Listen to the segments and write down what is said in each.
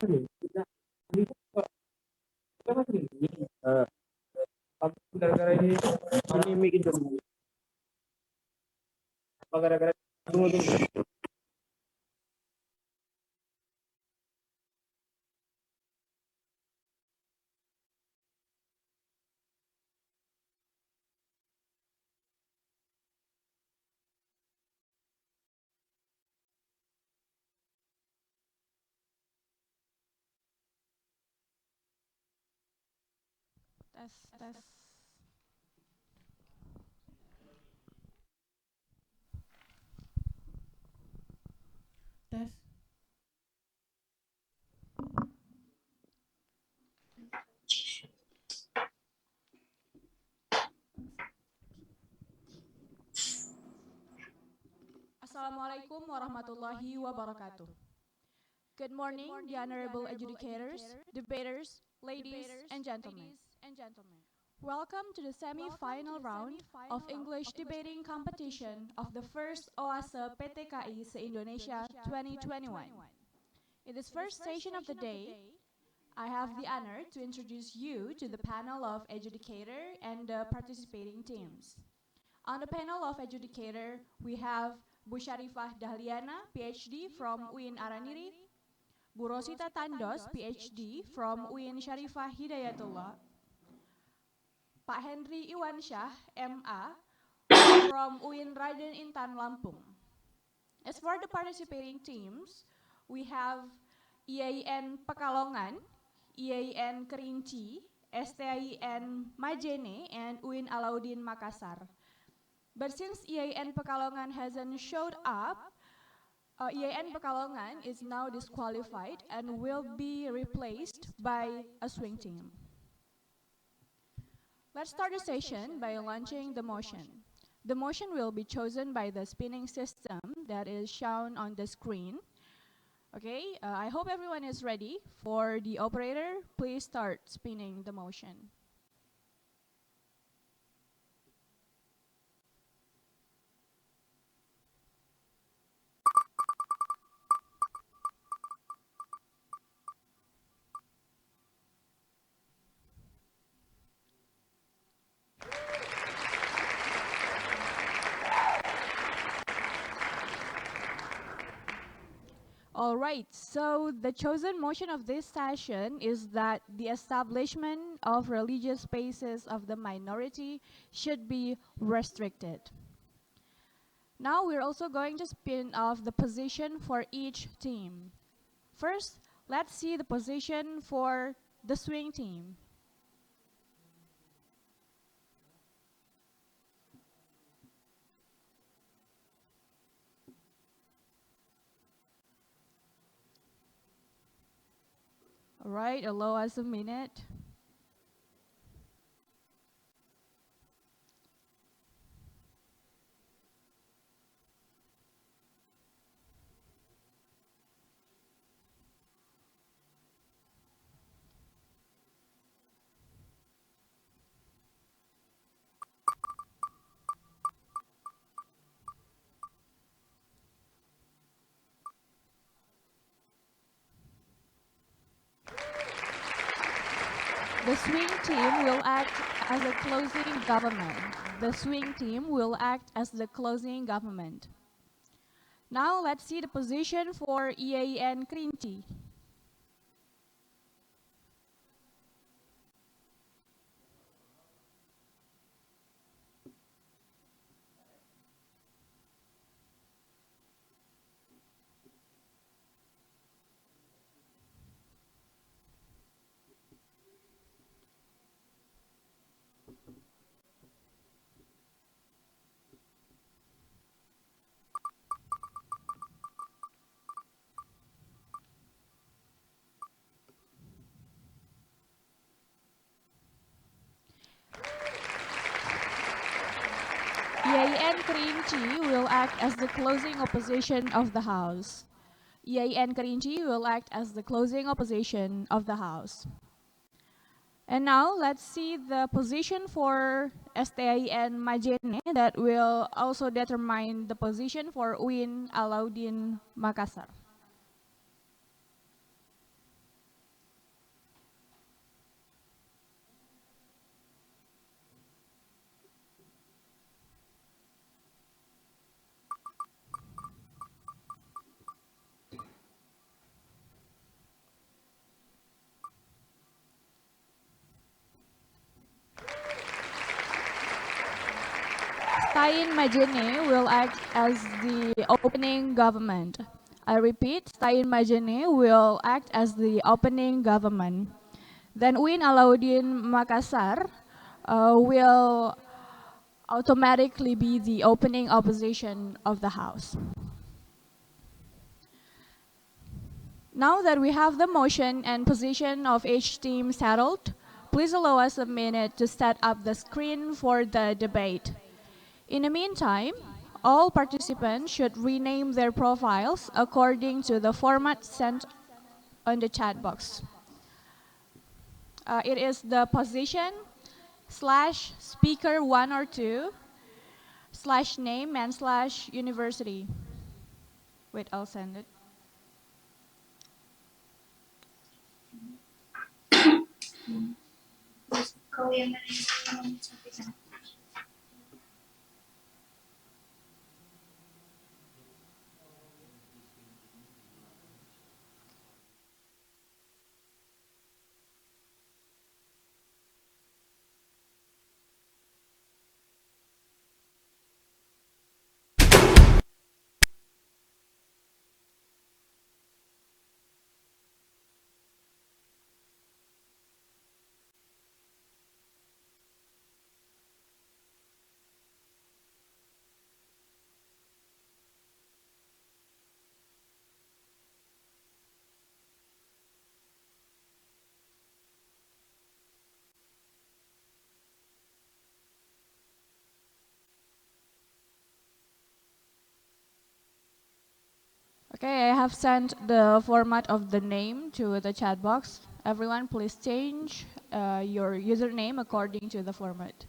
Gara-gara ini mic itu apa gara-gara tunggu. Tes, tes. Tes. Assalamualaikum warahmatullahi wabarakatuh. Good morning, the honorable adjudicators, debaters, ladies and gentlemen. Welcome to the semi-final round of English debating competition of the first Oase Ptki Se-Indonesia 2021. In this first session of the day, I have the honor to introduce you to the panel of adjudicator and the participating teams. On the panel of adjudicator, we have Bu Syarifah Dahliana, PhD from Uin Ar-Raniry, Bu Rosita Tandos, PhD from Uin Syarifah Hidayatullah, Pak Henry Iwansyah, MA, from Uin Raden Intan Lampung. As for the participating teams, we have IAIN Pekalongan, IAIN Kerinci, STIN Majene, and Uin Alauddin Makassar. But since IAIN Pekalongan hasn't showed up, IAIN Pekalongan is now disqualified and will be replaced by a swing team. Let's start the session by launching the motion. The motion will be chosen by the spinning system that is shown on the screen. Okay, I hope everyone is ready. For the operator, please start spinning the motion. All right, so the chosen motion of this session is that the establishment of religious spaces of the minority should be restricted. Now we're also going to spin off the position for each team. First, let's see the position for the swing team. All right, allow us a minute. The swing team will act as a closing government. The swing team will act as the closing government. Now let's see the position for IAIN Kerinci. IAIN Kerinci will act as the closing opposition of the House. IAIN Kerinci will act as the closing opposition of the House. And now let's see the position for STIN Majene that will also determine the position for Uin Alauddin Makassar. Stain Majene will act as the opening government. I repeat, Stain Majene will act as the opening government. Then Uin Alauddin Makassar will automatically be the opening opposition of the House. Now that we have the motion and position of each team settled, please allow us a minute to set up the screen for the debate. In the meantime, all participants should rename their profiles according to the format sent on the chat box. It is the position / speaker 1 or 2 / name and / university. Wait, I'll send it. Kau yang sampaikan. Okay, I have sent the format of the name to the chat box. Everyone, please change your username according to the format.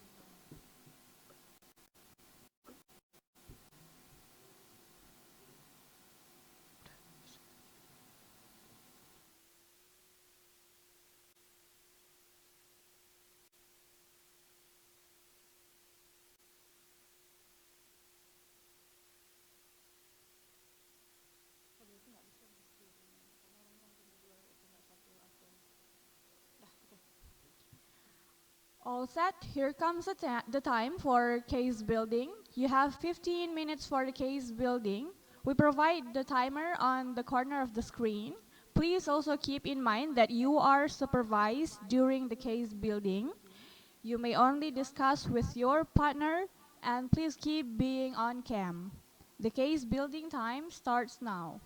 All set, here comes the time for case building. You have 15 minutes for the case building. We provide the timer on the corner of the screen. Please also keep in mind that you are supervised during the case building. You may only discuss with your partner, and please keep being on cam. The case building time starts now.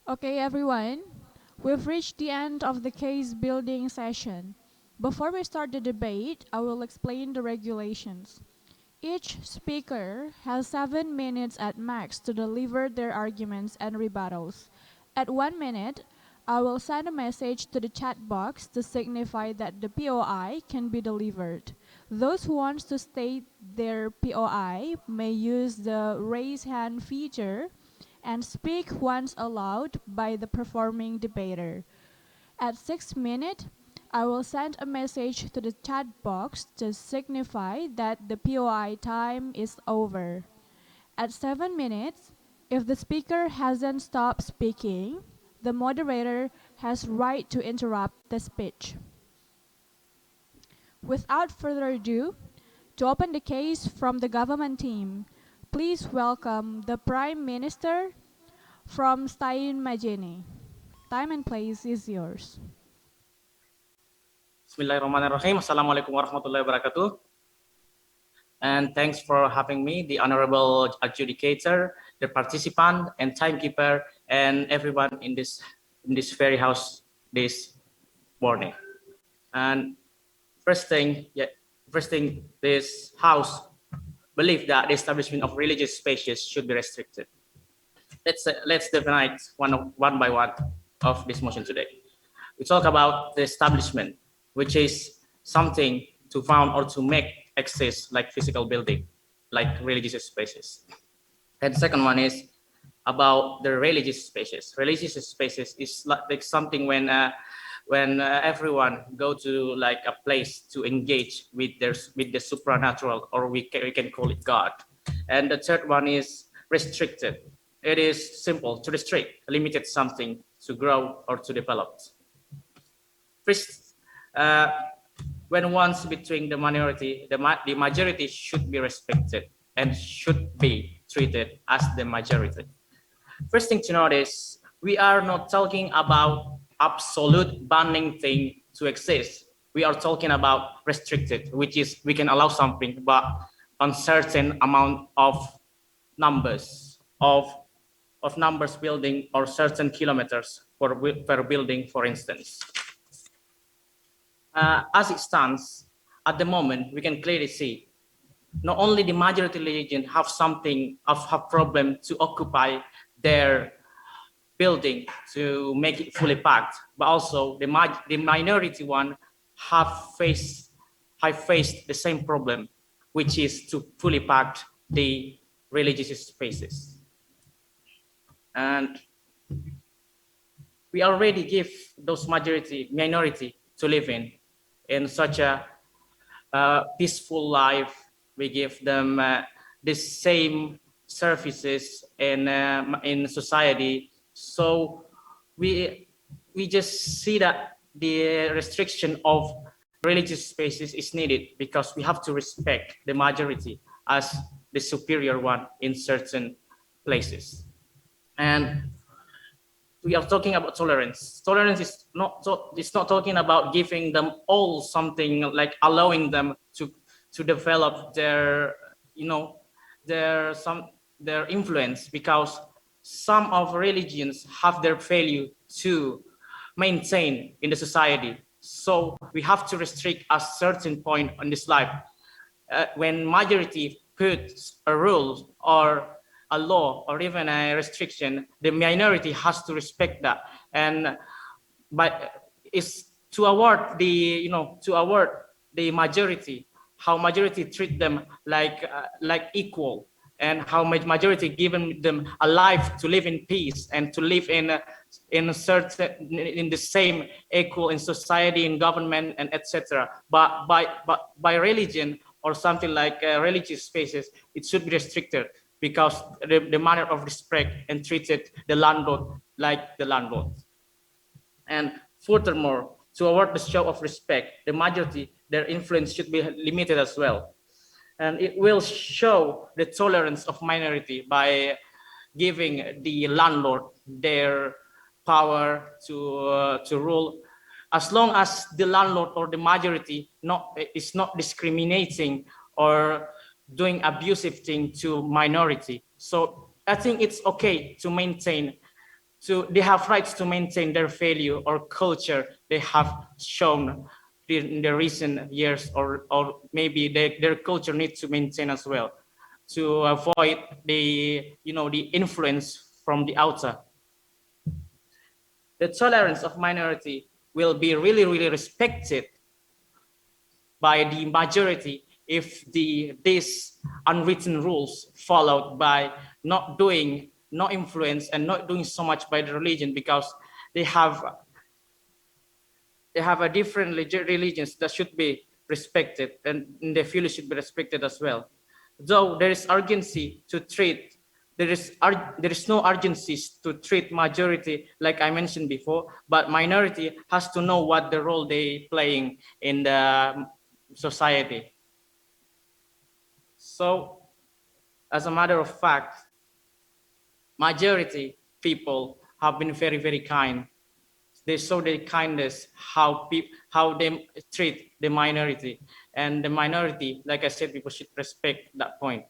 Okay, everyone, we've reached the end of the case building session. Before we start the debate, I will explain the regulations. Each speaker has 7 minutes at max to deliver their arguments and rebuttals. At 1 minute, I will send a message to the chat box to signify that the POI can be delivered. Those who want to state their POI may use the raise hand feature and speak once aloud by the performing debater. At 6 minutes, I will send a message to the chat box to signify that the POI time is over. At 7 minutes, if the speaker hasn't stopped speaking, the moderator has right to interrupt the speech. Without further ado, to open the case from the government team, please welcome the Prime Minister from Stein Majene. Time and place is yours. Bismillahirrahmanirrahim. Assalamualaikum warahmatullahi wabarakatuh. And thanks for having me, the honorable adjudicator, the participant and timekeeper, and everyone in this very house this morning. And first thing, this house believe that the establishment of religious spaces should be restricted. Let's define one by one of this motion today. We talk about the establishment, which is something to found or to make exist like physical building, like religious spaces. And second one is about the religious spaces. Religious spaces is like something when everyone go to like a place to engage with the supernatural, or we can call it God. And the third one is restricted. It is simple to restrict, limited something to grow or to develop. First, when once between the minority, the majority should be respected and should be treated as the majority. First thing to notice, we are not talking about absolute banning thing to exist. We are talking about restricted, which is we can allow something, but on certain amount of numbers of numbers building or certain kilometers per building, for instance. As it stands at the moment, we can clearly see not only the majority religion have something of a problem to occupy their building to make it fully packed, but also the minority one have faced the same problem, which is to fully pack the religious spaces. And we already give those minority to live in such a peaceful life. We give them the same services in society. So we just see that the restriction of religious spaces is needed because we have to respect the majority as the superior one in certain places. And we are talking about tolerance. Tolerance is not talking about giving them all something, like allowing them to develop their influence, because some of religions have their value to maintain in the society. So we have to restrict a certain point on this life. When majority puts a rule or a law or even a restriction, the minority has to respect that. And but it's to award the majority, how majority treat them like equal, and how majority given them a life to live in peace and to live in the same equal in society, in government, and etc. But by religion or something like religious spaces, it should be restricted, because the manner of respect and treated the landlord like the landlord. And furthermore, to award the show of respect, the majority, their influence should be limited as well. And it will show the tolerance of minority by giving the landlord their power to rule, as long as the landlord or the majority is not discriminating or doing abusive thing to minority. So I think it's okay to maintain they have rights to maintain their value or culture they have shown in the recent years, or maybe their culture needs to maintain as well, to avoid the the influence from the outside. The tolerance of minority will be really respected by the majority if these unwritten rules followed by not influence and not doing so much by the religion, because they have a different religions that should be respected, and the values should be respected as well. Though there is urgency to treat, there is no urgency to treat majority like I mentioned before, but minority has to know what the role they playing in the society. So, as a matter of fact, majority people have been very kind. They show their kindness, how they treat the minority, and the minority, like I said, people should respect that point.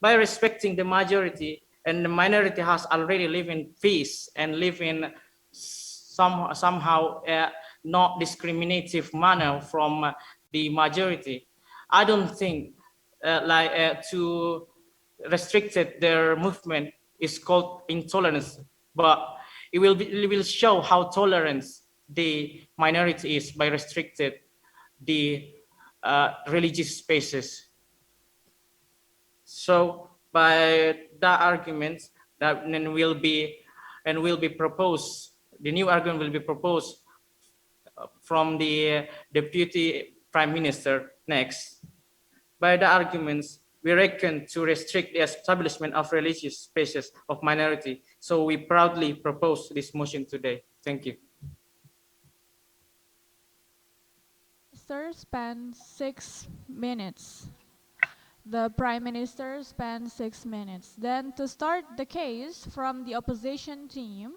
By respecting the majority, and the minority has already live in peace and live in somehow not discriminative manner from the majority. I don't think to restricted their movement is called intolerance, but it will show how tolerant the minority is by restricted the religious spaces. So by that argument, that then will be proposed, the new argument will be proposed from the Deputy Prime Minister next. By the arguments, we reckon to restrict the establishment of religious spaces of minority. So we proudly propose this motion today. Thank you. Minister spent 6 minutes. The Prime Minister spent 6 minutes. Then to start the case from the opposition team,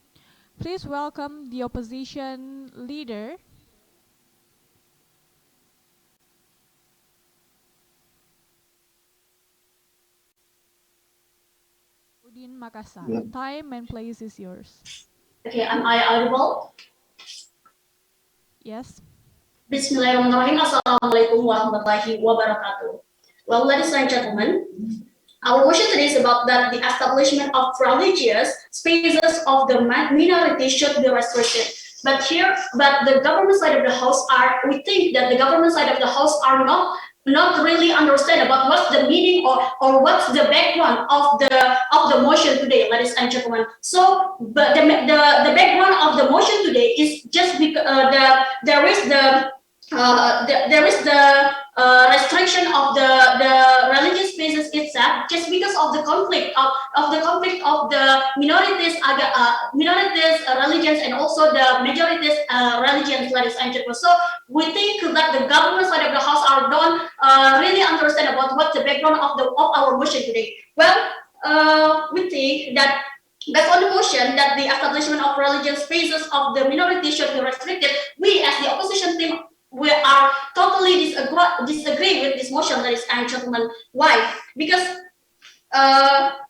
please welcome the opposition leader, Udin Makassar. Yeah. Time and place is yours. Okay, am I audible? Yes. Bismillahirrahmanirrahim. Assalamualaikum warahmatullahi wabarakatuh. Well, ladies and gentlemen, our motion today is about that the establishment of religious spaces of the minority should be restricted. But the government side of the house we think that the government side of the house are not really understand about what's the meaning or what's the background of the motion today, ladies and gentlemen. So, but the background of the motion today is just because there is the restriction of the religious spaces itself, just because of the conflict of the minorities religions and also the majorities religions, ladies and gentlemen. So we think that the government side of the house don't really understand about what the background of our motion today. Well, we think that based on the motion that the establishment of religious spaces of the minority should be restricted, we as the opposition team, we are totally disagree with this motion, ladies and gentlemen. Why? Because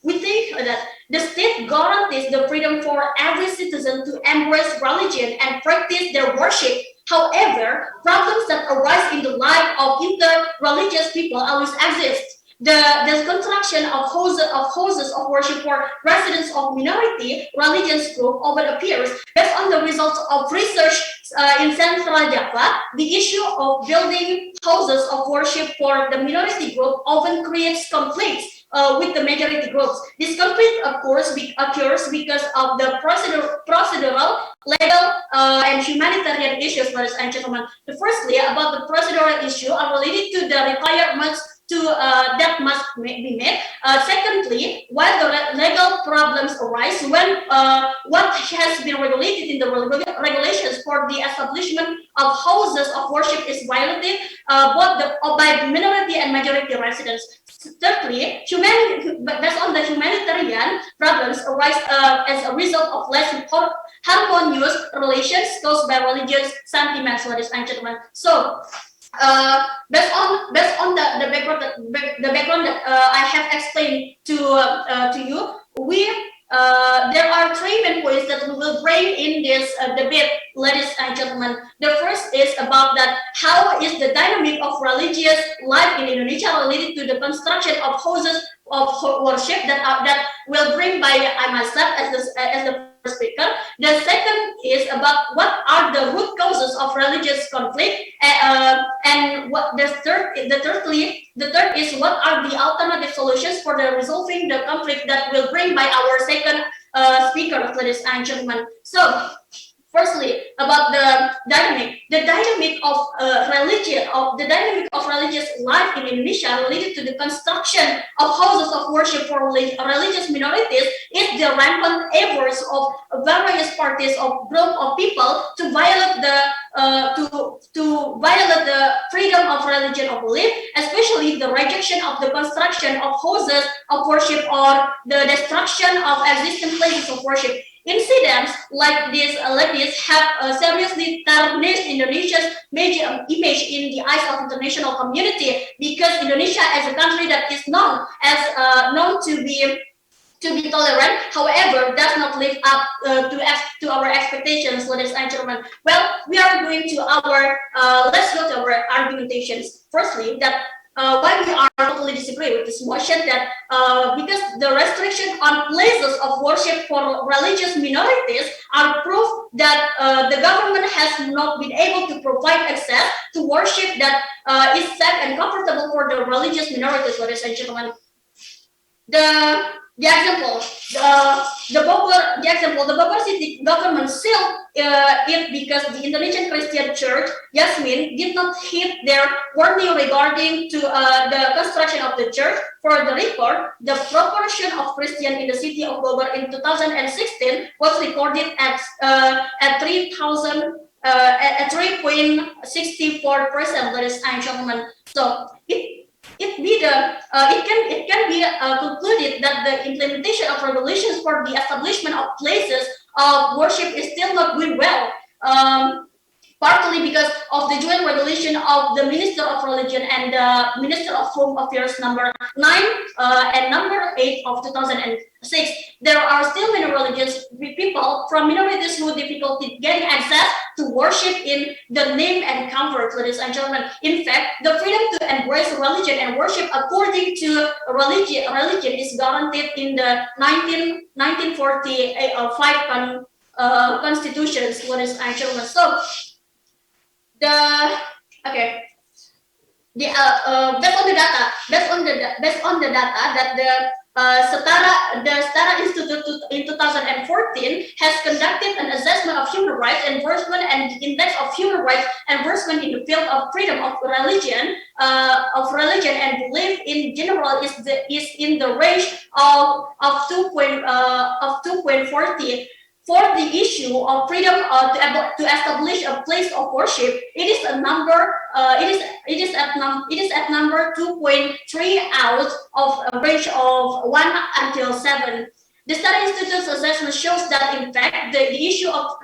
we think that the state guarantees the freedom for every citizen to embrace religion and practice their worship. However, problems that arise in the life of inter-religious people always exist. The construction of houses of worship for residents of minority religious group often appears. Based on the results of research in Central Java, the issue of building houses of worship for the minority group often creates conflicts with the majority groups. This conflict, of course, occurs because of the procedural, legal, and humanitarian issues, ladies and gentlemen. Firstly, about the procedural issue are related to the requirements that must be met. Secondly, while the legal problems arise when what has been regulated in the regulations for the establishment of houses of worship is violated by minority and majority residents. Thirdly, based on the humanitarian problems arise as a result of less harmonious relations caused by religious sentiments, ladies and gentlemen. So, based on the background that I have explained to you, there are three three main points that we will bring in this debate, ladies and gentlemen. The first is about that how is the dynamic of religious life in Indonesia related to the construction of houses of worship that will bring by I myself as the first speaker. The second is about what are the root causes of religious conflict, and what the third is what are the alternative solutions for the resolving the conflict that will bring by our second speaker, ladies and gentlemen. So firstly, about the dynamic of religious life in Indonesia related to the construction of houses of worship for religious minorities is the rampant efforts of various parties of group of people to violate the freedom of religion of belief, especially the rejection of the construction of houses of worship or the destruction of existing places of worship. Incidents like this have seriously tarnished Indonesia's major image in the eyes of international community, because Indonesia as a country that is known to be tolerant, however, does not live up to our expectations, ladies and gentlemen. Well, we are going to our let's go to our argumentations. Firstly, that why we are totally disagree with this motion, that because the restriction on places of worship for religious minorities are proof that the government has not been able to provide access to worship that is safe and comfortable for the religious minorities, ladies and gentlemen. The Bogor City government sealed it because the Indonesian Christian Church, Yasmin, did not hit their warning regarding to the construction of the church. For the record, the proportion of Christian in the city of Bogor in 2016 was recorded at 3.64%, ladies and gentlemen. So it can be concluded that the implementation of regulations for the establishment of places of worship is still not going well, partly because of the joint regulation of the Minister of Religion and the Minister of Home Affairs number 9 and number 8 of 2006. There are still many religious people from minorities who have difficulty getting access to worship in the name and comfort, ladies and gentlemen. In fact, the freedom to embrace religion and worship according to religion is guaranteed in the 1945 constitutions, ladies and gentlemen. So based on the data that the Setara Institute in 2014 has conducted an assessment of human rights enforcement, and the index of human rights enforcement in the field of freedom of religion and belief in general is in the range of 2.40. For the issue of freedom to establish a place of worship, it is a number. It is at number 2.3 out of a range of 1 until 7. The Study Institute's assessment shows that, in fact, the issue of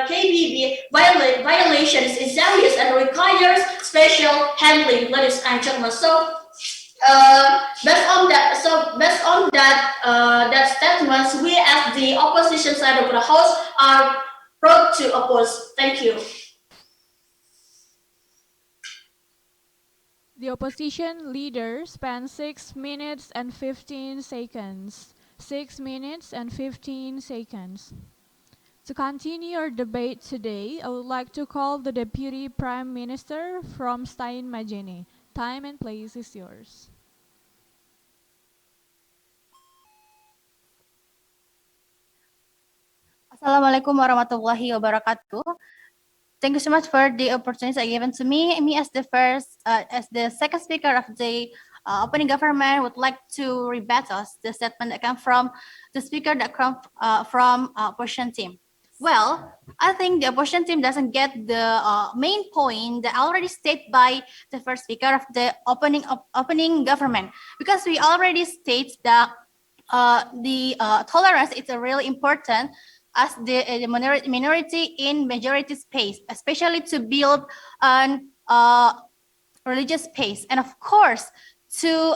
KBB violations is serious and requires special handling, ladies and gentlemen. So, based on that statements, we as the opposition side of the house are proud to oppose. Thank you. The opposition leader spent 6 minutes and 15 seconds. 6 minutes and 15 seconds. To continue our debate today, I would like to call the Deputy Prime Minister from Stein Majene. Time and place is yours. Assalamualaikum warahmatullahi wabarakatuh. Thank you so much for the opportunity given to me. Me as the second speaker of the opening government would like to rebut us the statement that comes from the speaker that comes from opposition team. Well, I think the opposition team doesn't get the main point that already stated by the first speaker of the opening government, because we already state that the tolerance is really important as the minority in majority space, especially to build an religious space. And of course, to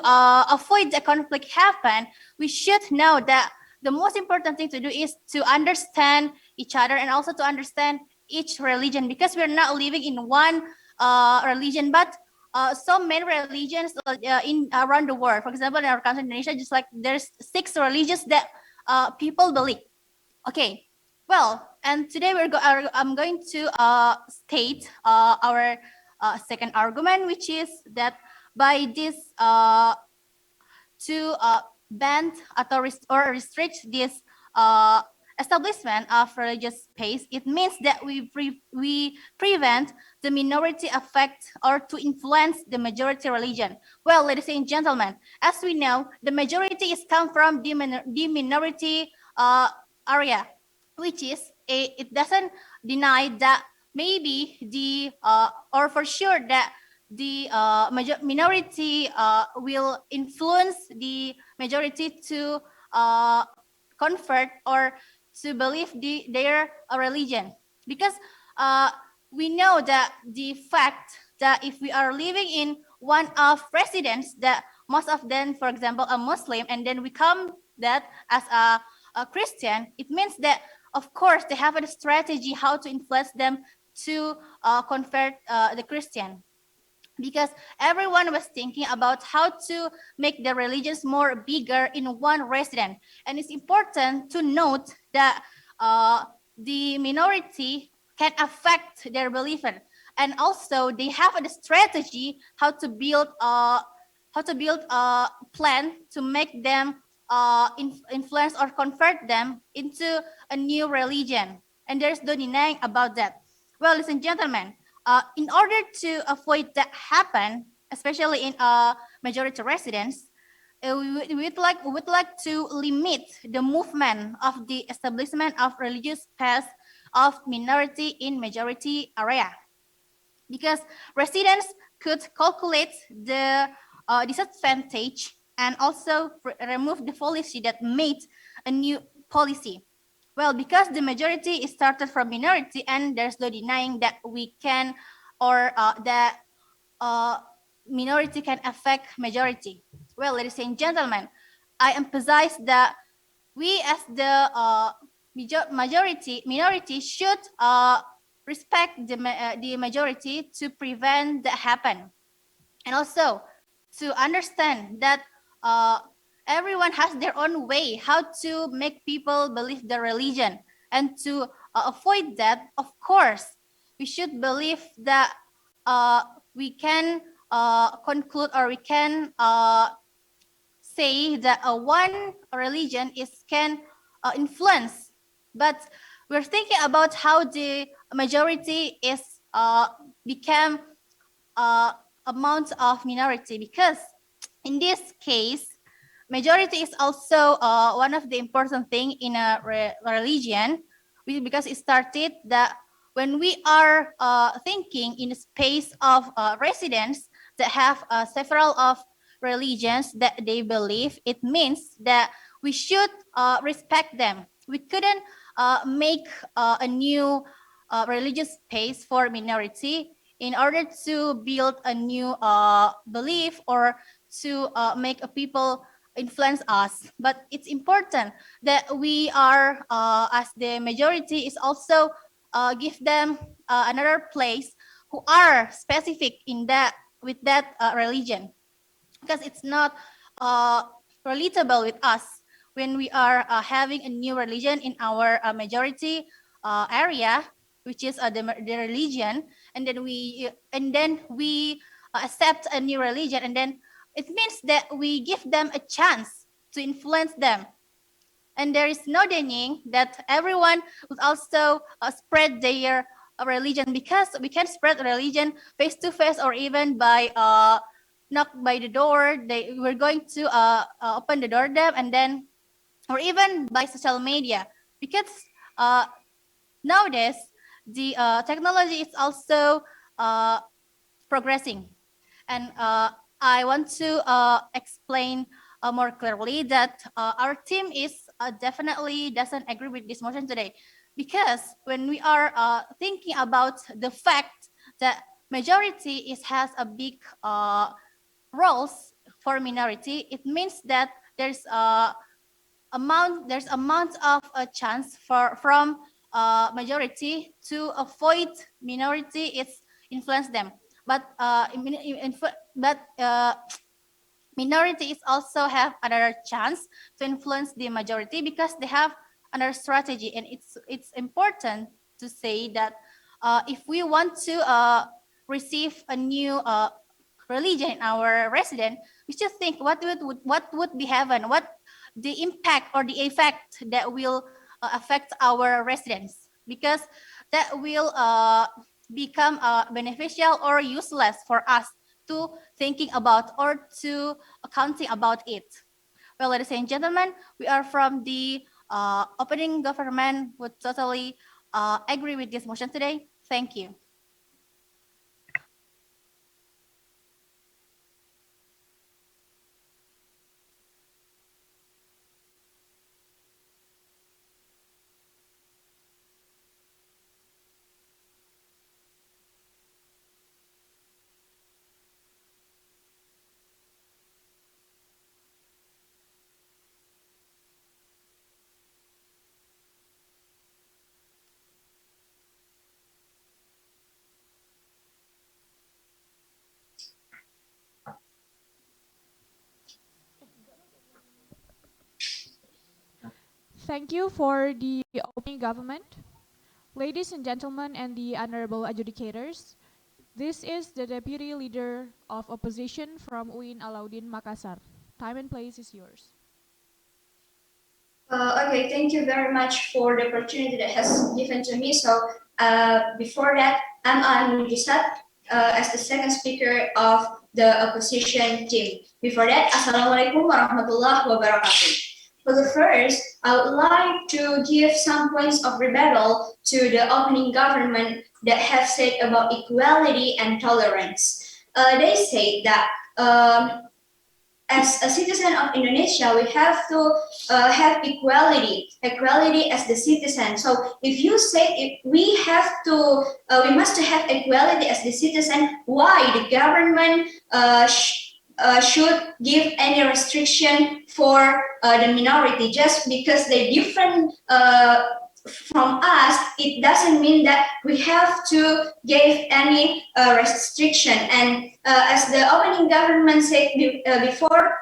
avoid the conflict happen, we should know that the most important thing to do is to understand each other and also to understand each religion, because we're not living in one religion, but so many religions in around the world. For example, in our country, Indonesia, just like there's 6 religions that people believe. Okay, well, and today I'm going to state our second argument, which is that by this to ban or restrict this establishment of religious space, it means that we prevent the minority effect or to influence the majority religion. Well, ladies and gentlemen, as we know, the majority is come from the minority area, which is it doesn't deny that maybe the or for sure that the minority will influence the majority to convert or to believe their religion, because we know that the fact that if we are living in one of residents that most of them, for example, a Muslim, and then we come that as a Christian, it means that of course they have a strategy how to influence them to convert the Christian, because everyone was thinking about how to make the religions more bigger in one resident. And it's important to note that the minority can affect their belief, and also they have a strategy how to build a plan to make them influence or convert them into a new religion. And there's no denying about that. Well, ladies and gentlemen, in order to avoid that happen, especially in majority residents, we would like to limit the movement of the establishment of religious space of minority in majority area, because residents could calculate the disadvantage and also remove the policy that made a new policy. Well, because the majority is started from minority, and there's no denying that we can, or that minority can affect majority. Well, ladies and gentlemen, I emphasize that we as the minority should respect the majority to prevent that happen, and also to understand that everyone has their own way how to make people believe their religion. And to avoid that, of course, we should believe that we can conclude, or we can say that one religion can influence, but we're thinking about how the majority is become amount of minority, because in this case, majority is also one of the important thing in a religion, because it started that when we are thinking in the space of residents that have several of religions that they believe, it means that we should respect them. We couldn't make a new religious space for minority in order to build a new belief or to make a people influence us. But it's important that we are, as the majority, is also give them another place who are specific in that with that religion, because it's not relatable with us when we are having a new religion in our majority area, which is the religion, and then we accept a new religion, and then it means that we give them a chance to influence them. And there is no denying that everyone would also spread their religion, because we can spread religion face to face, or even by knock by the door. We're going to open the door them, and then, or even by social media, because nowadays the technology is also progressing. And I want to explain more clearly that our team is definitely doesn't agree with this motion today, because when we are thinking about the fact that majority has a big roles for minority, it means that there's there's amount of a chance from majority to avoid minority it's influence them, but minorities also have another chance to influence the majority because they have another strategy. And it's important to say that if we want to receive a new religion in our resident, we should think what would be happen, what the impact or the effect that will affect our residents, because that will become beneficial or useless for us to thinking about or to accounting about it. Well, ladies and gentlemen, we are from the opening government would totally agree with this motion today. Thank you. Thank you for the opening government. Ladies and gentlemen and the honorable adjudicators, this is the Deputy Leader of Opposition from UIN Alauddin Makassar. Time and place is yours. Okay, thank you very much for the opportunity that has given to me. So before that, I'm An as the second speaker of the opposition team. Before that, Assalamualaikum warahmatullahi wabarakatuh. For the first, I would like to give some points of rebuttal to the opening government that have said about equality and tolerance. They say that as a citizen of Indonesia, we have to have equality as the citizen. So if you say we must have equality as the citizen, why the government should give any restriction for the minority just because they're different from us? It doesn't mean that we have to give any restriction. And as the opening government said before,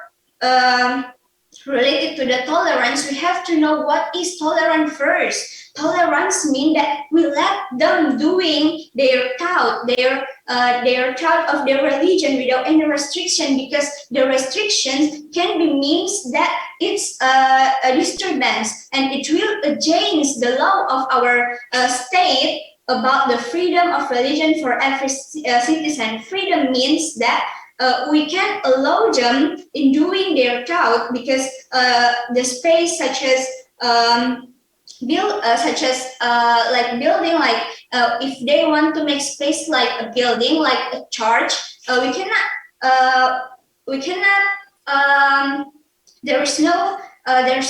related to the tolerance, we have to know what is tolerant first. Tolerance means that we let them doing their thought, their thought of their religion without any restriction, because the restrictions can be means that it's a disturbance and it will change the law of our state about the freedom of religion for every citizen. Freedom means that we can allow them in doing their thought because the space such as like building, like if they want to make space like a building, like a church, we cannot there's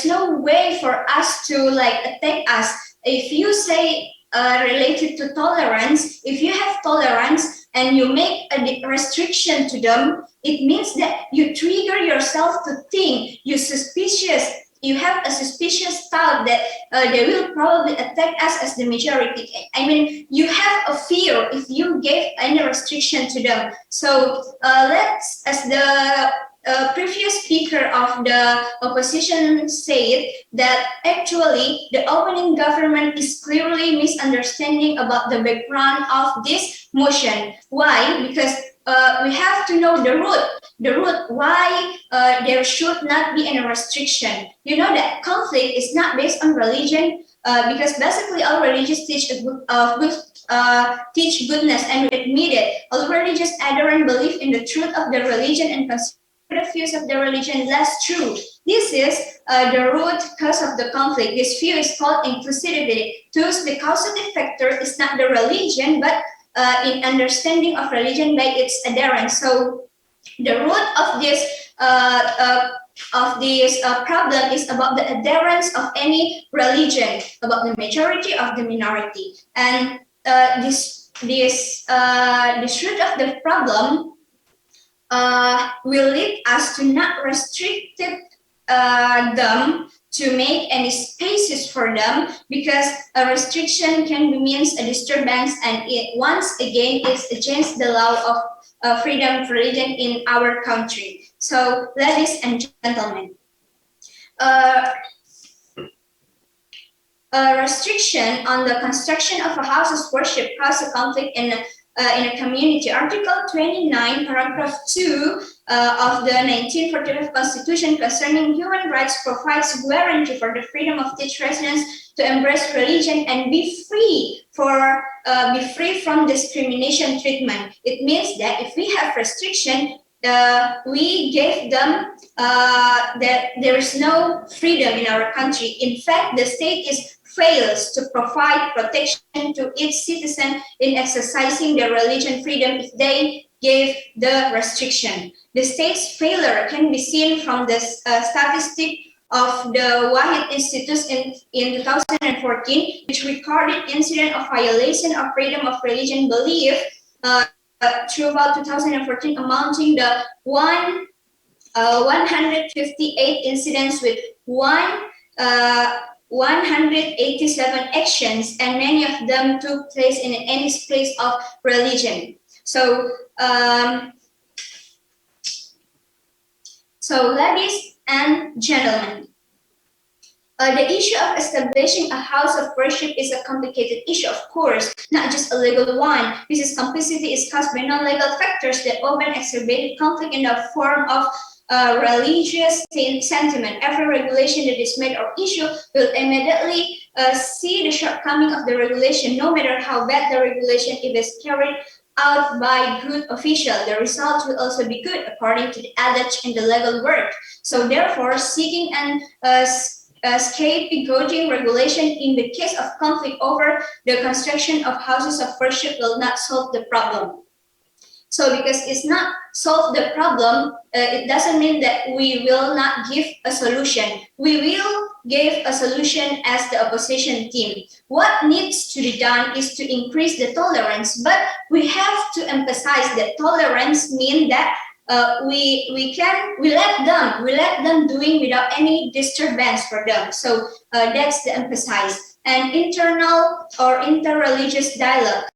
no way for us to like attack us. If you say related to tolerance, if you have tolerance and you make a restriction to them, it means that you trigger yourself to think, you have a suspicious thought that they will probably attack us as the majority. I mean, you have a fear if you gave any restriction to them. So let's, as the previous speaker of the opposition said, that actually the opening government is clearly misunderstanding about the background of this motion. Why? Because we have to know the root why there should not be any restriction. You know that conflict is not based on religion, because basically all religions teach teach goodness, and we admit it. All religious adherents believe in the truth of their religion and consider the views of the religion less true. This is the root cause of the conflict. This view is called inclusivity. Thus, the causative factor is not the religion, but in understanding of religion by its adherents. So the root of this problem is about the adherence of any religion, about the majority of the minority, and this root of the problem will lead us to not restrict them to make any spaces for them, because a restriction can be means a disturbance, and it once again is against the law of freedom of religion in our country. So, ladies and gentlemen, a restriction on the construction of a house of worship causes a conflict in a community. Article 29, paragraph 2 of the 1945 Constitution concerning human rights provides guarantee for the freedom of each resident to embrace religion and be free from discrimination treatment. It means that if we have restriction, we gave them that there is no freedom in our country. In fact, the state fails to provide protection to its citizen in exercising their religion freedom if they give the restriction. The state's failure can be seen from the statistic of the Wahid Institute in 2014, which recorded incident of violation of freedom of religion belief throughout 2014, amounting to 158 incidents with 187 actions, and many of them took place in any place of religion. So, ladies and gentlemen, the issue of establishing a house of worship is a complicated issue, of course, not just a legal one. This complexity is caused by non-legal factors that often exacerbate conflict in the form of religious sentiment. Every regulation that is made or issued will immediately see the shortcoming of the regulation, no matter how bad the regulation is carried out by good officials. The results will also be good according to the adage in the legal world. So therefore, seeking an scapegoating regulation in the case of conflict over the construction of houses of worship will not solve the problem. So because it's not solve the problem, it doesn't mean that we will not give a solution. We will give a solution as the opposition team. What needs to be done is to increase the tolerance, but we have to emphasize that tolerance means that we let them doing without any disturbance for them. So that's the emphasis. And internal or interreligious dialogue.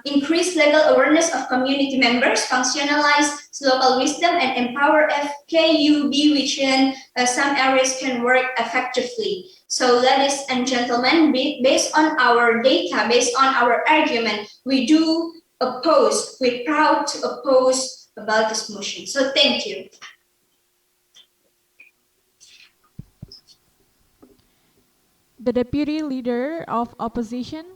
Increase legal awareness of community members, functionalize local wisdom, and empower FKUB, which in some areas can work effectively. So, ladies and gentlemen, based on our data, based on our argument, we're proud to oppose about this motion. So, thank you. The Deputy Leader of Opposition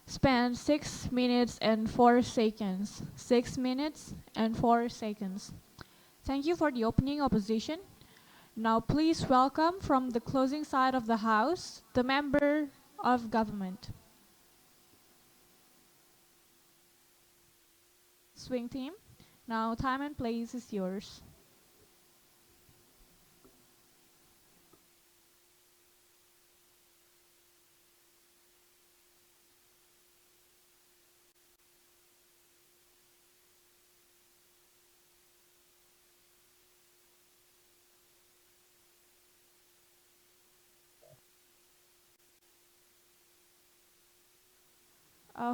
spent 6 minutes and 4 seconds. 6 minutes and 4 seconds. Thank you for the opening opposition. Now please welcome from the closing side of the House, the Member of Government. Swing team, now time and place is yours.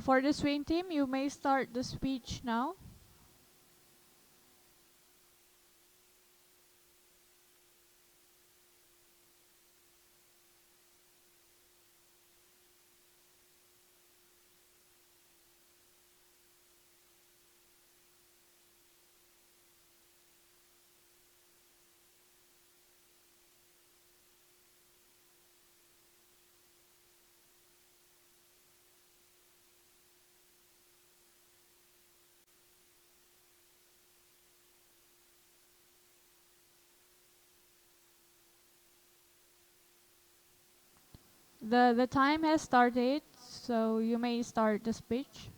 For the swing team, you may start the speech now. The time has started, so you may start the speech.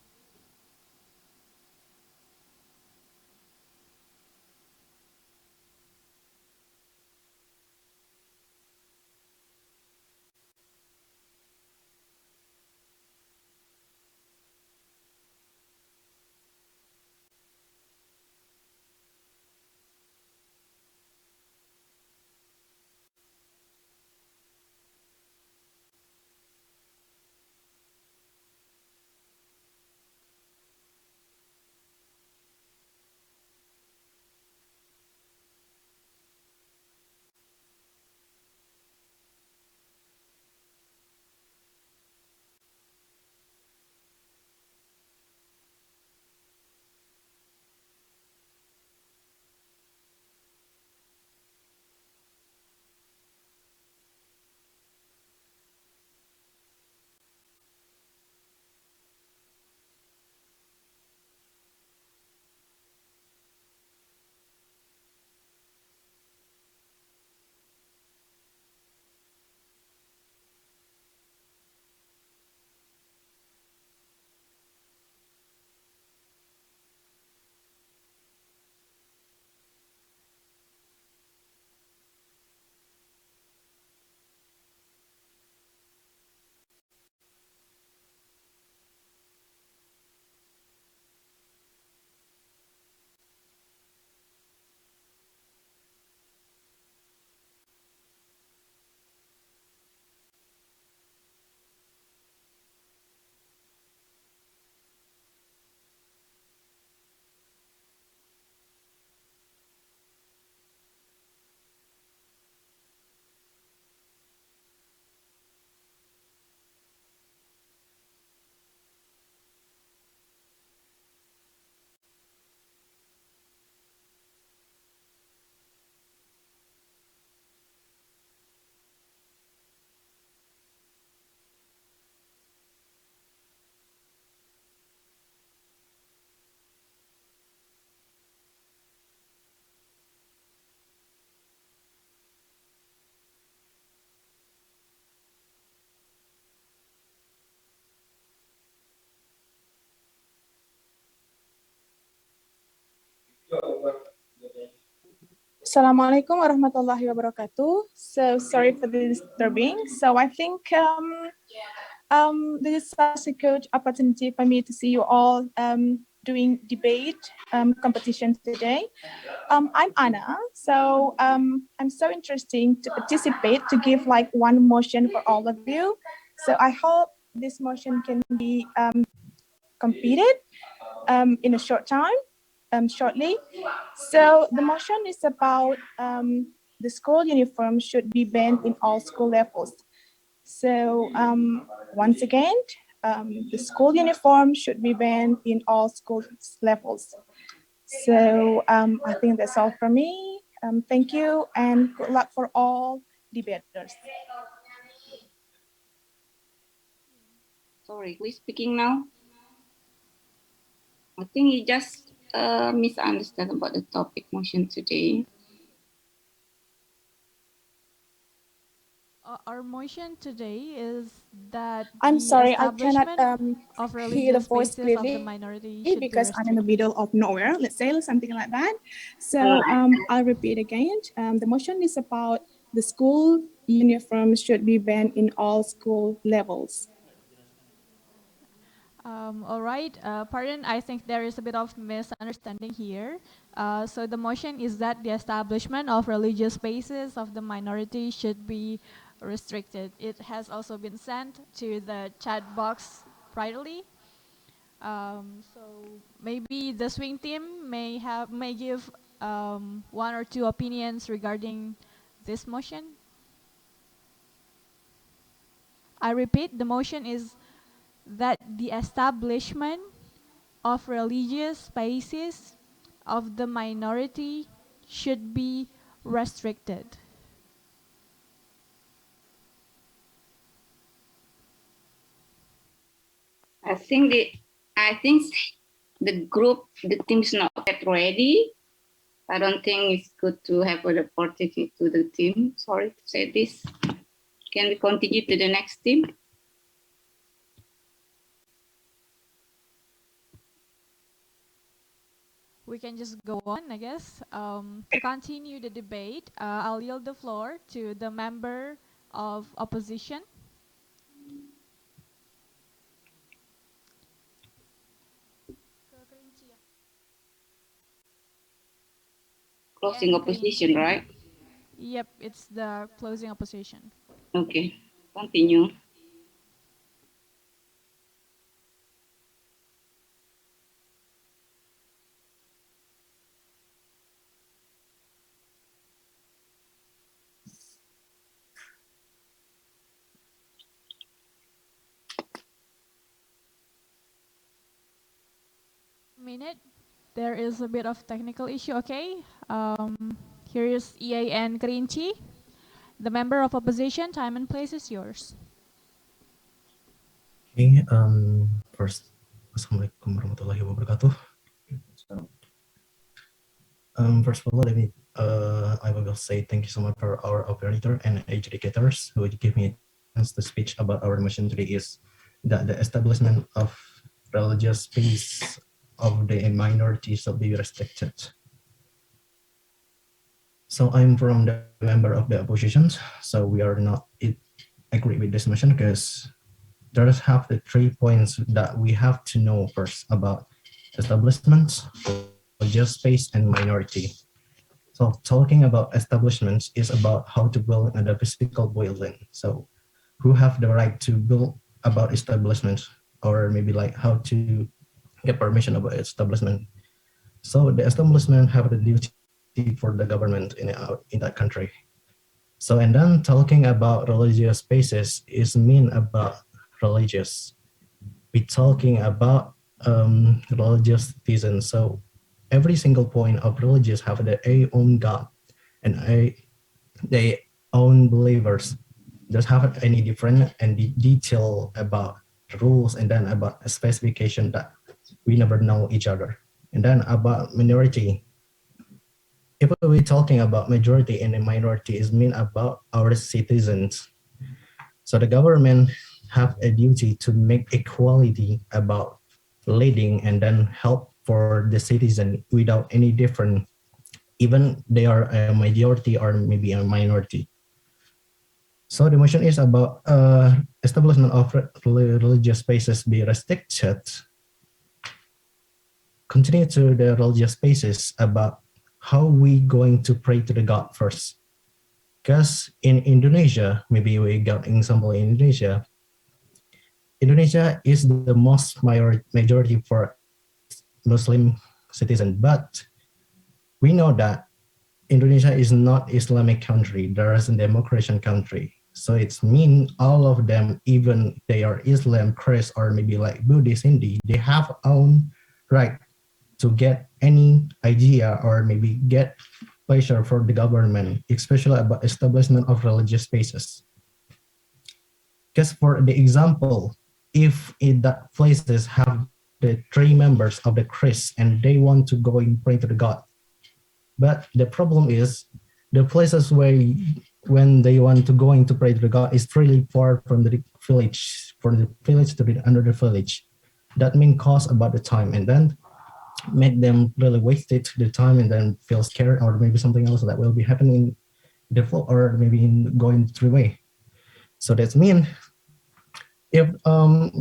Assalamualaikum warahmatullahi wabarakatuh. So sorry for the disturbing. So I think this is such a good opportunity for me to see you all doing debate competition today. I'm Anna. So I'm so interesting to participate to give like one motion for all of you. So I hope this motion can be completed in a short time. Shortly. So the motion is about the school uniform should be banned in all school levels. So once again, the school uniform should be banned in all school levels. So I think that's all from me. Thank you and good luck for all debaters. Sorry, who is speaking now? I think you just misunderstand about the topic motion today. Our motion today is that I'm the sorry, I cannot establishment of hear the religious voice spaces of the clearly minority should be because I'm in the restricted. middle of nowhere, let's say something like that. So I'll repeat again. The motion is about the school uniform should be banned in all school levels. All right, pardon, I think there is a bit of misunderstanding here. So the motion is that the establishment of religious spaces of the minority should be restricted. It has also been sent to the chat box privately. So maybe the swing team may give one or two opinions regarding this motion. I repeat, the motion is that the establishment of religious spaces of the minority should be restricted. I think the group, the team's not yet ready. I don't think it's good to have an opportunity to the team. Sorry to say this. Can we continue to the next team? We can just go on, I guess. To continue the debate, I'll yield the floor to the member of opposition. Closing opposition, right? Yep, it's the closing opposition. Okay, continue. Minute. There is a bit of technical issue. Okay. Here is EAN Kerinci, the member of opposition. Time and place is yours. Okay. First, Assalamualaikum warahmatullahi wabarakatuh. First of all, I will say thank you so much for our operator and educators who give me a chance to speak about our motion today is that the establishment of religious space of the minorities will be restricted. So I'm from the member of the opposition, so we are not agree with this motion because there have the 3 points that we have to know first about establishments, religious space, and minority. So talking about establishments is about how to build the physical building. So who have the right to build about establishments, or maybe like how to get permission about establishment. So the establishment have the duty for the government in that country. So and then talking about religious spaces is mean about religious. We talking about religious citizens. So every single point of religious have their own God and their own believers. Does have any different and detail about the rules and then about a specification that we never know each other. And then about minority. If we're talking about majority and a minority is mean about our citizens. So the government have a duty to make equality about leading and then help for the citizen without any different even they are a majority or maybe a minority. So the motion is about establishment of religious spaces be restricted. Continue to the religious spaces about how we going to pray to the God first. Because in Indonesia, maybe we got example in Indonesia. Indonesia is the most majority for Muslim citizen, but we know that Indonesia is not Islamic country. There is a democratic country. So it's mean all of them, even they are Islam, Christ, or maybe like Buddhist, Hindi, they have own right to get any idea or maybe get pleasure for the government, especially about establishment of religious spaces. Because for the example, if in that places have the 3 members of the Christ and they want to go and pray to the God, but the problem is the places where when they want to go in to pray to the God is really far from the village, from the village to the another village. That means cost about the time and then make them really wasted the time and then feel scared or maybe something else that will be happening in the flow or maybe in going through way. So that's mean if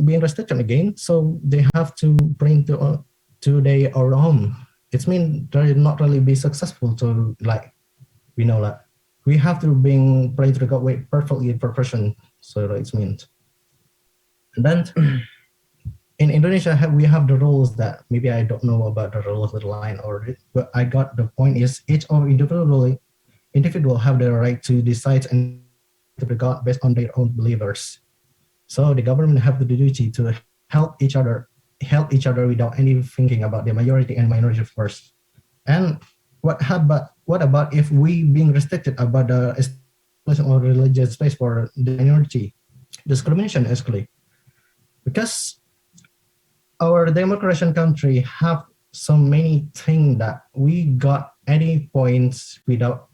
being restricted again, so they have to bring to their own. It means they're not really be successful to like we know that we have to bring pray to the God way perfectly in proportion. So it means. And then in Indonesia, we have the rules that maybe I don't know about the rules of the line or but I got the point is each of individual have the right to decide and to the God based on their own believers. So the government have the duty to help each other without any thinking about the majority and minority first. And what about if we being restricted about the establishment of religious space for the minority? Discrimination actually. Because our democratic country have so many things that we got any points without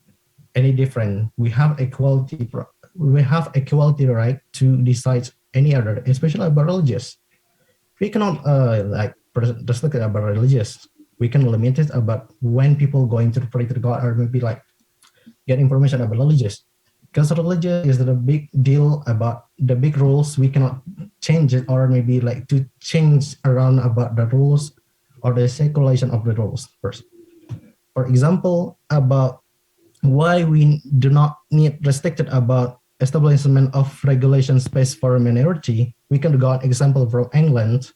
any different. We have equality right to decide any other, especially about religious. We cannot like restrict about religious. We can limit it about when people going to pray to God or maybe like get information about religious. Because religion is the big deal about the big rules. We cannot change it or maybe like to change around about the rules or the circulation of the rules first. For example, about why we do not need restricted about establishment of regulation space for a minority, we can go an example from England.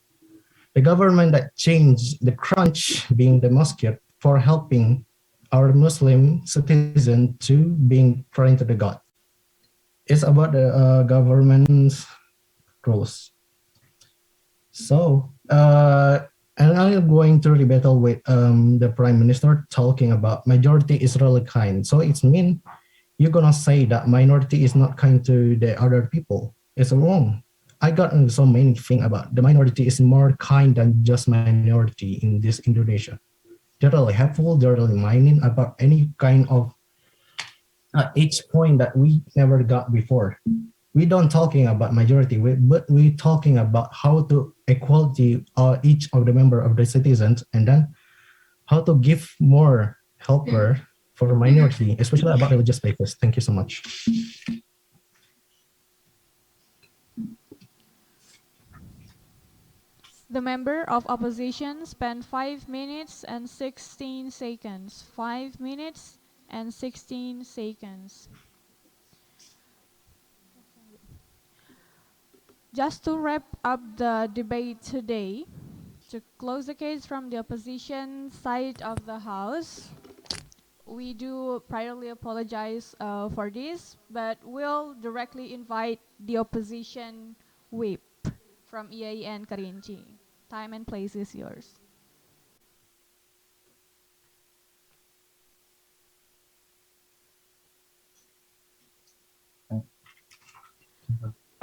The government that changed the crunch being the mosque for helping our Muslim citizen to being praying to the God. It's about the government's rules. So, and I'm going to rebuttal with the Prime Minister talking about majority is really kind. So it's mean you're gonna say that minority is not kind to the other people. It's wrong. I got so many things about the minority is more kind than just minority in this Indonesia. They're really helpful. They're really minding about any kind of each point that we never got before. We don't talking about majority, but we talking about how to equality each of the member of the citizens, and then how to give more helper for minority, especially about religious spaces. Thank you so much. The member of opposition spent 5 minutes and 16 seconds. 5 minutes and 16 seconds. Just to wrap up the debate today, to close the case from the opposition side of the House, we do priorly apologize for this, but we'll directly invite the opposition whip from EAN Kerinci. Time and place is yours.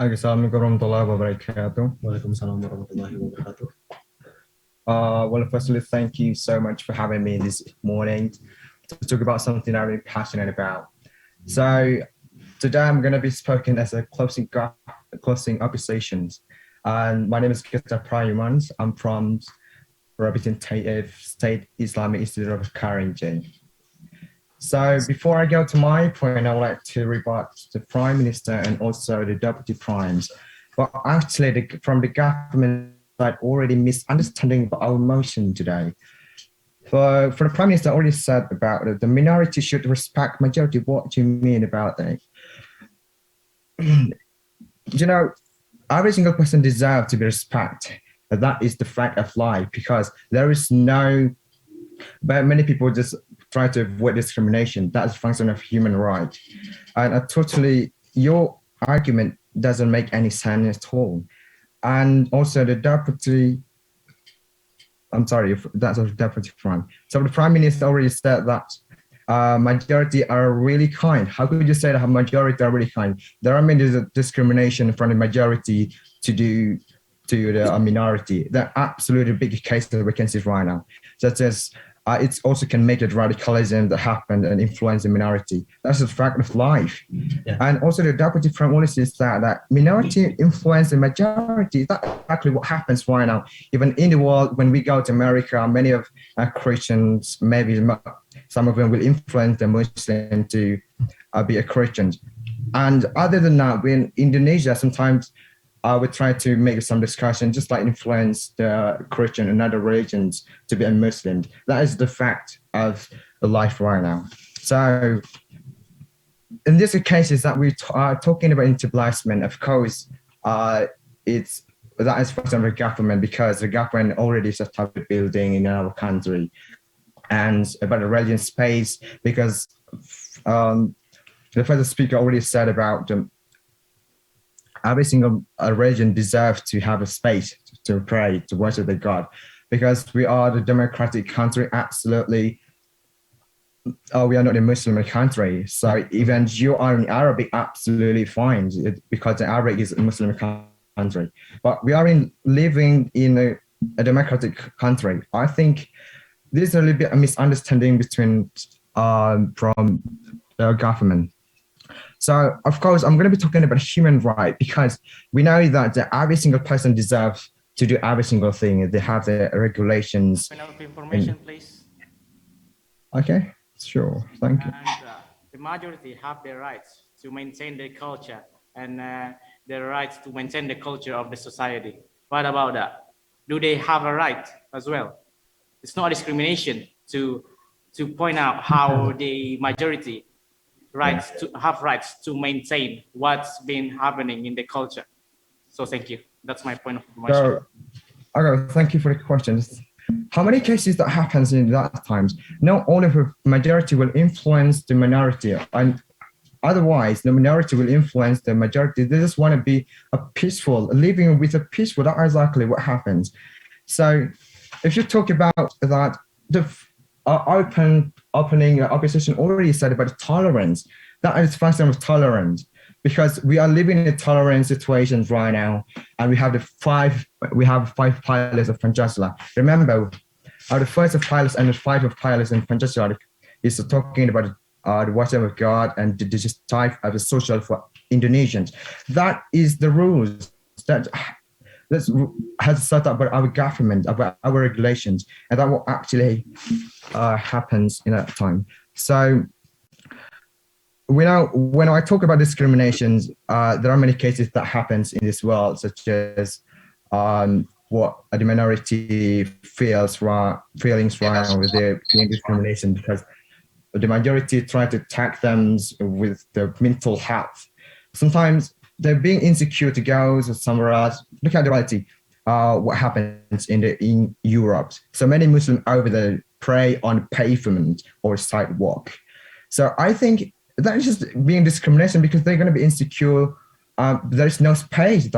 Assalamualaikum warahmatullahi wabarakatuh. Waalaikumsalam warahmatullahi wabarakatuh. Well, firstly, thank you so much for having me this morning to talk about something I'm really passionate about. So today I'm going to be speaking as a closing oppositions. And my name is Gita Prayumans. I'm from representative State Islamic Institute of Kerinci. So before I go to my point, I would like to rebut the Prime Minister and also the Deputy Primes. But actually, from the government side, already misunderstanding our motion today. For the Prime Minister already said about it, the minority should respect majority. What do you mean about that? You know, every single person deserves to be respected. That is the fact of life, because there is no, but many people just try to avoid discrimination. That's a function of human right. And your argument doesn't make any sense at all. And also the deputy, I'm sorry, that's a deputy prime. So the prime minister already said that majority are really kind. How could you say that majority are really kind? There are many discrimination from the majority to the minority. That absolutely big case that we can see right now, such as it also can make it radicalism that happened and influence the minority. That's a fact of life. Yeah. And also the deputy prime minister said that minority influence the majority. That's exactly what happens right now. Even in the world, when we go to America, many of Christians, maybe some of them will influence the Muslim to be a Christian. And other than that, in Indonesia, sometimes we try to make some discussion, just like influence the Christian and other religions to be a Muslim. That is the fact of the life right now. So in these cases that we are talking about interplacement, of course, that is for the government, because the government already set up a building in our country, and about the religion space, because the first speaker already said about every single religion deserves to have a space to pray, to worship their God, because we are the democratic country. Absolutely, we are not a Muslim country. So even you are in Arabic, absolutely fine, because the Arabic is a Muslim country. But we are living in a democratic country. I think this is a little bit a misunderstanding between from the government. So, of course, I'm going to be talking about human right, because we know that every single person deserves to do every single thing. They have the regulations. Information, please. Okay, sure. Thank you. And the majority have the rights to maintain their culture and the rights to maintain the culture of the society. What about that? Do they have a right as well? It's not discrimination to point out how the majority have rights to maintain what's been happening in the culture. So thank you. That's my point of information. So, okay, thank you for the questions. How many cases that happens in that times? Not all of the majority will influence the minority, and otherwise the minority will influence the majority. They just want to be a peaceful, living with a peaceful. That's exactly what happens. So if you talk about that, the opening opposition already said about tolerance. That is function of tolerance, because we are living in a tolerant situation right now, and we have five pilots of Pancasila. Remember, the first of pilots and the five of pilots in Pancasila is talking about the worship of God and the type of the social for Indonesians. That is the rules that has set up by our government, about our regulations, and that what actually happens in that time. So when I talk about discriminations, there are many cases that happens in this world, such as what the minority feelings right now with their discrimination, because the majority try to attack them with their mental health. Sometimes they're being insecure to go somewhere else. Look at the reality, what happens in Europe. So many Muslims over there pray on pavement or sidewalk. So I think that is just being discrimination, because they're going to be insecure. There's no space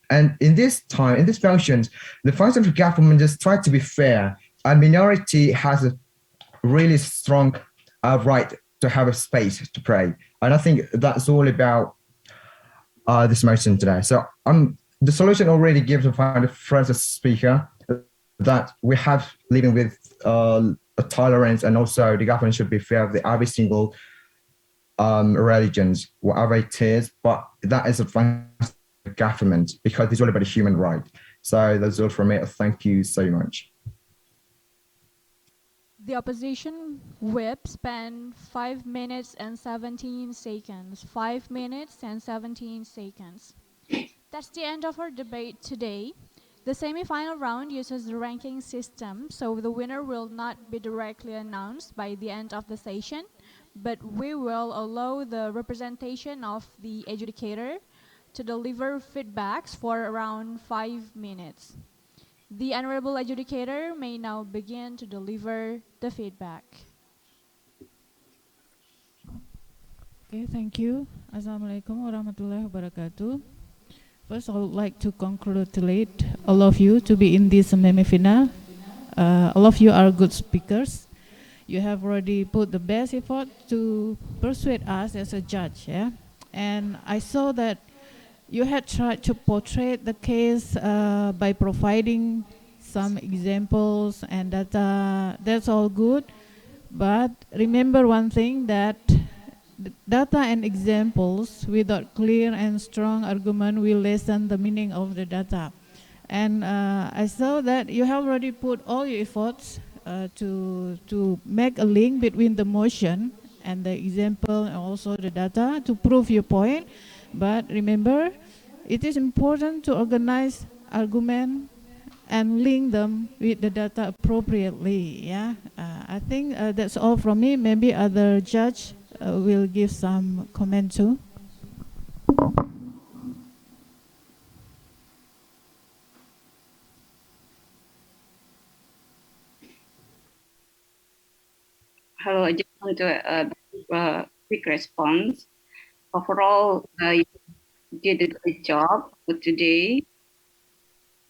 and in this time, in these functions, the function of the government just try to be fair. A minority has a really strong right to have a space to pray. And I think that's all about this motion today. So the solution already given by the first speaker, that we have living with a tolerance, and also the government should be fair with every single religions, whatever it is, but that is a function of the government, because it's all about a human right. So that's all from me. Thank you so much. The opposition whip spent 5 minutes and 17 seconds. 5 minutes and 17 seconds. That's the end of our debate today. The semi-final round uses the ranking system, so the winner will not be directly announced by the end of the session, but we will allow the representation of the adjudicator to deliver feedbacks for around 5 minutes. The honorable adjudicator may now begin to deliver the feedback. Okay, thank you. Assalamualaikum warahmatullahi wabarakatuh. First, I would like to congratulate all of you to be in this semi-final. All of you are good speakers. You have already put the best effort to persuade us as a judge, yeah? And I saw that you had tried to portray the case by providing some examples and data. That's all good. But remember one thing, that data and examples without clear and strong argument will lessen the meaning of the data. And I saw that you have already put all your efforts to make a link between the motion and the example and also the data to prove your point. But remember, it is important to organize argument and link them with the data appropriately. Yeah, I think that's all from me. Maybe other judge will give some comment too. Hello, I just want to give a quick response. Overall, you did a good job for today.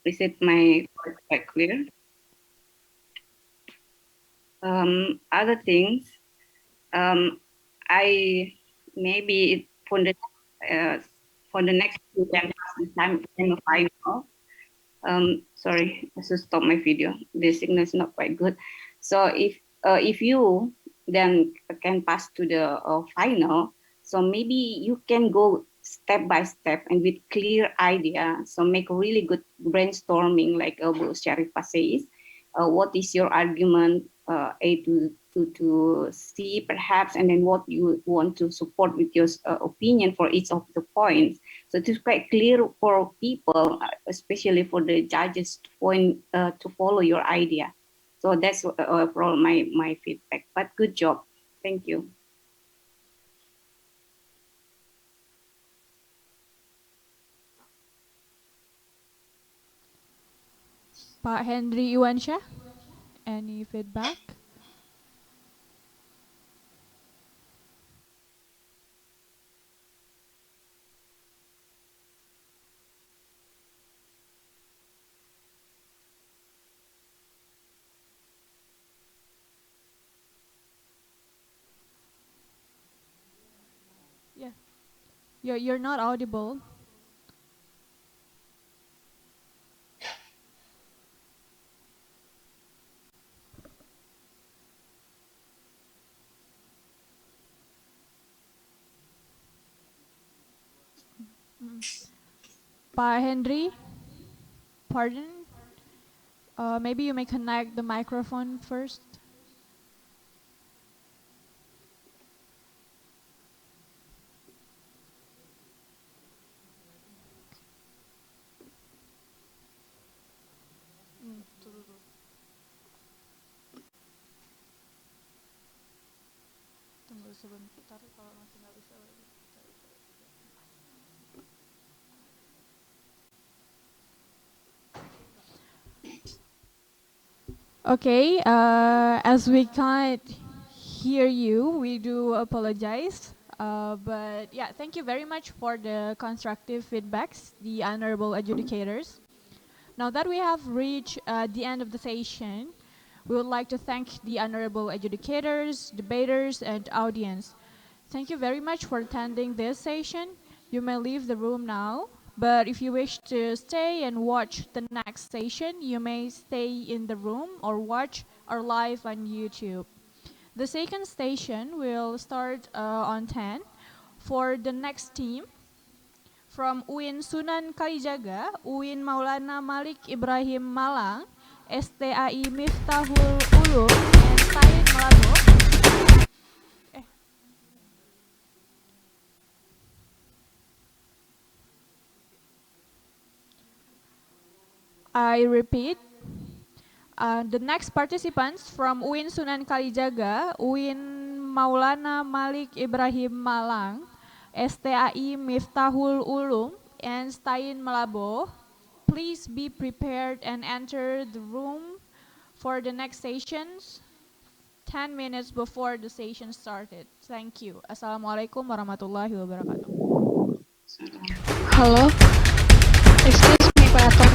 Is it my words quite clear? Other things, I maybe for the next time final. Sorry, I should stop my video. The signal is not quite good. So if you then can pass to the final, so maybe you can go step by step and with clear idea. So make really good brainstorming, like Bu Sharifah says. What is your argument, A to C perhaps, and then what you want to support with your opinion for each of the points. So it is quite clear for people, especially for the judges, to follow your idea. So that's overall my feedback. But good job, thank you. Pak Henry Iwansyah, any feedback? Yeah, you're not audible. Pak Henry, pardon. Maybe you may connect the microphone first. Tunggu sebentar kalau masih nggak bisa. Okay, as we can't hear you, we do apologize. But yeah, thank you very much for the constructive feedbacks, the honorable adjudicators. Now that we have reached the end of the session, we would like to thank the honorable adjudicators, debaters, and audience. Thank you very much for attending this session. You may leave the room now, but if you wish to stay and watch the next session, you may stay in the room or watch our live on YouTube. The second station will start on 10. For the next team, from UIN Sunan Kalijaga, UIN Maulana Malik Ibrahim Malang, STAI Miftahul Ulum, and Melabo. I repeat, the next participants from Uin Sunan Kalijaga, Uin Maulana Malik Ibrahim Malang, STAI Miftahul Ulum, and Stain Melabo, please be prepared and enter the room for the next sessions 10 minutes before the session started. Thank you. Assalamualaikum warahmatullahi wabarakatuh. Halo, excuse me Pak Aton.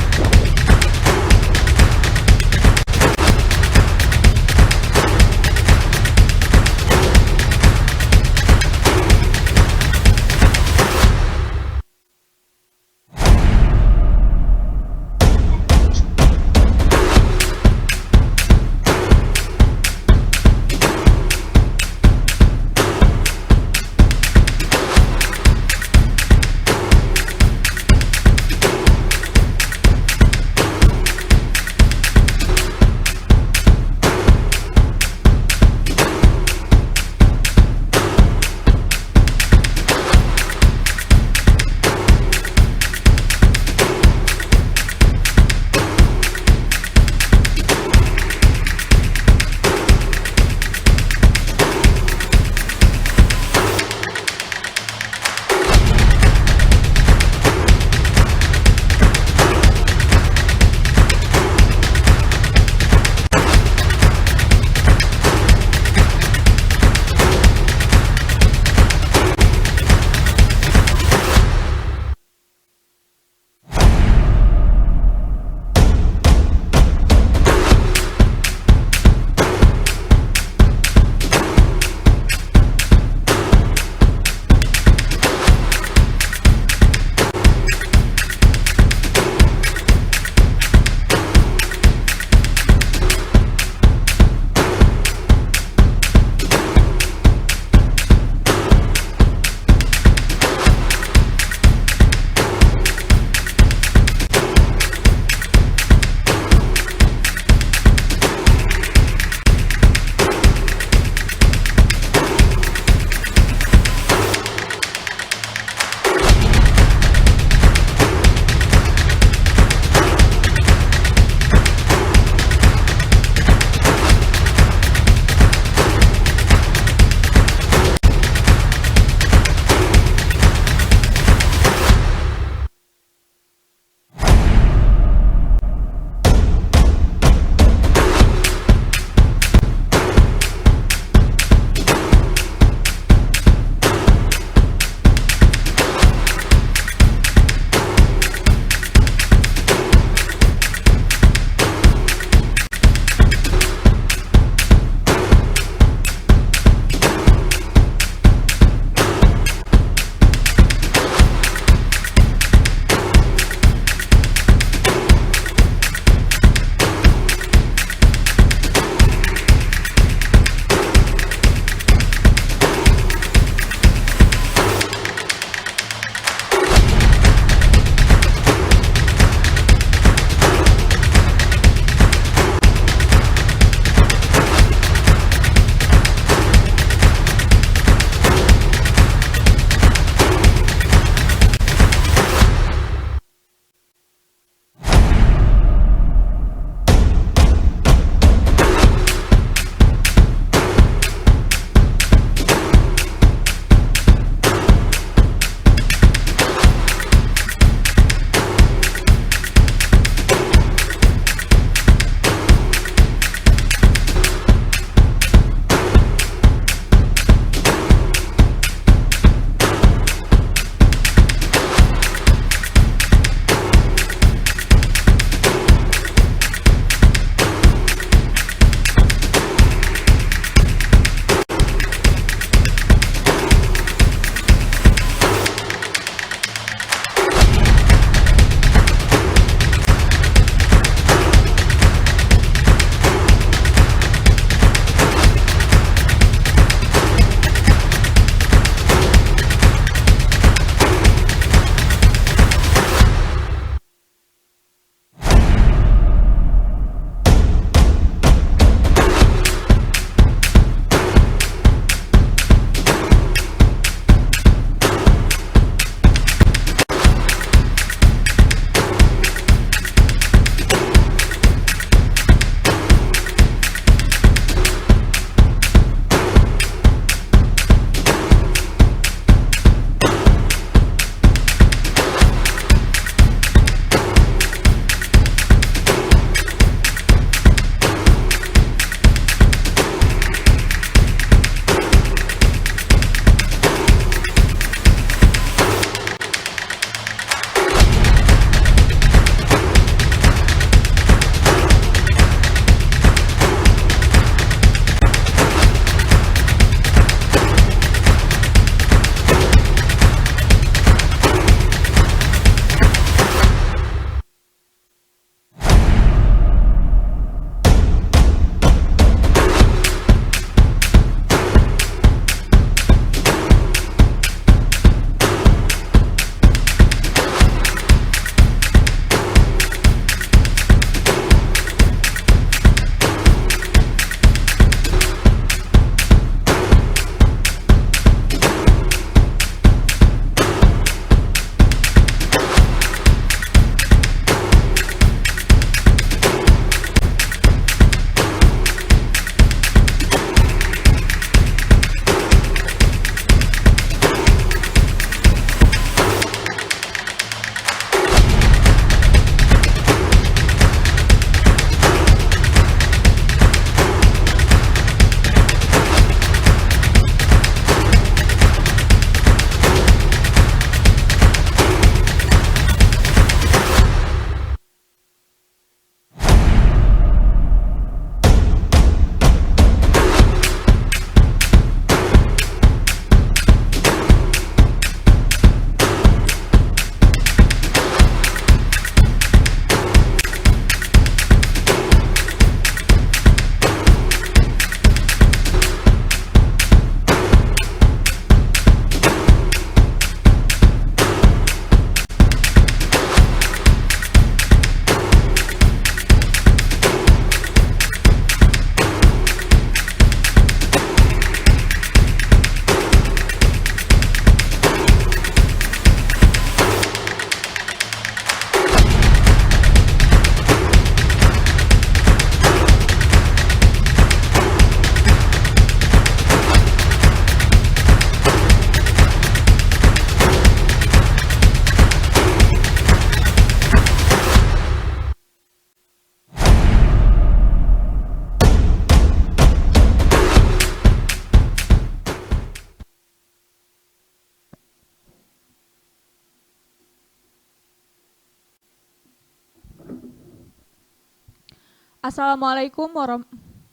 Assalamualaikum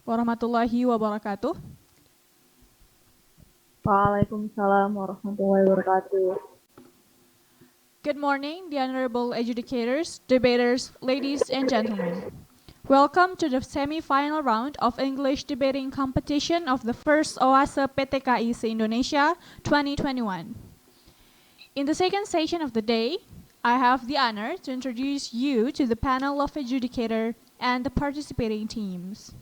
warahmatullahi wabarakatuh. Waalaikumsalam warahmatullahi wabarakatuh. Good morning, the honorable adjudicators, debaters, ladies and gentlemen. Welcome to the semi-final round of English debating competition of the first Oase Ptki Se-Indonesia 2021. In the second session of the day, I have the honor to introduce you to the panel of adjudicator and the participating teams.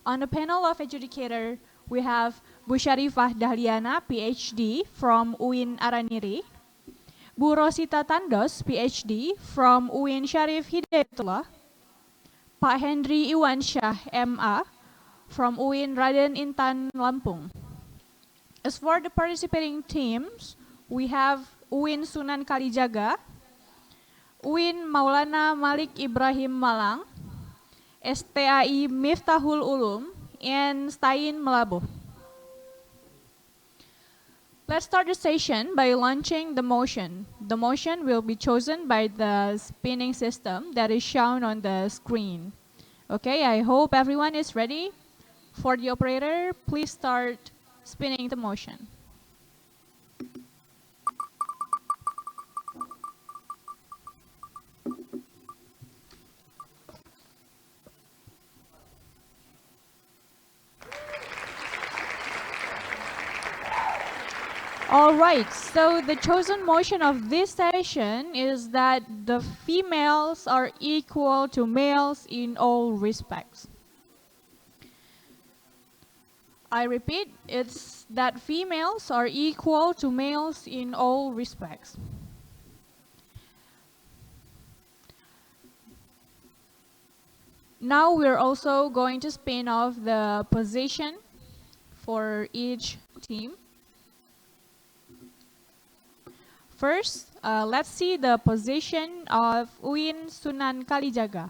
On the panel of adjudicator, we have Bu Syarifah Dahliana, PhD from Uin Ar-Raniry, Bu Rosita Tandos, PhD from Uin Syarif Hidayatullah, Pak Henry Iwan Syah, MA from Uin Raden Intan Lampung. As for the participating teams, we have Uin Sunan Kalijaga, Uin Maulana Malik Ibrahim Malang, STAI Miftahul Ulum, and Stain Melabuh. Let's start the session by launching the motion. The motion will be chosen by the spinning system that is shown on the screen. Okay, I hope everyone is ready. For the operator, please start spinning the motion. All right, so the chosen motion of this session is that the females are equal to males in all respects. I repeat, it's that females are equal to males in all respects. Now we're also going to spin off the position for each team. First, let's see the position of Uin Sunan Kalijaga.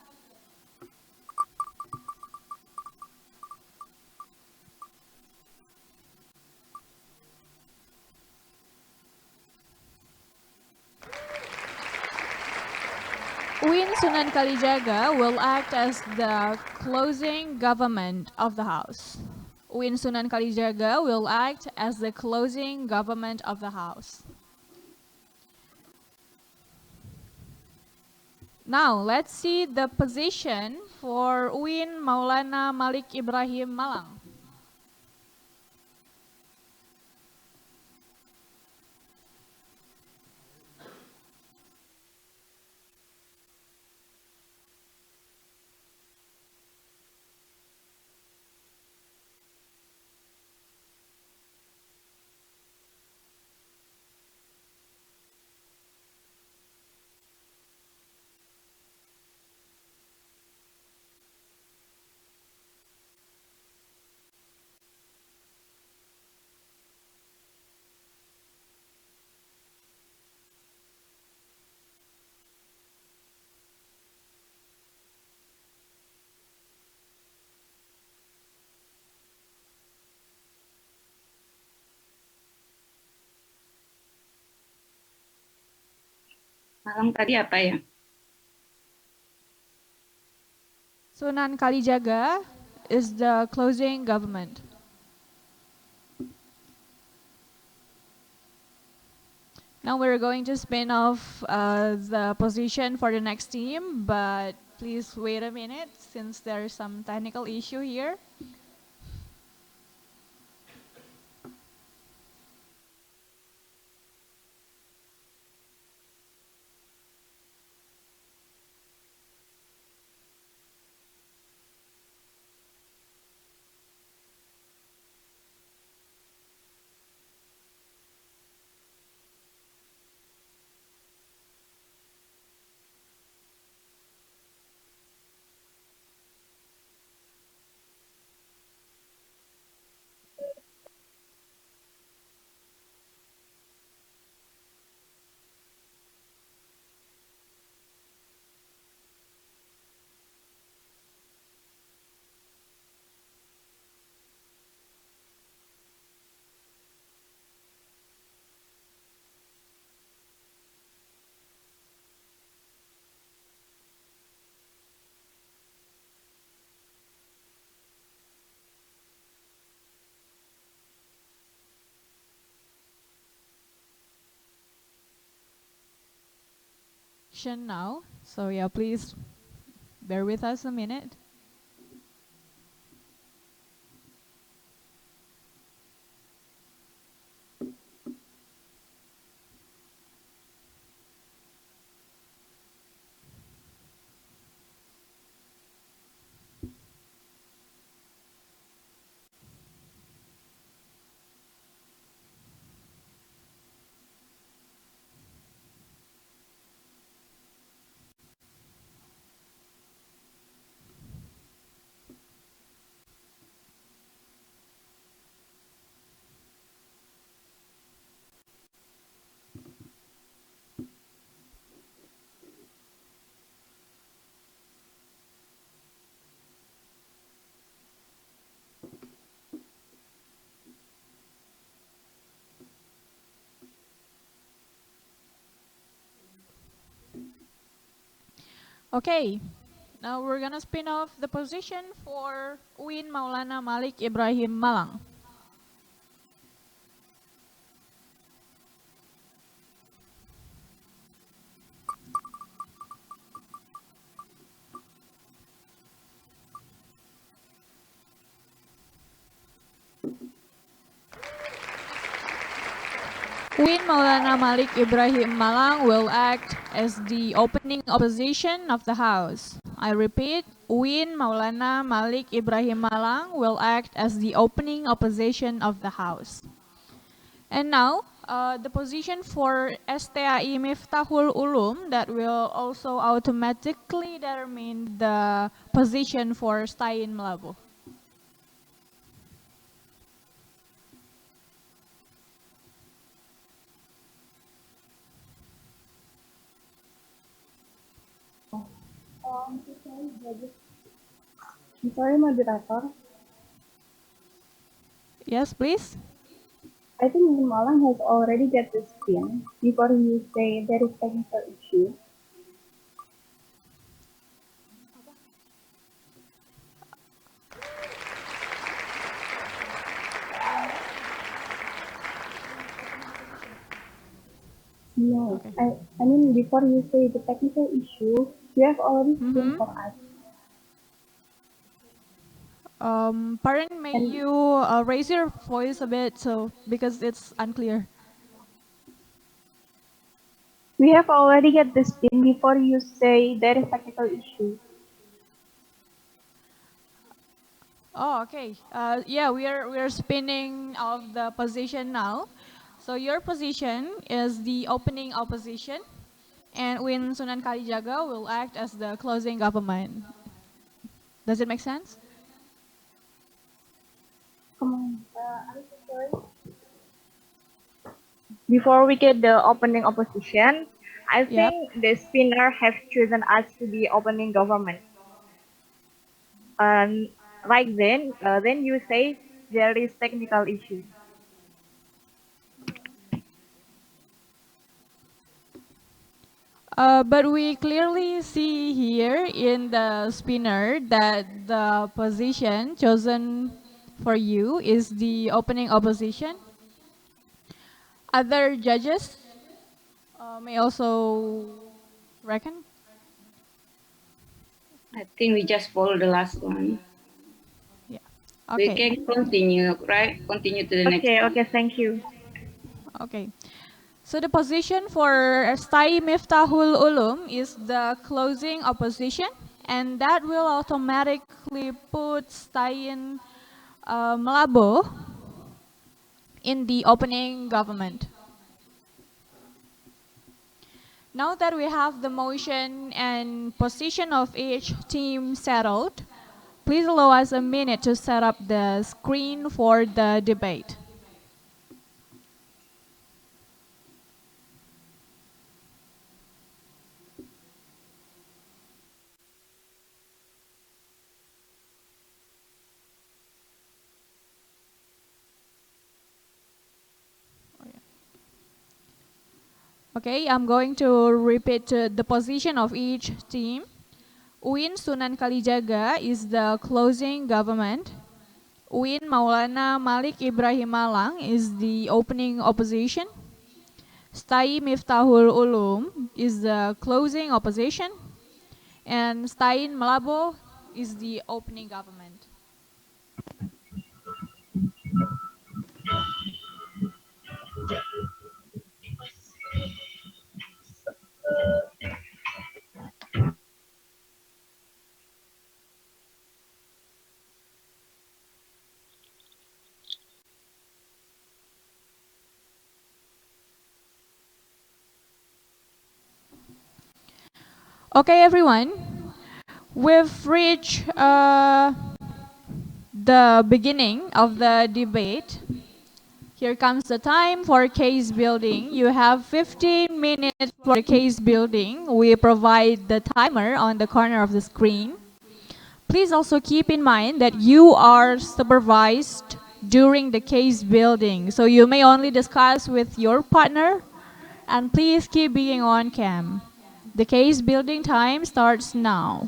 Uin Sunan Kalijaga will act as the closing government of the house. Uin Sunan Kalijaga will act as the closing government of the house. Now, let's see the position for Uin Maulana Malik Ibrahim Malang. Malang tadi apa ya? Sunan Kalijaga is the closing government. Now we're going to spin off the position for the next team, but please wait a minute since there's some technical issue here. section now. So yeah, please bear with us a minute. Okay, now we're gonna spin off the position for Uin Maulana Malik Ibrahim Malang. Uin Maulana Malik Ibrahim Malang will act as the opening opposition of the House. I repeat, Uin Maulana Malik Ibrahim Malang will act as the opening opposition of the House. And now, the position for STAI Miftahul Ulum that will also automatically determine the position for Stain Melabu. Sorry, moderator. Yes, please. I think Malang has already get the spin before you say there is technical issue. No, Okay. I mean before you say the technical issue, you have already spin for us. Pardon, may you raise your voice a bit because it's unclear. We have already get the spin before you say there is technical issue. Oh, okay. Yeah, we are spinning of the position now. So your position is the opening opposition, and Uin Sunan Kalijaga will act as the closing government. Does it make sense? Come on, I'm so sorry. Before we get the opening opposition, I think the spinner have chosen us to be opening government. Right then you say there is technical issue. But we clearly see here in the spinner that the position chosen for you is the opening opposition. Other judges may also reckon. I think we just follow the last one. Yeah. We Okay. can continue, right? Continue to the next one. Okay, thank you. Okay. So the position for Stai Miftahul Ulum is the closing opposition, and that will automatically put Stain Melabo in the opening government. Now that we have the motion and position of each team settled, please allow us a minute to set up the screen for the debate. Okay, I'm going to repeat the position of each team. Uin Sunan Kalijaga is the closing government. Uin Maulana Malik Ibrahim Malang is the opening opposition. Stai Miftahul Ulum is the closing opposition, and Stain Malabo is the opening government. Okay, everyone, we've reached the beginning of the debate. Here comes the time for case building. You have 15 minutes for case building. We provide the timer on the corner of the screen. Please also keep in mind that you are supervised during the case building. So you may only discuss with your partner, and please keep being on cam. The case building time starts now.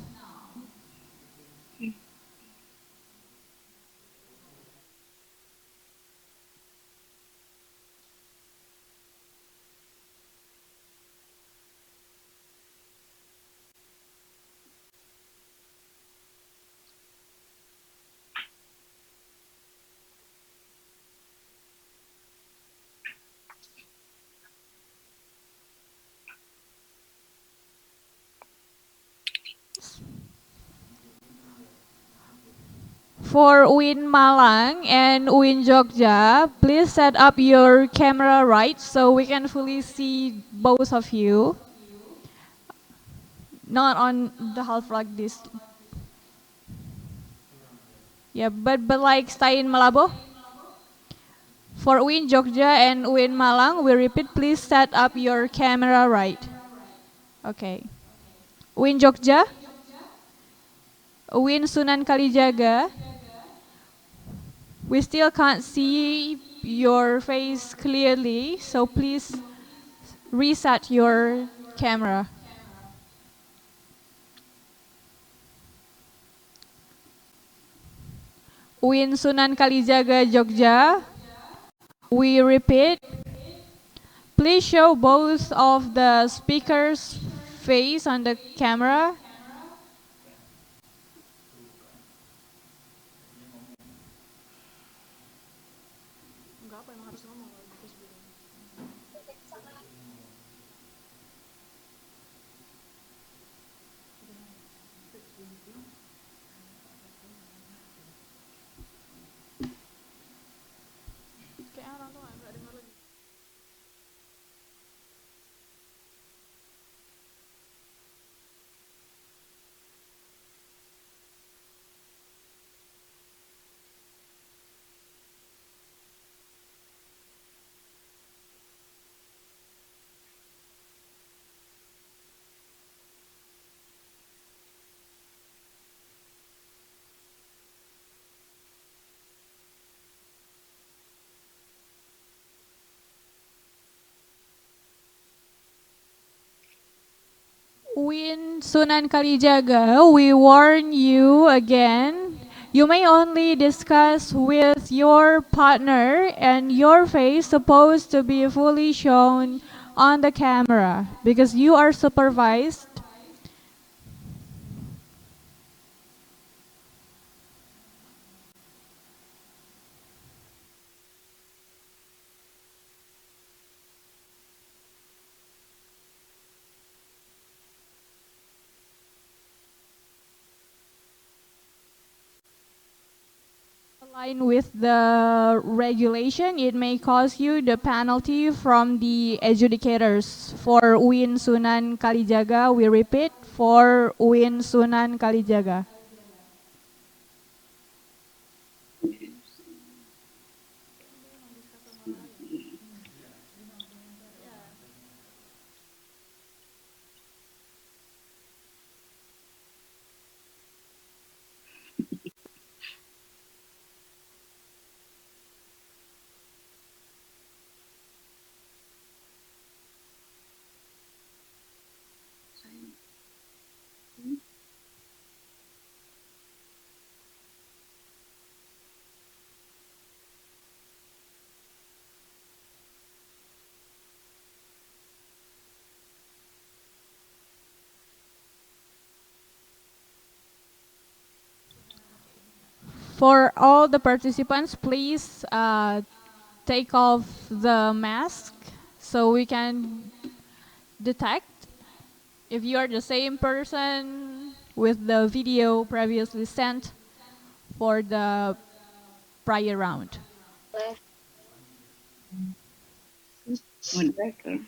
For Uin Malang and Uin Jogja, please set up your camera right so we can fully see both of you. Not on the half like this. Yeah, but like Stain Malabo. For Uin Jogja and Uin Malang, we repeat, please set up your camera right. Okay. Uin Jogja, Uin Sunan Kalijaga. We still can't see your face clearly, so please reset your camera. Uin Sunan Kalijaga Jogja, we repeat, please show both of the speakers' face on the camera. Uin Sunan Kalijaga, we warn you again. You may only discuss with your partner, and your face supposed to be fully shown on the camera because you are supervised. Align with the regulation, it may cause you the penalty from the adjudicators. For Uin Sunan Kalijaga, we repeat, for Uin Sunan Kalijaga. For all the participants, please take off the mask so we can detect if you are the same person with the video previously sent for the prior round. Moderator.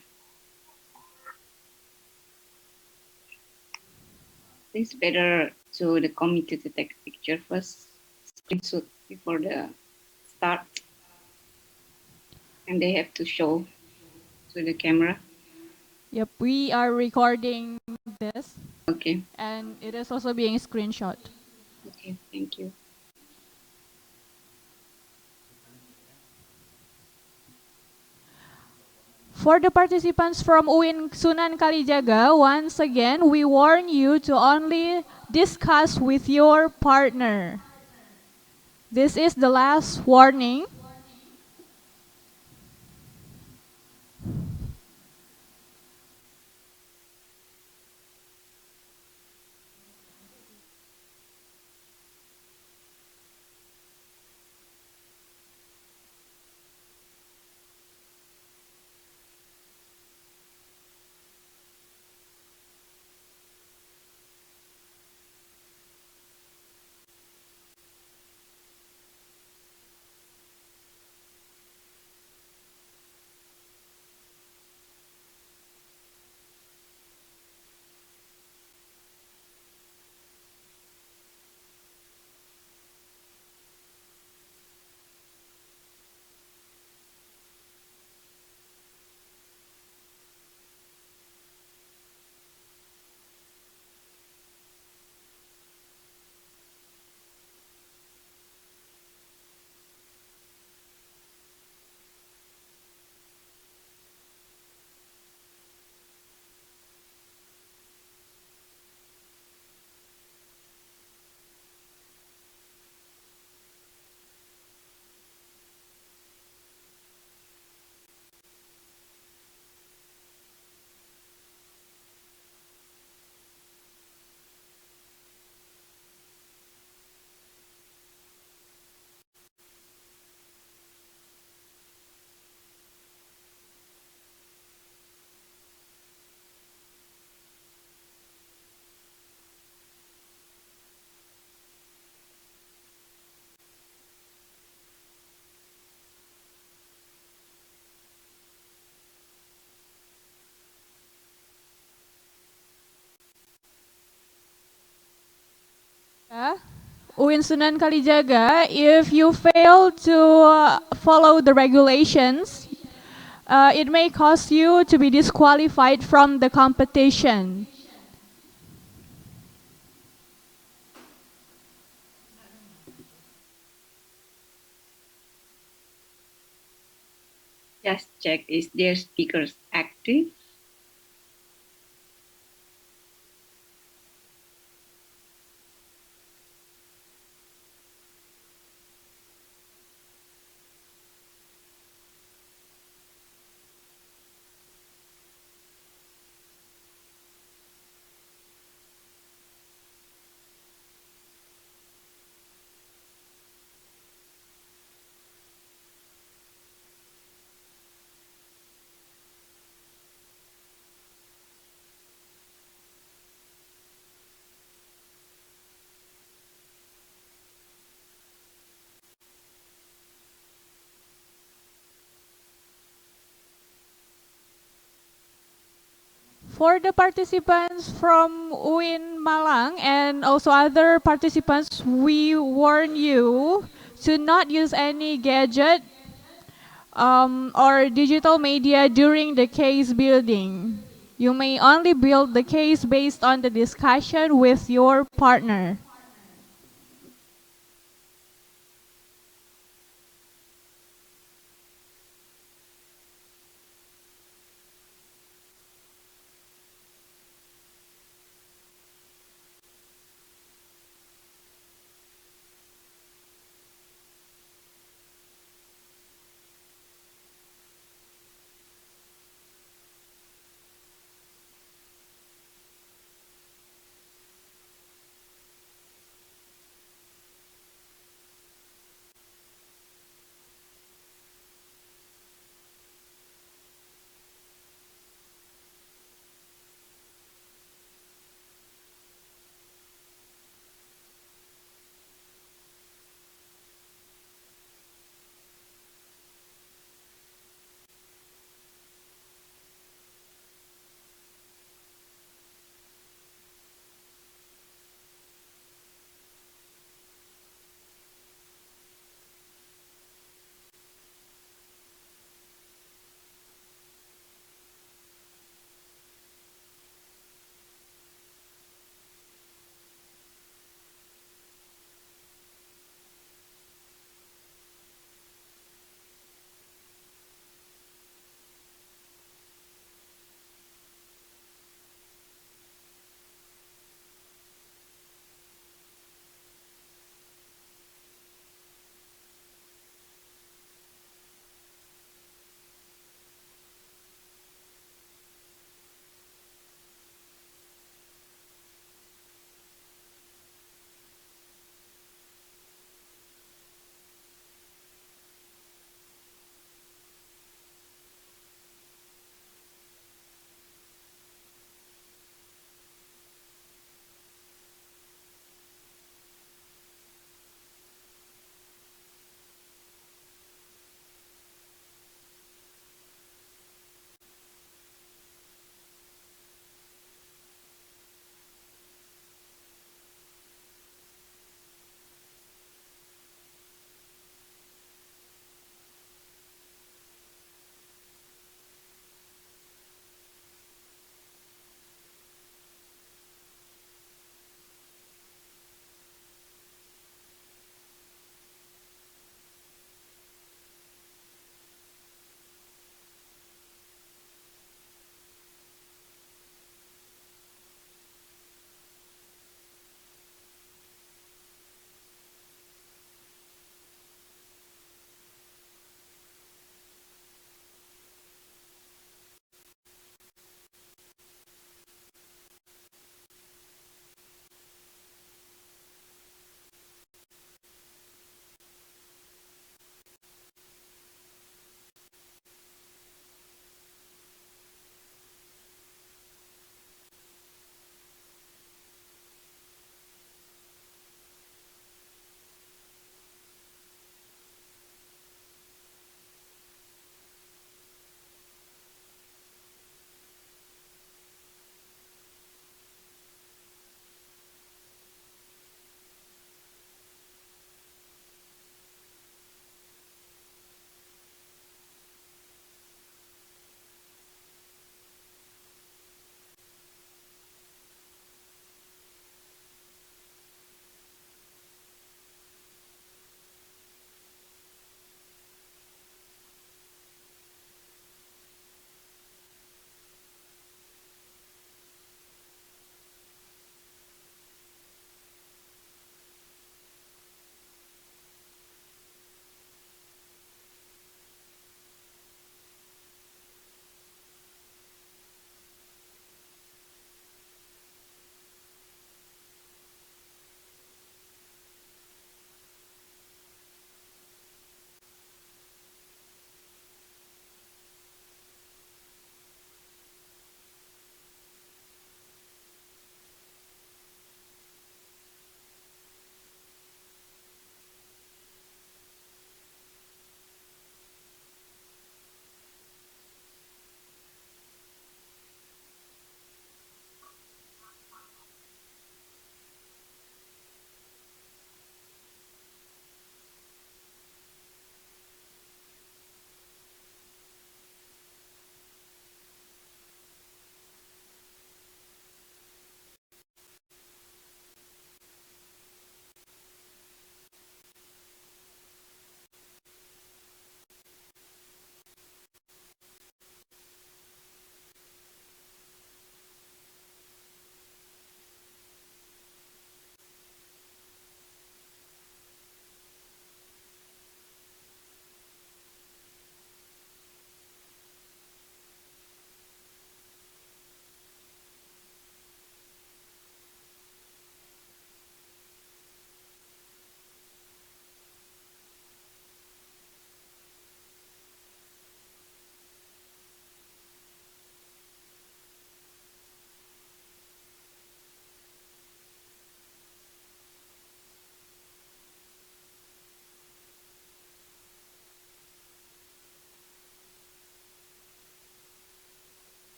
It's better to the committee to take a picture first, screenshot before the start, and they have to show to the camera. Yep, we are recording this. Okay. And it is also being screenshot. Okay, thank you. For the participants from UIN Sunan Kalijaga, once again, we warn you to only discuss with your partner. This is the last warning. UIN Sunan Kalijaga, if you fail to follow the regulations, it may cause you to be disqualified from the competition. Just check, is their speakers active? For the participants from UIN Malang and also other participants, we warn you to not use any gadget or digital media during the case building. You may only build the case based on the discussion with your partner.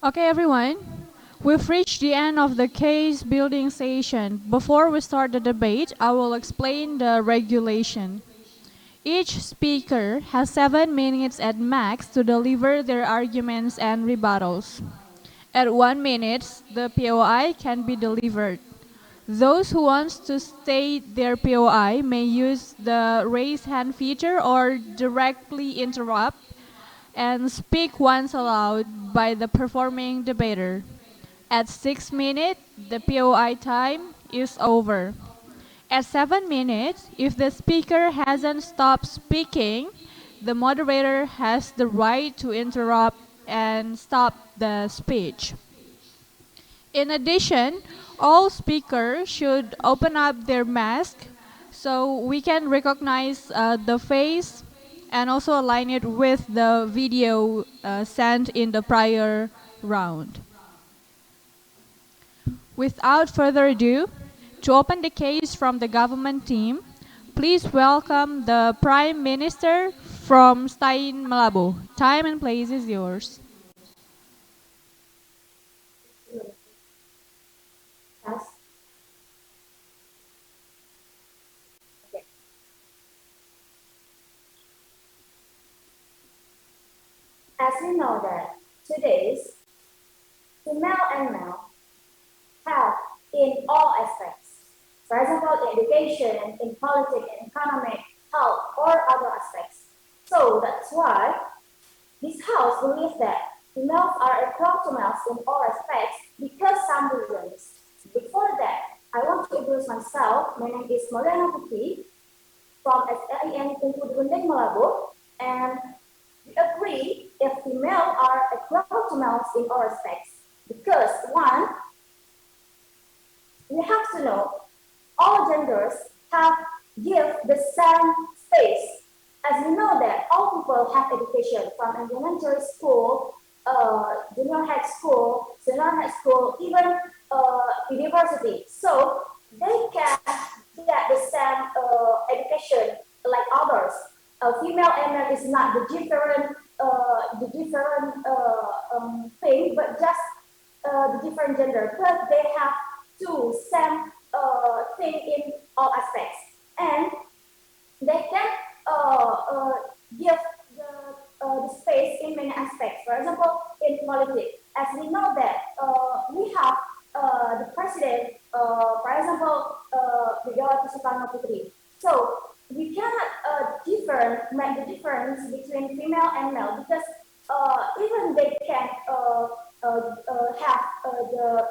Okay, everyone. We've reached the end of the case building session. Before we start the debate, I will explain the regulation. Each speaker has 7 minutes at max to deliver their arguments and rebuttals. At 1 minute, the POI can be delivered. Those who want to state their POI may use the raise hand feature or directly interrupt and speak once aloud by the performing debater. At 6 minutes, the POI time is over. At 7 minutes, if the speaker hasn't stopped speaking, the moderator has the right to interrupt and stop the speech. In addition, all speakers should open up their mask so we can recognize the face and also align it with the video sent in the prior round. Without further ado, to open the case from the government team, please welcome the Prime Minister from Stein Malabo. Time and place is yours. As we know that today's female and male have in all aspects, for example, in education, in politics, in economic, health, or other aspects. So that's why this house believes that females are equal to males in all aspects because some reasons. Before that, I want to introduce myself. My name is Ptki from SEN Bunda Malabo, and we agree that females are equal to males in all respects because one, we have to know all genders have give the same space. As we know that all people have education from elementary school, junior high school, senior high school, even university. So they can get the same education like others. Female and male is not the different thing, but just the different gender. But they have two same thing in all aspects, and they can give the space in many aspects. For example, in politics, as we know that we have the president, for example, Putri. So we cannot make the difference between female and male because even they can have the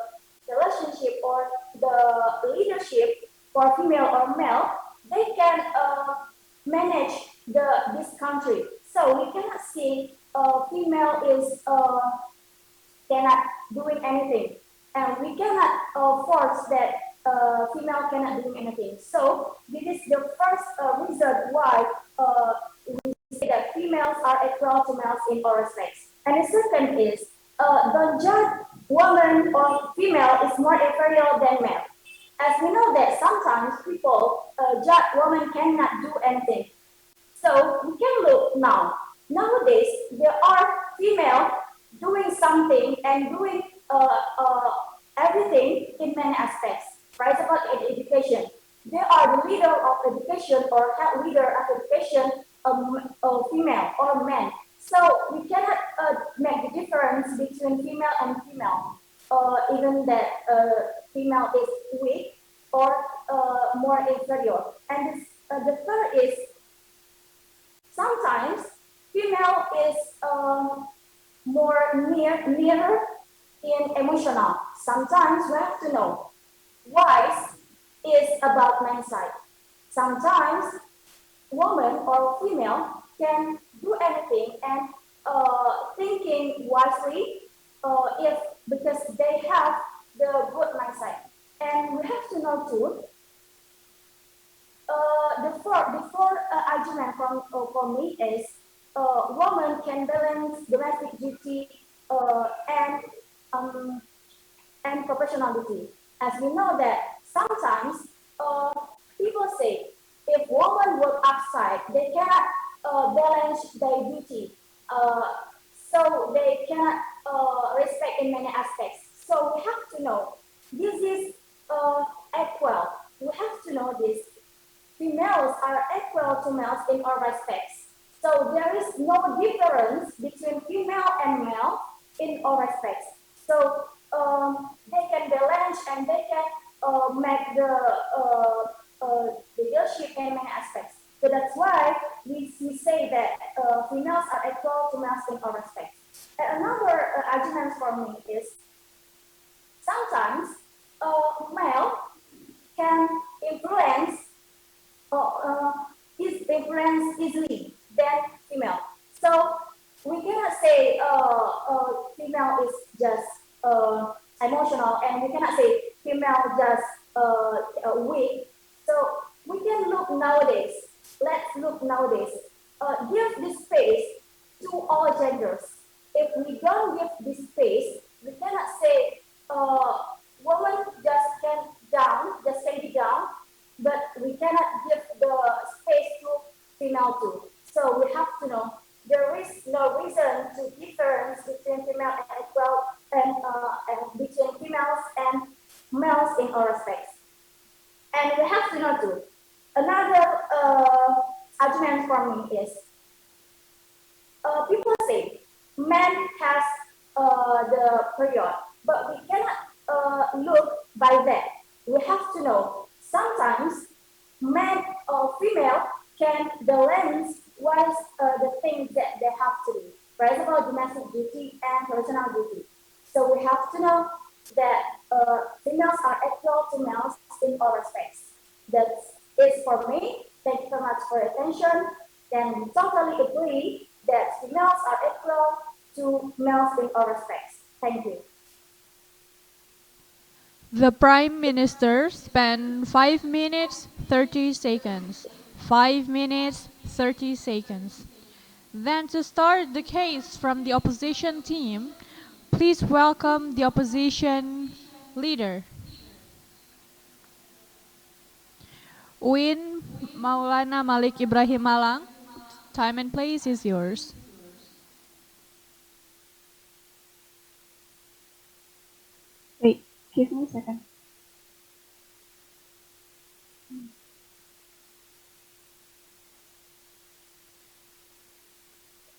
relationship or the leadership for female or male, they can manage this country. So we cannot see female is cannot doing anything, and we cannot force that female cannot do anything. So this is the first reason why we say that females are equal to males in all respects. And the second is don't judge woman or female is more inferior than male. As we know that sometimes people judge women cannot do anything. So we can look now. Nowadays, there are female doing something and doing everything in many aspects. For example, in education, they are the leader of education or head leader of education, female or man. So we cannot make the difference between female and female, even that female is weak or more inferior. And this, the third is sometimes female is more nearer in emotional. Sometimes we have to know wise is about men's side. Sometimes woman or female can do anything and thinking wisely if because they have the good mindset. And we have to know too the fourth argument for me is woman can balance domestic duty and professionality. As we know that sometimes people say if women work outside, they cannot balance their duty. So they cannot respect in many aspects. So we have to know this is equal. We have to know this. Females are equal to males in all respects. So there is no difference between female and male in all respects. So they can balance and they can make the leadership in many aspects. So that's why we say that females are equal to males in all respects. And another argument for me is sometimes male can influence his influence easily than female. So we cannot say female is just emotional, and we cannot say female just weak. So we can look nowadays. Let's look nowadays. Give this space to all genders. If we don't give this space, we cannot say women just can be down, but we cannot give the space to female too. So we have to know there is no reason to difference between female and equal and between females and males in all respects. And we have to know too. Another argument for me is people say men has the period, but we cannot look by that. We have to know sometimes men or female can balance what the things that they have to do. For example, domestic duty and personal duty. So we have to know that females are equal to males in all respects. That's it for me. Thank you so much for your attention. Then we totally agree that females are equal to males in all respects. Thank you. The Prime Minister spent 5 minutes 30 seconds. 5 minutes 30 seconds. Then to start the case from the opposition team, please welcome the opposition leader. Uin Maulana Malik Ibrahim Malang, time and place is yours. Wait, give me a second.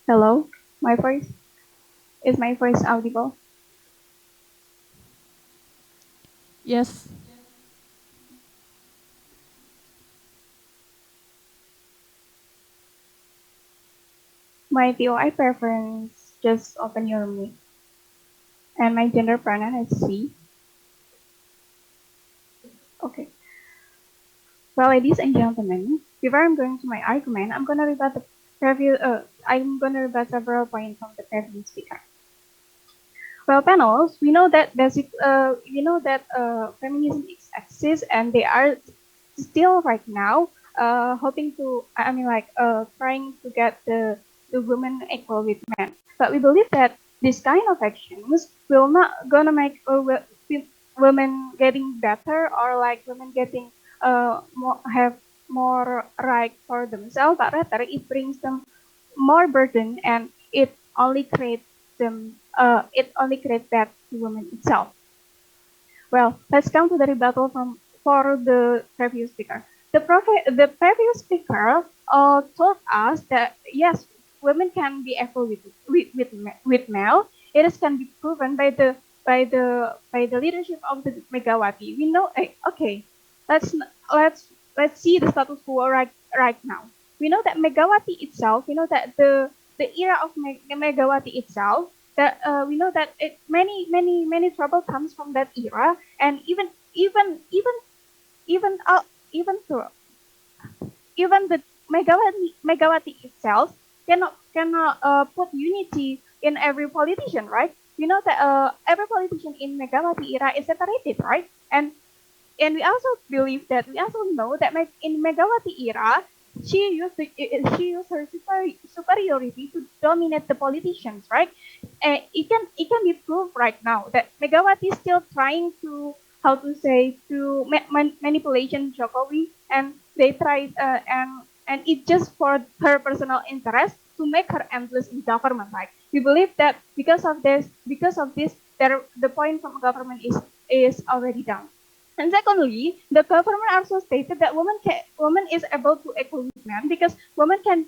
Hello, is my voice audible? Yes. My DOI preference, just open your mic. And my gender pronoun is she. Okay. Well, ladies and gentlemen, before I'm going to my argument, I'm gonna rebut several points from the previous speaker. Well, panels, we know that feminism exists, and they are still right now hoping to, trying to get the women equal with men. But we believe that this kind of actions will not gonna make women getting better, or like women getting have more right for themselves, but rather it brings them more burden, and it only creates bad to women itself. Well, let's come to the rebuttal for the previous speaker. The previous speaker told us that yes, women can be equal with male. It can be proven by the leadership of the Megawati. We know. Okay, let's see the status quo right now. We know that Megawati itself. We know that the era of Megawati itself. That we know that many trouble comes from that era, and even the Megawati itself cannot put unity in every politician, right? You know that every politician in Megawati era is separated, right? And we also believe that we also know that in Megawati era, she used her superiority to dominate the politicians, right? It can be proved right now that Megawati is still trying to manipulation Jokowi, and they tried and it's just for her personal interest to make her endless in government, right? we believe that because of this, the point from government is already done. And secondly, the government also stated that woman is able to equal with men because women can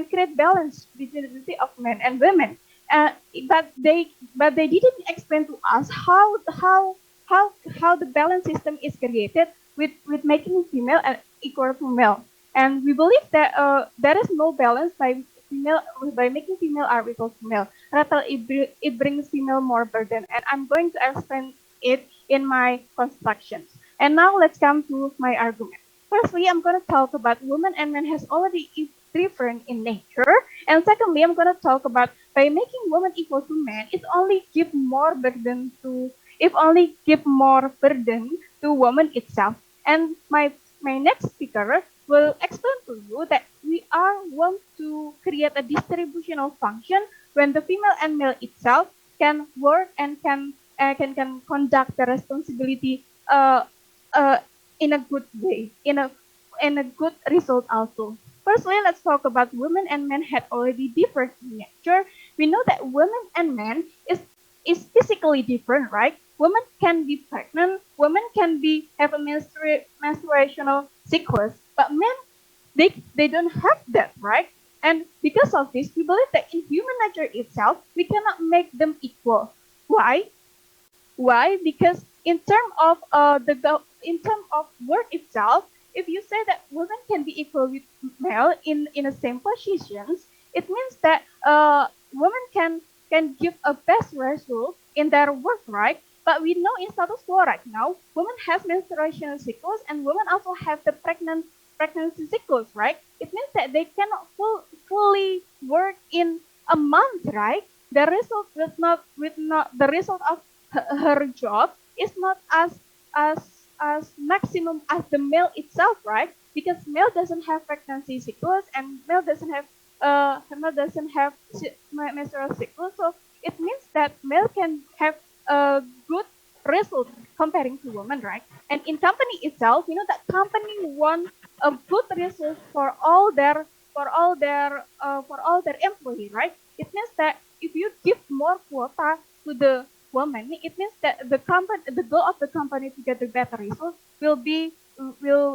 create balance between the duty of men and women. But they didn't explain to us how the balance system is created with making female equal to male. And we believe that there is no balance by making female are equal to male. Rather, it brings female more burden. And I'm going to explain it in my constructions. And now let's come to my argument. Firstly, I'm going to talk about women and men has already different in nature. And secondly, I'm going to talk about by making women equal to men, it only give more burden to women itself. And my next speaker will explain to you that we want to create a distributional function when the female and male itself can work and can conduct the responsibility in a good way, in a good result also. Firstly, let's talk about women and men had already different in nature. We know that women and men is physically different, right? Women can be pregnant, women can have a menstruational cyclus, but men they don't have that, right? And because of this, we believe that in human nature itself, we cannot make them equal. Why? Why? Because in terms of work itself, if you say that women can be equal with male in the same positions, it means that women can give a best result in their work, right? But we know in status quo right now, women have menstruation cycles and women also have the pregnancy cycles, right? It means that they cannot fully work in a month, right? The result the result of her job is not as maximum as the male itself, right? Because male doesn't have pregnancy cycles and male doesn't have menstrual cycles, so it means that male can have a good result comparing to women, right? And in company itself, you know that company want a good result for all their employee, right? It means that if you give more quota to the woman, it means that the goal of the company to get the better result will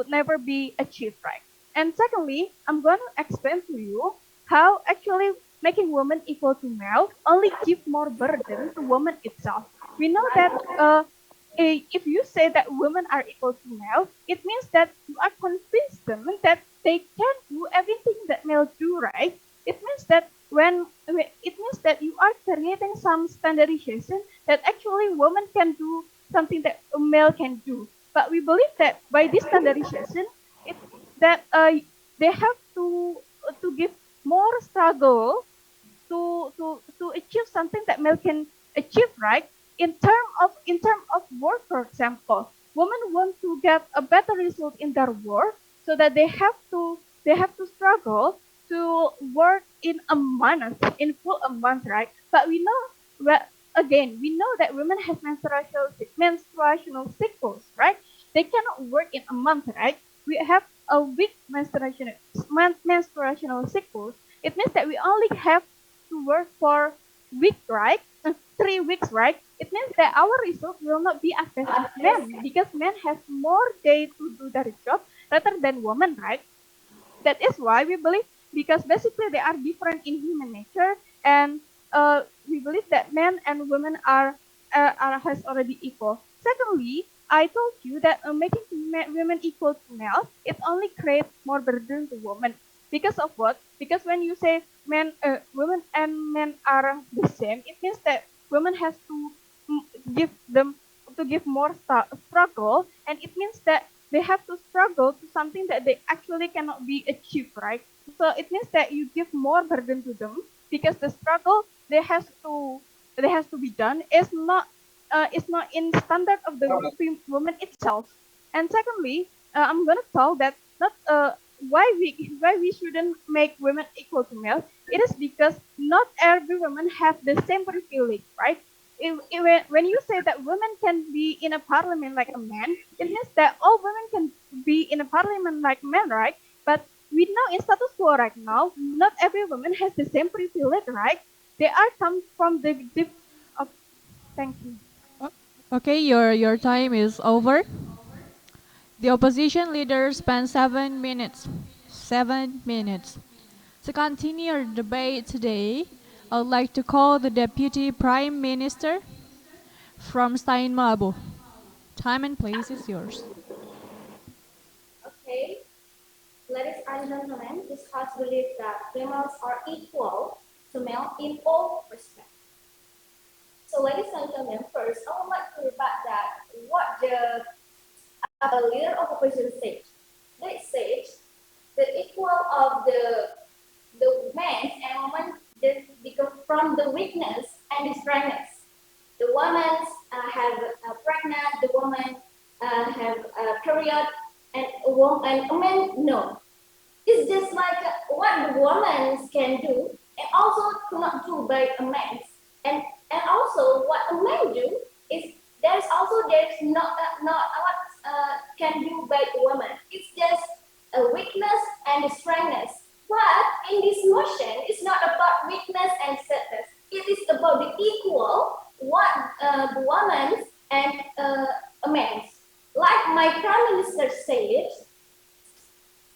never be achieved, right? And secondly, I'm going to explain to you how actually making women equal to male only give more burden to women itself. We know that if you say that women are equal to male, it means that you are convinced them that they can do everything that male do, right? It means that you are creating some standardization that actually women can do something that a male can do. But we believe that by this standardization, it means that they have to give more struggle to achieve something that male can achieve, right? In term of work, for example, women want to get a better result in their work, so that they have to struggle to work in full a month, right? But we know that women have menstruational cycles, right? They cannot work in a month, right? We have a week menstruational cycles. It means that we only have to work for week, right? 3 weeks, right? It means that our result will not be as best as men, because men have more days to do their job rather than women, right? That is why we believe, because basically they are different in human nature, and we believe that men and women are has already equal. Secondly, I told you that making women equal to male, it only creates more burden to women. Because of what? Because when you say women and men are the same, it means that women has to give more struggle, and it means that they have to struggle to something that they actually cannot be achieved, right? So it means that you give more burden to them, because the struggle they has to be done is not in standard of the woman itself. And secondly, I'm gonna talk that not why we shouldn't make women equal to male. It is because not every woman have the same privilege, right? When you say that women can be in a parliament like a man, it means that all women can be in a parliament like men, right? But we know in status quo right now, not every woman has the same privilege, right? They are come from the oh, thank you. Okay, your time is over. The opposition leader spent 7 minutes. 7 minutes. To continue our debate today, I would like to call the Deputy Prime Minister from Steinmabo. Time and place is yours. Okay, ladies and gentlemen, this house believes that females are equal to male in all respects. So, ladies and gentlemen, first, I would like to rebut that what the leader of opposition said. They said the equal of the men and women because from the weakness and the strengthness. The women have pregnant, the woman have a period, and a man no. It's just like what the woman can do, and also cannot do by a man. And also what a man do is there's not what can do by a woman. It's just a weakness and a strengthness. But in this motion, it's not about weakness and strengthness. It is about the equal what the woman and a man. Like my prime minister said,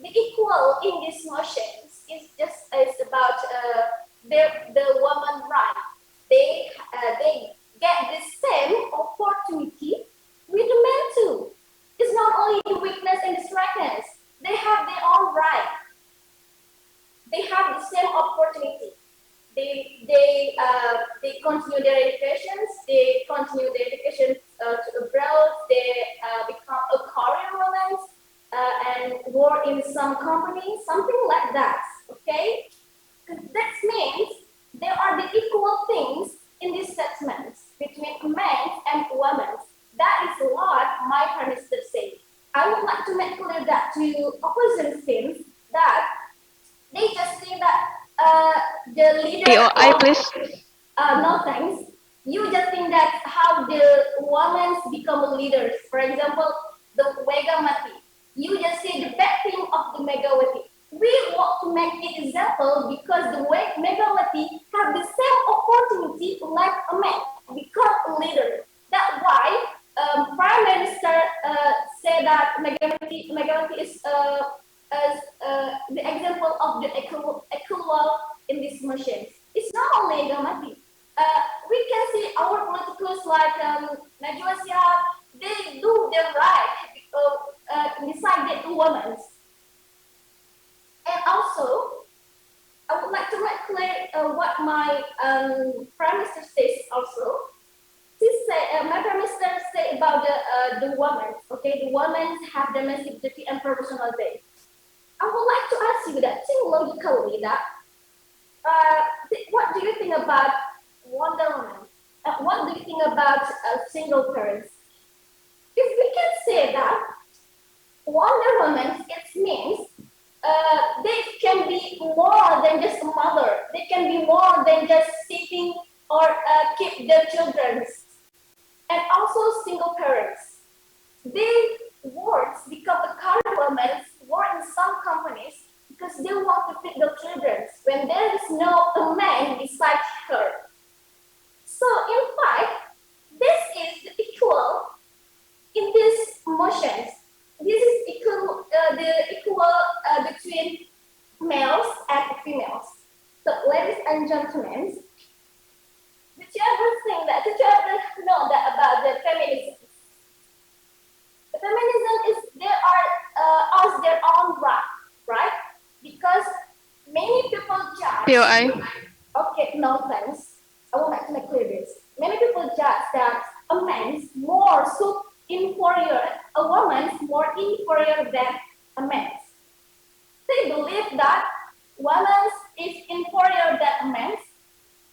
the equal in these motions is about the woman right. They get the same opportunity with the men too. It's not only the weakness and the strengthness. They have their own right. They have the same opportunity. They continue their educations. They continue their education to abroad. They become a career woman and work in some company, something like that. Okay, that means there are the equal things in these statements between men and women. That is what my prime minister said. I would like to make clear that to opposition teams that they just think that the leader. POI, please. No thanks. You just think that how the women become leaders. For example, the Megamati. You just say the bad thing of the Megawati. We want to make an example because the Megawati have the same opportunity like a man become a leader. That's why Prime Minister said that Megawati is the example of the equal in this motion. It's not only Megawati. We can see our politicals like Najwa Shihab, they do their right beside the women. And also, I would like to make clear what my Prime Minister says also. My Prime Minister said about the women, okay, the women have domestic duty and professional day. I would like to ask you that, think logically that, what do you think about Wonder Woman? What do you think about single parents? If we can say that Wonder Woman, it means they can be more than just a mother. They can be more than just sitting or keep their children. And also single parents. They become a career women, work in some companies because they want to feed their children when there is no a man beside her. So in fact, this is the equal in these motions. This is equal, the equal between males and females. So ladies and gentlemen, did you ever know that about the feminism? The feminism is they are as their own right? Because many people judge. POI. Okay, no thanks. I would like to make clear this. Many people judge that a man is more inferior, a woman is more inferior than a man. They believe that woman is inferior than a man.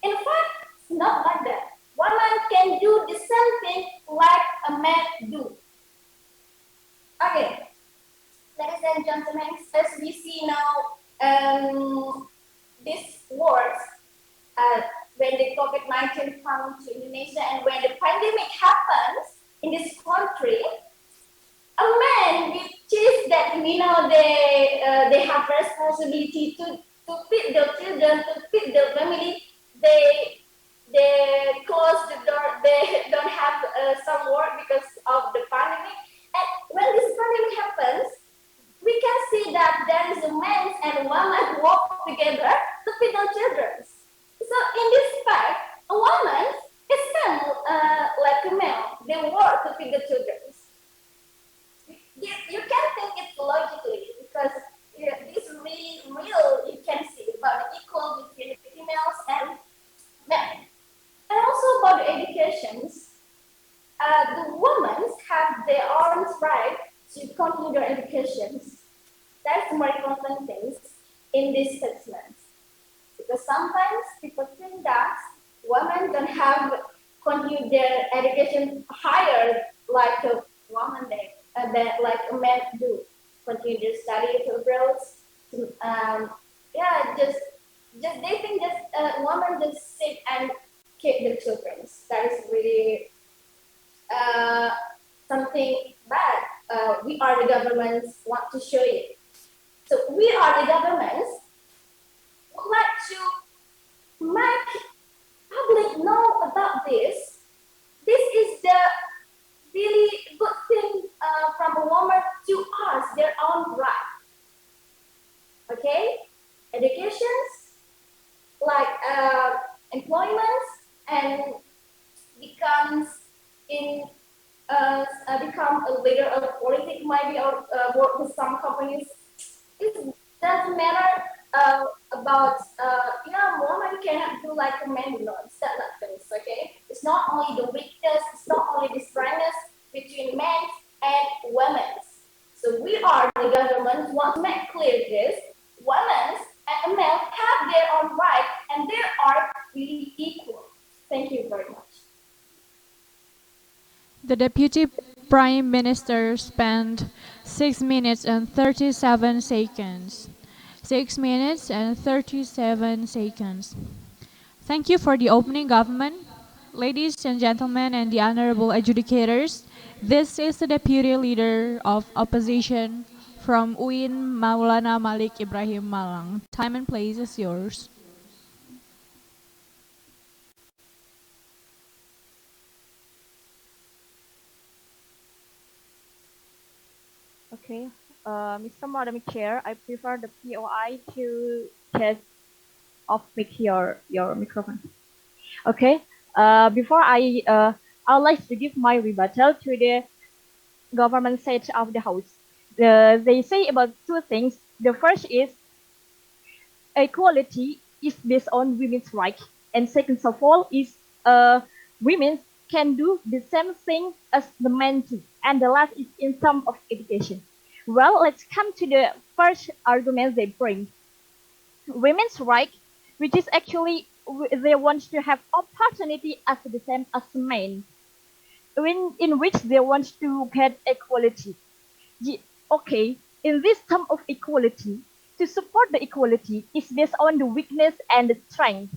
In fact, it's not like that. Woman can do the same thing like a man do. Okay, ladies and gentlemen, as we see now, these words, when the COVID-19 comes to Indonesia and when the pandemic happens in this country, a man which is that they have responsibility to feed their children, to feed their family, they close the door. They don't have some work because of the pandemic. And when this pandemic happens, we can see that there is a man and woman walk together to feed their children. So in this fact, a woman is kind of like a male. They work to feed the children. You can think it logically because it's really real. You can see about the equal between females and men, and also about the educations. The women have their own right to continue their educations. That's the more important things in this statement. Because sometimes people think that women don't have continue their education higher like a woman like a man do. Continue their study to abroad. Just they think that women just sit and keep the children. That is really something bad. We are the governments want to show it. So we are the governments would like to make public know about this. This is the really good thing from a woman to us, their own right. Okay, educations like employment and becomes in become a leader of politics maybe or work with some companies. It doesn't matter about woman cannot do like a man do not. It's not that things, okay? It's not only the weakness, it's not only the strength between men and women. So we are the government want to make clear this. Women and men have their own right and they are really equal. Thank you very much. The Deputy Prime Minister spent 6 minutes and 37 seconds. 6 minutes and 37 seconds. Thank you for the opening government. Ladies and gentlemen and the honorable adjudicators, this is the Deputy Leader of Opposition from UIN Maulana Malik Ibrahim Malang. Time and place is yours. Okay, Mr. Madam Chair, I prefer the POI to test off your microphone. Okay, before I'd like to give my rebuttal to the government side of the house. They say about two things. The first is equality is based on women's rights, and second of all is women can do the same thing as the men do. And the last is in terms of education. Well, let's come to the first argument they bring. Women's right, which is actually they want to have opportunity as the same as men, in which they want to get equality. Okay, in this term of equality, to support the equality is based on the weakness and the strength.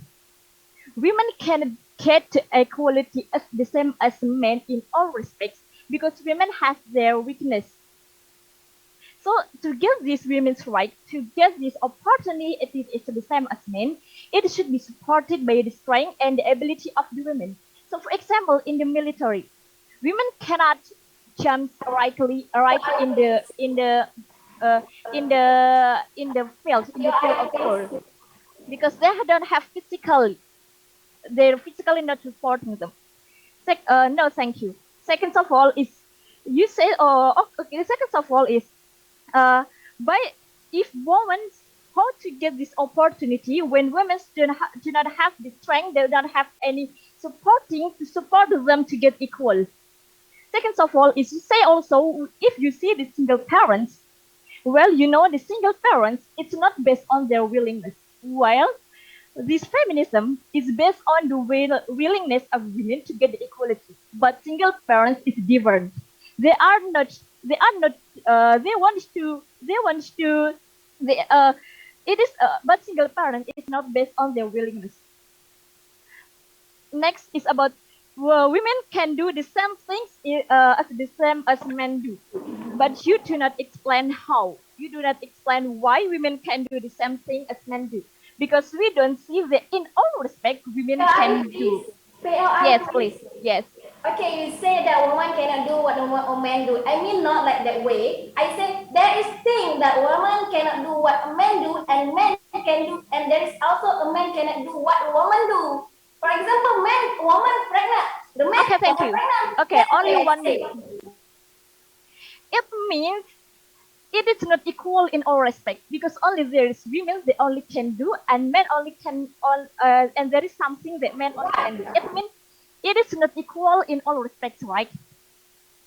Women can get equality as the same as men in all respects because women have their weakness. So to get this women's right, to get this opportunity, it is the same as men. It should be supported by the strength and the ability of the women. So, for example, in the military, women cannot jump right in the field of war because they don't have they're physically not supporting them. No, thank you. Second of all is you say okay. Second of all is but if women how to get this opportunity when women do not have the strength, they don't have any supporting to support them to get equal. Second of all is you say also if you see the single parents, well, you know the single parents, it's not based on their willingness. While this feminism is based on the willingness of women to get the equality, but single parents is different. They want to, but single parent is not based on their willingness. Next is about women can do the same things as the same as men do, but you do not explain how. You do not explain why women can do the same thing as men do. because we don't see that in all respect women can do. Yes, please. Yes. Okay, you say that woman cannot do what a man do. I mean not like that way. I say there is thing that woman cannot do what a man do and men can do, and there is also a man cannot do what a woman do. For example, woman pregnant. The man Okay, thank you. pregnant. Okay, only Let's one. say. It means it is not equal in all respect because only there is women they only can do and men only can and there is something that men only can do. It means it is not equal in all respects, right?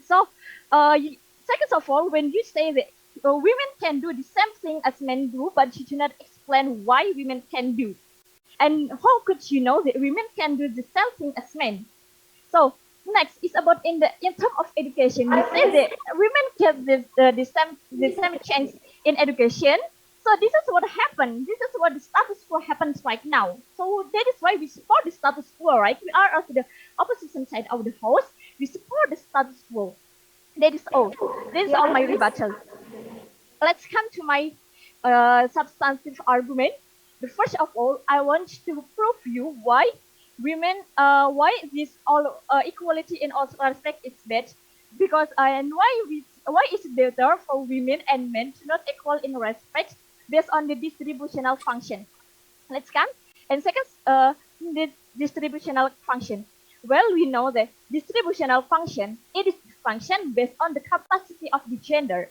So, second of all, when you say that women can do the same thing as men do, but you do not explain why women can do, and how could you know that women can do the same thing as men? So next is about in terms of education. We say that women get the same chance in education. So this is what happened. This is what the status quo happens right now. So that is why we support the status quo, right? We are of the opposition side of the house. We support the status quo. That is all. This is all my rebuttal. Let's come to my substantive argument. But first of all, I want to prove you why women, why this all equality in all respect is bad, because and why is it better for women and men to not equal in respect based on the distributional function. Let's come. And second, the distributional function. Well, we know that distributional function, it is function based on the capacity of the gender.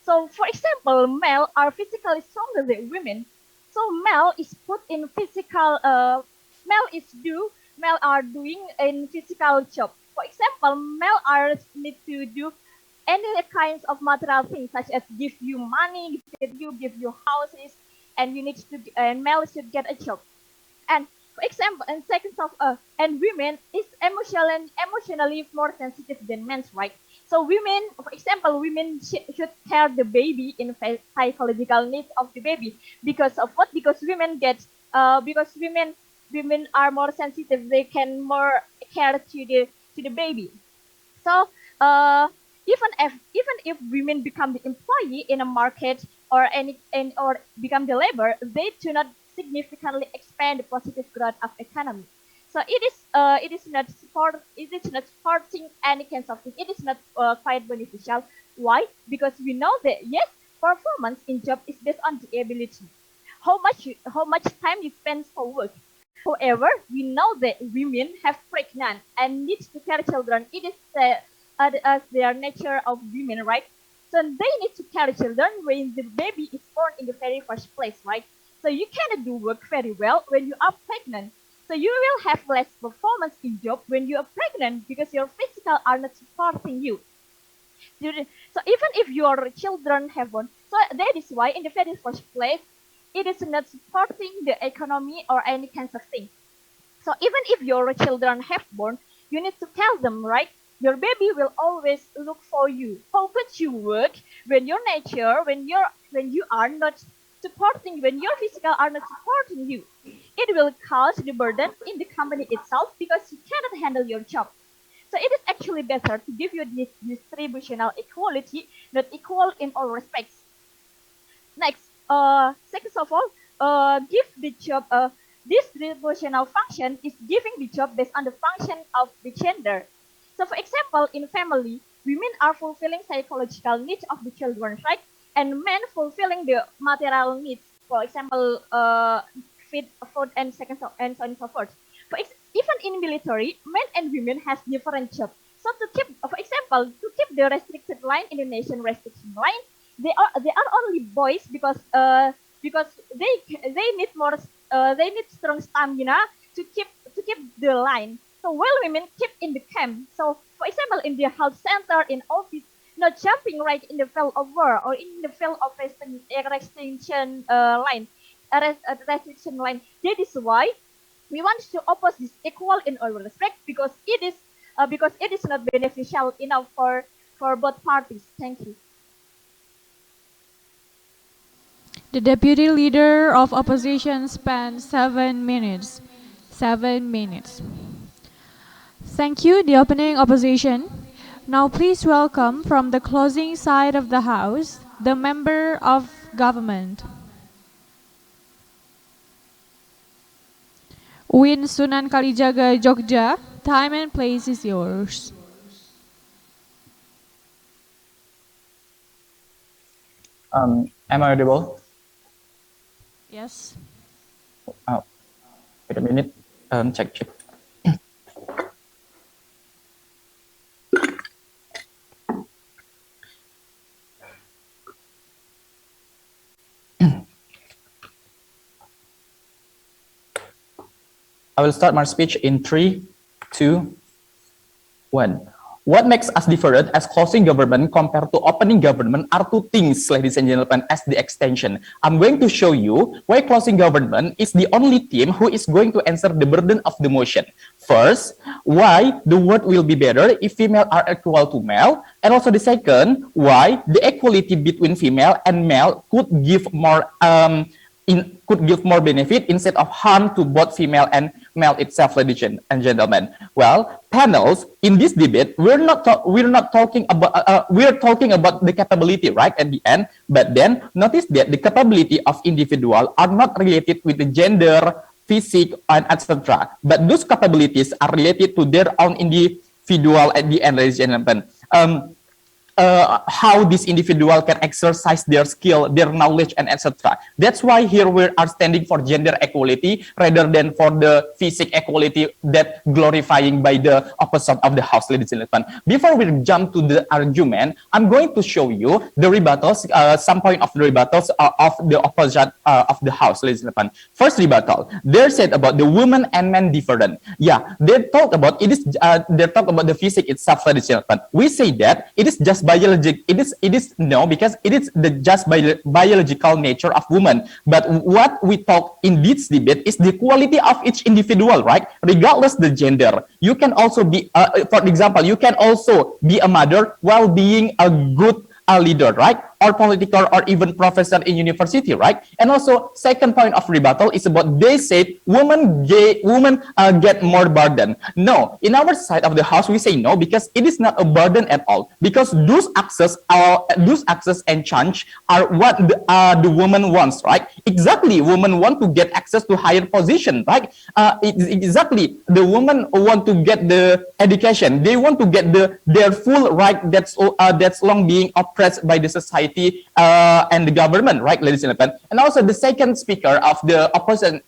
So, for example, male are physically stronger than women. So, male is put in physical, male are doing in physical job. For example, male are need to do any kinds of material things such as give you money, give you houses, and you need to, and male should get a job. And for example, and second of and women is emotionally more sensitive than men, right? So women, for example, women should care the baby in psychological needs of the baby because of what? Because women get because women are more sensitive. They can more care to the baby. So even if women become the employee in a market or or become the labor, they do not significantly expand the positive growth of economy. So it is not supporting any kinds of thing. It is not quite beneficial. Why? Because we know that yes, performance in job is based on the ability. How much time you spend for work. However, we know that women have pregnant and need to carry children. It is as their nature of women, right? So they need to carry children when the baby is born in the very first place, right? So you cannot do work very well when you are pregnant. So you will have less performance in job when you are pregnant because your physical are not supporting you. So even if your children have born, so that is why in the very first place, it is not supporting the economy or any kinds of thing. So even if your children have born, you need to tell them, right? Your baby will always look for you. How could you work when your nature, when you are not supporting, when your physical are not supporting you? It will cause the burden in the company itself because you cannot handle your job. So it is actually better to give you this distributional equality, not equal in all respects. Next, second of all, give the job distributional function is giving the job based on the function of the gender. So for example, in family, women are fulfilling psychological needs of the children, right? And men fulfilling the material needs. For example, feed, food, and so on and so forth. Even in military, men and women have different jobs. So to keep, for example, to keep the restricted line, Indonesian restriction line, they are only boys because they need more they need strong stamina to keep the line. So while women keep in the camp. So for example, in the health center, in office, not jumping right in the field of war or in the field of restriction line. Restriction line. That is why we want to oppose this equal in all respect because it is not beneficial enough for both parties. Thank you. The Deputy Leader of Opposition spent 7 minutes. 7 minutes. Thank you, the opening opposition. Now please welcome from the closing side of the House, the Member of Government. Uin Sunan Kalijaga, Jogja. Time and place is yours. Am I audible? Yes. Oh, wait a minute. Check. I will start my speech in 3, 2, 1. What makes us different as closing government compared to opening government are two things, ladies and gentlemen, as the extension. I'm going to show you why closing government is the only team who is going to answer the burden of the motion. First, why the world will be better if female are equal to male. And also the second, why the equality between female and male could give more benefit instead of harm to both female and male itself, ladies and gentlemen. Well, panels, in this debate, we're talking about the capability, right, at the end. But then notice that the capability of individual are not related with the gender, physique, and etc. But those capabilities are related to their own individual at the end, ladies and gentlemen. How this individual can exercise their skill, their knowledge, and etc. That's why here we are standing for gender equality rather than for the physique equality that glorifying by the opposite of the house, ladies and gentlemen. Before we jump to the argument, I'm going to show you the rebuttals, some point of the rebuttals of the opposite of the house, ladies and gentlemen. First rebuttal, they said about the woman and men different. Yeah, they talk about it is. They talk about the physique itself, ladies and gentlemen. We say that it is just biologic. It is no, because it is the just biological nature of woman. But what we talk in this debate is the quality of each individual, right? Regardless the gender, you can also be, for example, you can also be a mother while being a good leader, right? Or political or even professor in university, right? And also second point of rebuttal is about they said women get more burden. No, in our side of the house we say no, because it is not a burden at all, because those access and chance are what the woman wants, right? Exactly, women want to get access to higher position, right? Exactly, the women want to get the education, they want to get their full right that's long being oppressed by the society and the government, right, ladies and gentlemen? And also the second speaker of the opposite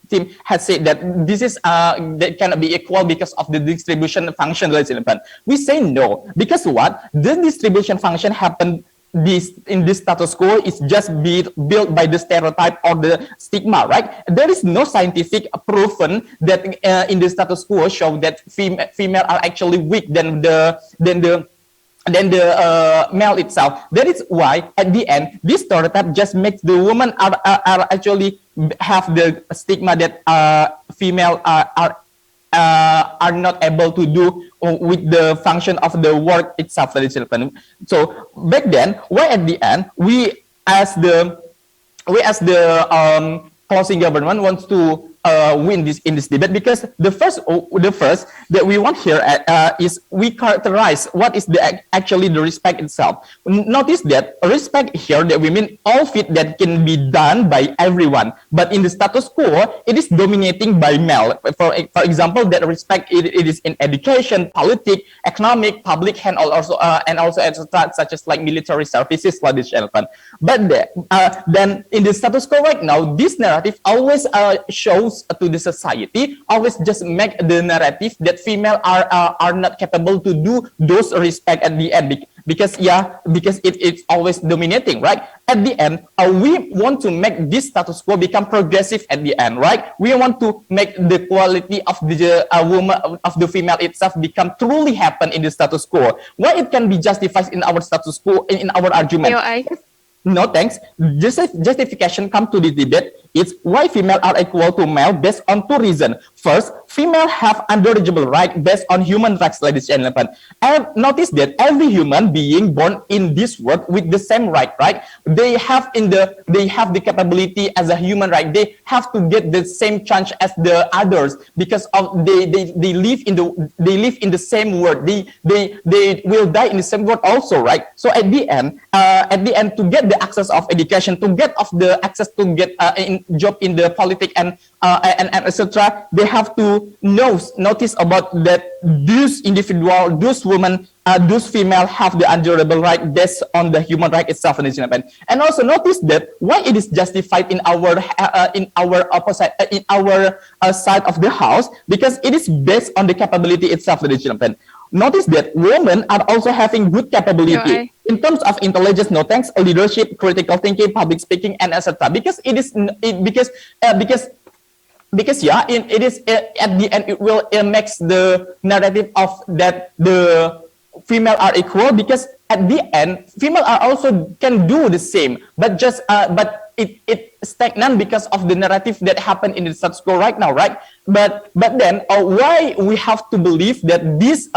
team has said that this is that cannot be equal because of the distribution function, ladies and gentlemen. We say no, because what? The distribution function happened in this status quo is just built by the stereotype or the stigma, right? There is no scientific proven that in the status quo show that female are actually weak than the male itself. That is why at the end this stereotype just makes the women are actually have the stigma that female are not able to do with the function of the work itself, ladies and gentlemen. So back then, why at the end we as the closing government wants to win in this debate, because the first that we want here is we characterize what is actually the respect itself. Notice that respect here that we mean all fit that can be done by everyone, but in the status quo it is dominating by male. For example, that respect it is in education, politics, economic, public, and also etc., such as like military services, ladies and gentlemen. But then in the status quo right now, this narrative always shows to the society, always just make the narrative that female are not capable to do those respect at the end, because it's always dominating, right? At the end, we want to make this status quo become progressive at the end, right? We want to make the quality of the woman, of the female itself become truly happen in the status quo. Why it can be justified in our status quo, in our argument? No, thanks. Justification come to the debate. It's why female are equal to male based on two reasons. First, female have undirigible right based on human rights, ladies and gentlemen. And notice that every human being born in this world with the same right, right? They have the capability as a human right. They have to get the same chance as the others, because of they live in the same world. They will die in the same world also, right? So at the end, to get the access of education, to get of the access to get job in the politics and etc. They have to notice about that those individual, those women, those female have the undurable right based on the human right itself, ladies and gentlemen. And also notice that why it is justified in our opposite in our side of the house, because it is based on the capability itself, ladies and gentlemen. Notice that women are also having good capability in terms of intelligence, no thanks, leadership, critical thinking, public speaking, and etc. Because it is because yeah, it is at the end it makes the narrative of that the female are equal, because at the end female are also can do the same, but just but it stagnant because of the narrative that happened in the sub school right now, right? But then why we have to believe that these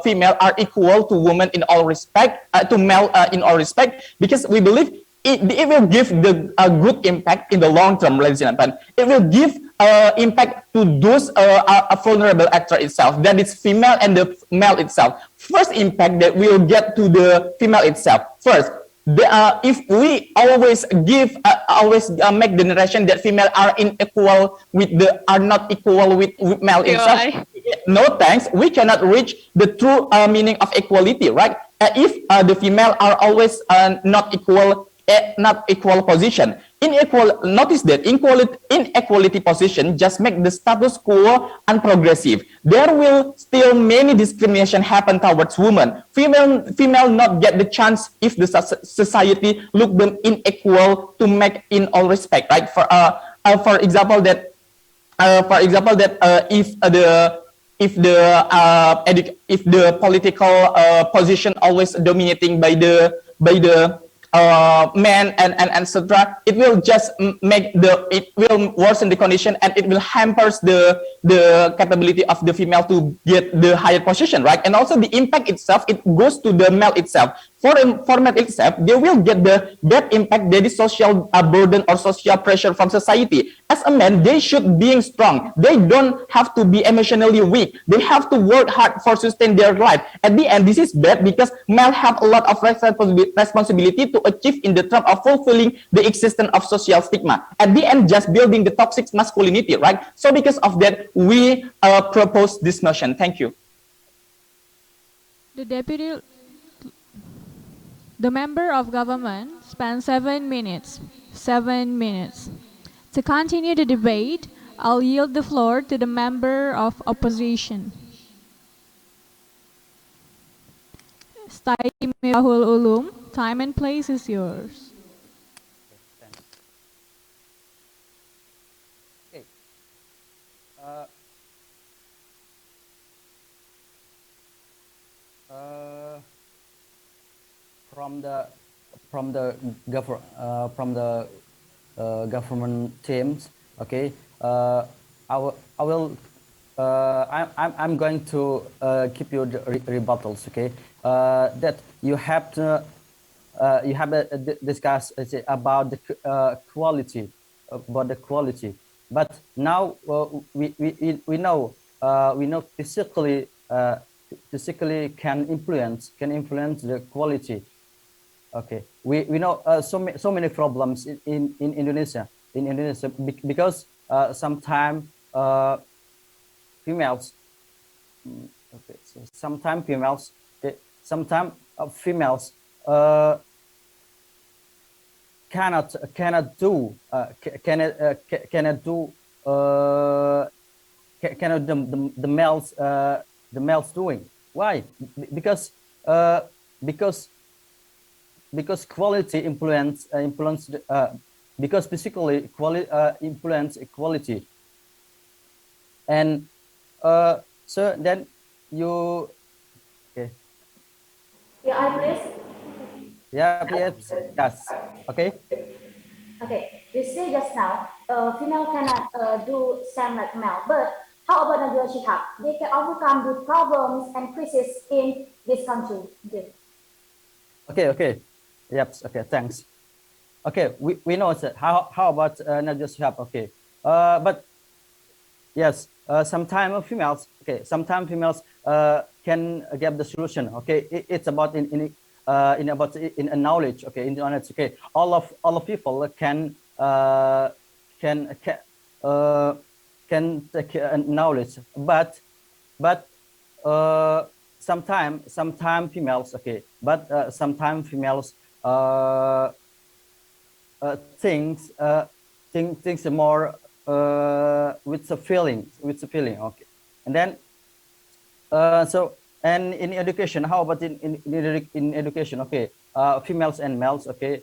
female are equal to women in all respect, to male in all respect? Because we believe it will give the good impact in the long term, ladies and gentlemen. It will give impact to those vulnerable actor itself, that is female and the male itself. First impact that will get to the female itself. First, if we always make the narration that female are unequal with are not equal with male itself, no thanks, we cannot reach the true meaning of equality, right? If the female are always not equal position. Notice that inequality position just make the status quo unprogressive. There will still many discrimination happen towards women. Female not get the chance if the society look them unequal to make in all respect, right? For example that if the political position always dominating by the men and etc., it will just it will worsen the condition, and it will hampers the capability of the female to get the higher position, right? And also the impact itself, it goes to the male itself. For male itself, they will get the bad impact, that is social burden or social pressure from society. As a man, they should be strong. They don't have to be emotionally weak. They have to work hard for sustain their life. At the end, this is bad because male have a lot of responsibility to achieve in the term of fulfilling the existence of social stigma. At the end, just building the toxic masculinity, right? So because of that, we propose this motion. Thank you. The member of government spent 7 minutes. 7 minutes. To continue the debate, I'll yield the floor to the member of opposition. Mifahul Ulum, time and place is yours. Okay. From the government teams, okay. I'm going to give you the rebuttals, okay. That you have to discuss about the quality, but now we know physically can influence the quality. Okay, we know so many problems in Indonesia because sometimes females cannot do the males doing. Why? Because quality influence because physically influence equality, and so then you okay. Yeah, I please. Yeah, yes, yes. Okay. Okay, you say just now, female cannot do same like male, but how about Najwa Shihab? They can overcome the problems and crises in this country. Okay. Yep. Okay. Thanks. Okay. We know that. How about Najwa Shihab? Okay. But yes. Sometimes females. Okay. Sometimes females can give the solution. Okay. It's about in knowledge. Okay. In knowledge. Okay. All of people can can take knowledge, but sometimes females, okay, but sometimes females thinks more with the feeling, okay, and then so, and in education, how about in education? Okay, females and males, okay,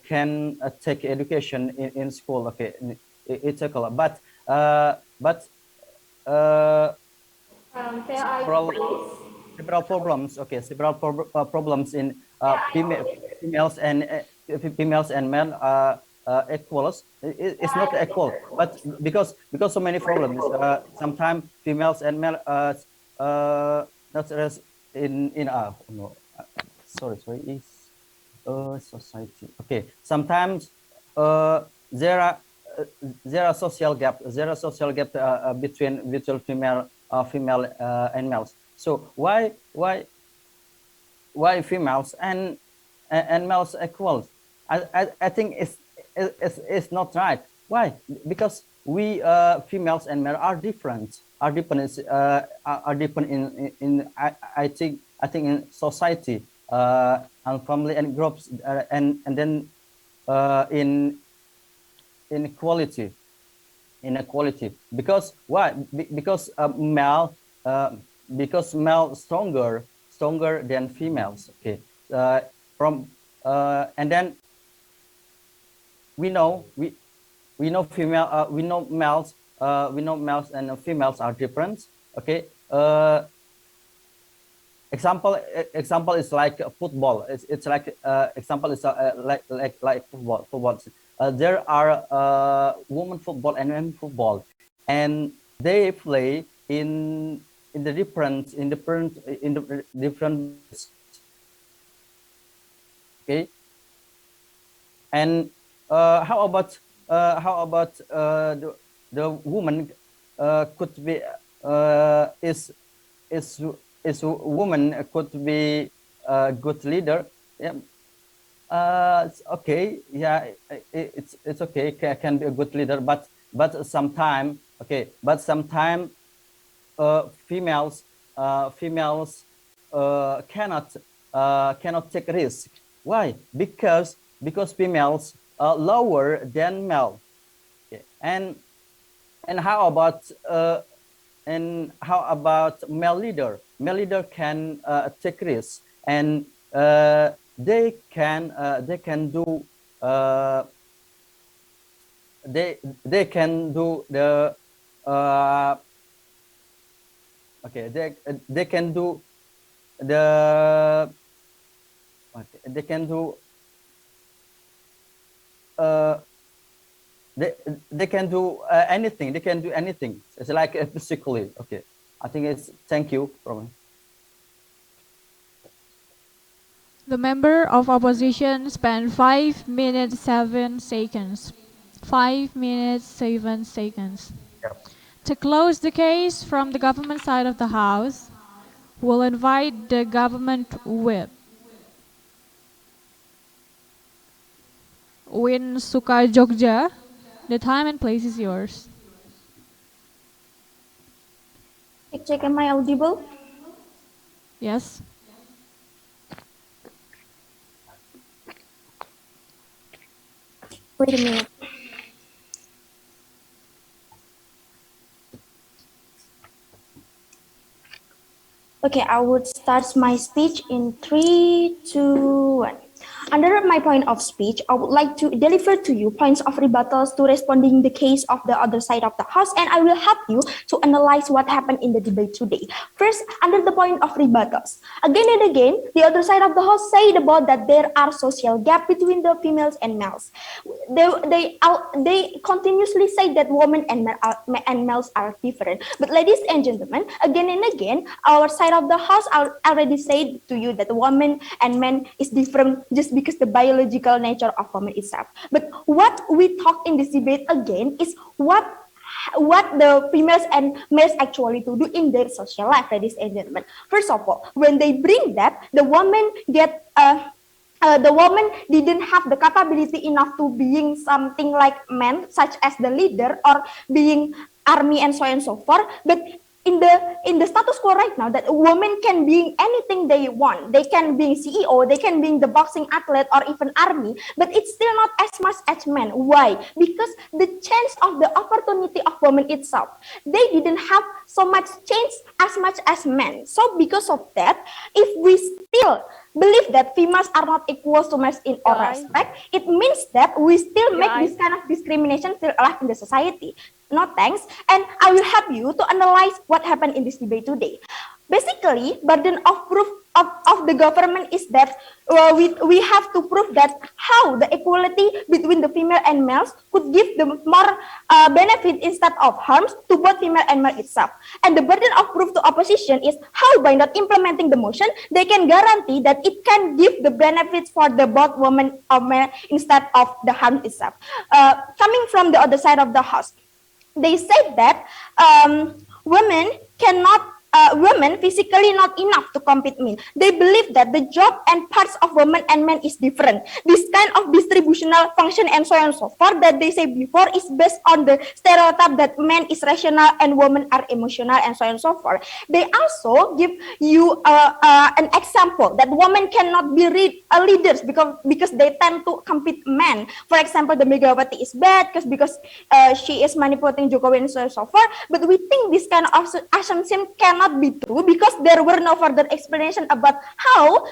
can take education in school. Okay, it's equal, but several problems. Okay, several problems in females and men equals. It's not equal, but because so many problems. Sometimes females and men not as in no, sorry is society. Okay, sometimes there are social gap between female and males. So why females and males equal? I think it's not right. Why? Because we females and males are different in I think in society and family and groups and then in inequality because why? Because male stronger than females. Okay, from and then we know males and females are different. Okay, example is like football. It's like example is like football. There are women football and men football, and they play in the different. Okay, and how about the woman could be is woman could be a good leader? Yeah. It's okay. Yeah, it's okay. Can be a good leader, but sometimes okay. But sometimes females cannot take risk. Why? Because females are lower than male. Okay. And how about male leader? Male leader can take risks, and they can do they can do the okay they can do the okay, they can do they can do anything. They can do anything. It's like physically. Okay, I think it's thank you from. The member of opposition spent 5 minutes 7 seconds. 5 minutes 7 seconds. Yep. To close the case from the government side of the House, we'll invite the government whip. Uin Suka Jogja, the time and place is yours. Check, am I audible? Yes. Wait a minute. Okay, I would start my speech in 3, 2, 1. Under my point of speech, I would like to deliver to you points of rebuttals to responding the case of the other side of the House, and I will help you to analyze what happened in the debate today. First, under the point of rebuttals. Again and again, the other side of the House said about that there are social gap between the females and males. They continuously say that women and males are different. But ladies and gentlemen, again and again, our side of the House already said to you that women and men is different just because the biological nature of women itself. But what we talk in this debate again is what the females and males actually to do in their social life, ladies and gentlemen. First of all, when they bring that, the woman get the woman didn't have the capability enough to being something like men, such as the leader or being army and so on and so forth. But in the status quo right now, that women can be anything they want. They can be CEO, they can be the boxing athlete or even army, but it's still not as much as men. Why? Because the chance of the opportunity of women itself, they didn't have so much chance as much as men. So because of that, if we still believe that females are not equal to males in all respect, it means that we still make this kind of discrimination still alive in the society. No thanks, and I will help you to analyze what happened in this debate today. Basically, burden of proof of the government is that we have to prove that how the equality between the female and males could give them more benefit instead of harms to both female and male itself. And the burden of proof to opposition is how by not implementing the motion, they can guarantee that it can give the benefits for the both women or men instead of the harm itself. Coming from the other side of the house, they said that women physically not enough to compete men. They believe that the job and parts of women and men is different. This kind of distributional function and so on and so forth that they say before is based on the stereotype that men is rational and women are emotional and so on and so forth. They also give you an example that women cannot be leaders because they tend to compete men. For example, the Megawati is bad because she is manipulating Jokowi and so on and so forth. But we think this kind of assumption cannot be true because there were no further explanation about how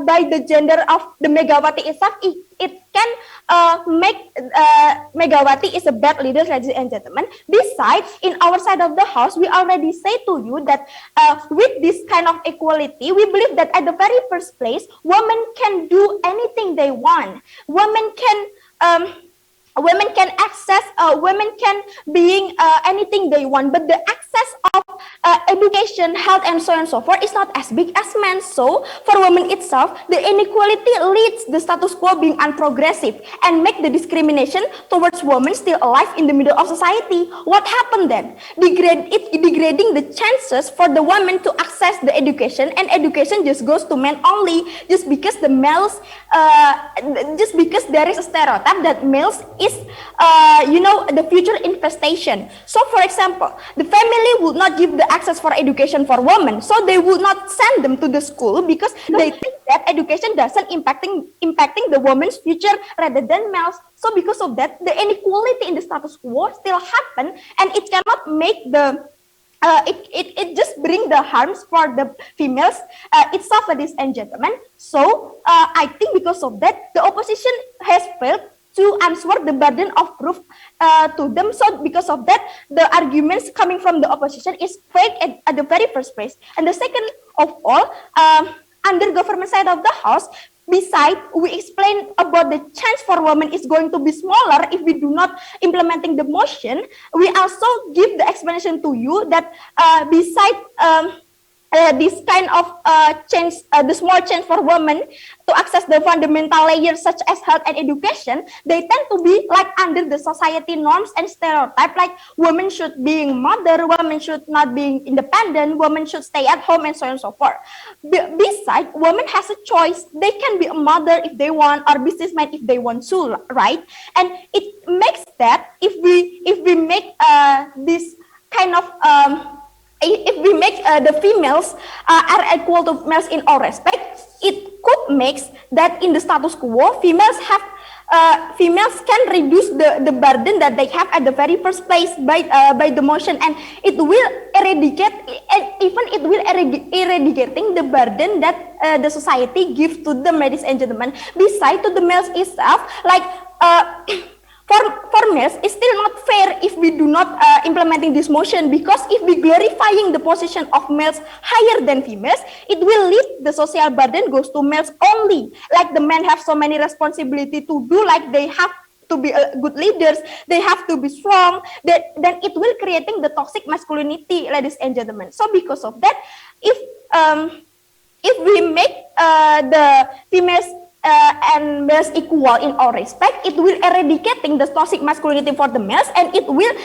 by the gender of the Megawati itself it can make Megawati is a bad leader, ladies and gentlemen. Besides, in our side of the house, we already say to you that with this kind of equality, we believe that at the very first place, women can do anything they want. Women can access, women can being anything they want, but the access of education, health, and so on and so forth is not as big as men. So for women itself, the inequality leads the status quo being unprogressive and make the discrimination towards women still alive in the middle of society. What happened then? Degrading the chances for the women to access the education, and education just goes to men only, just because the males, just because there is a stereotype that males is the future infestation. So for example, the family would not give the access for education for women, so they would not send them to the school because they think that education doesn't impacting the woman's future rather than males. So because of that, the inequality in the status quo still happen, and it cannot make the it just bring the harms for the females itself, ladies and gentlemen. So I think because of that, the opposition has failed to answer the burden of proof to them. So because of that, the arguments coming from the opposition is fake at the very first place. And the second of all, under government side of the house, besides we explain about the chance for women is going to be smaller if we do not implementing the motion, we also give the explanation to you that besides this kind of change, the small change for women to access the fundamental layers such as health and education, they tend to be like under the society norms and stereotype, like women should be mother, women should not be independent, women should stay at home, and so on and so forth. Besides, women has a choice. They can be a mother if they want, or businessman if they want to, right? And it makes that if we make this kind of if we make the females are equal to males in all respect, it could make that in the status quo, females can reduce the burden that they have at the very first place by the motion, and it will eradicate, and even it will eradicating the burden that the society gives to them, ladies and gentlemen. Besides, to the males itself, like for males, it's still not fair if we do not implementing this motion, because if we glorifying the position of males higher than females, it will lead the social burden goes to males only. Like the men have so many responsibility to do, like they have to be good leaders, they have to be strong, then it will creating the toxic masculinity, ladies and gentlemen. So because of that, if we make the females and males equal in all respect, it will eradicating the toxic masculinity for the males, and it will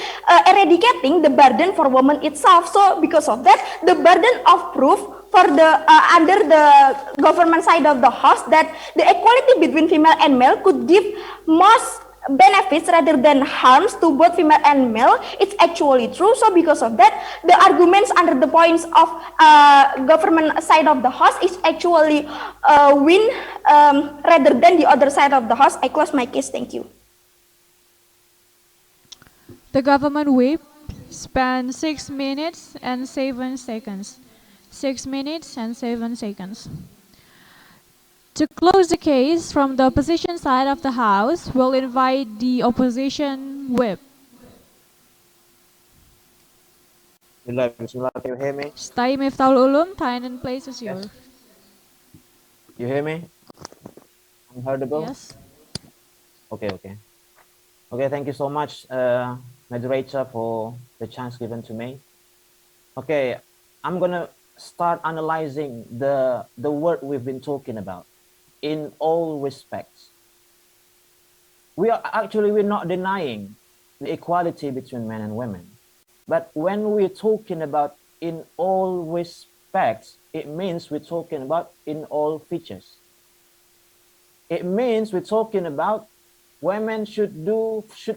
eradicating the burden for women itself. So because of that, the burden of proof for the under the government side of the house that the equality between female and male could give most benefits rather than harms to both female and male, it's actually true. So because of that, the arguments under the points of government side of the house is actually win rather than the other side of the house. I close my case. Thank you. The government whip spent 6 minutes and 7 seconds. 6 minutes and 7 seconds. To close the case from the opposition side of the House, we'll invite the opposition whip. Bismillah, can you hear me? Stai Miftahul Ulum, time and place is yours. You hear me? I'm heardable? Yes. Okay. Okay, thank you so much, moderator, for the chance given to me. Okay, I'm gonna start analyzing the word we've been talking about. In all respects, we're not denying the equality between men and women, but when we're talking about in all respects, it means we're talking about in all features. It means we're talking about women should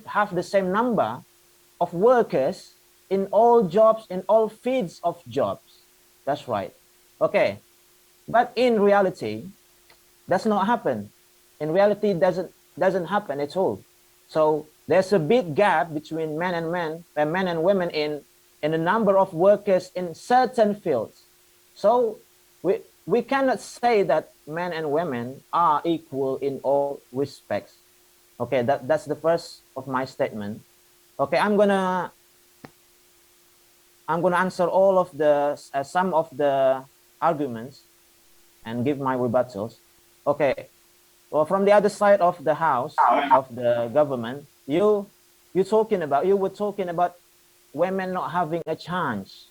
have the same number of workers in all jobs, in all fields of jobs. That's right. Okay, but in reality, does not happen. In reality, doesn't happen at all. So there's a big gap between men and women in the number of workers in certain fields. So we cannot say that men and women are equal in all respects. Okay, that's the first of my statement. Okay, I'm gonna answer all of the some of the arguments and give my rebuttals. Okay, well, from the other side of the house of the government, you were talking about women not having a chance.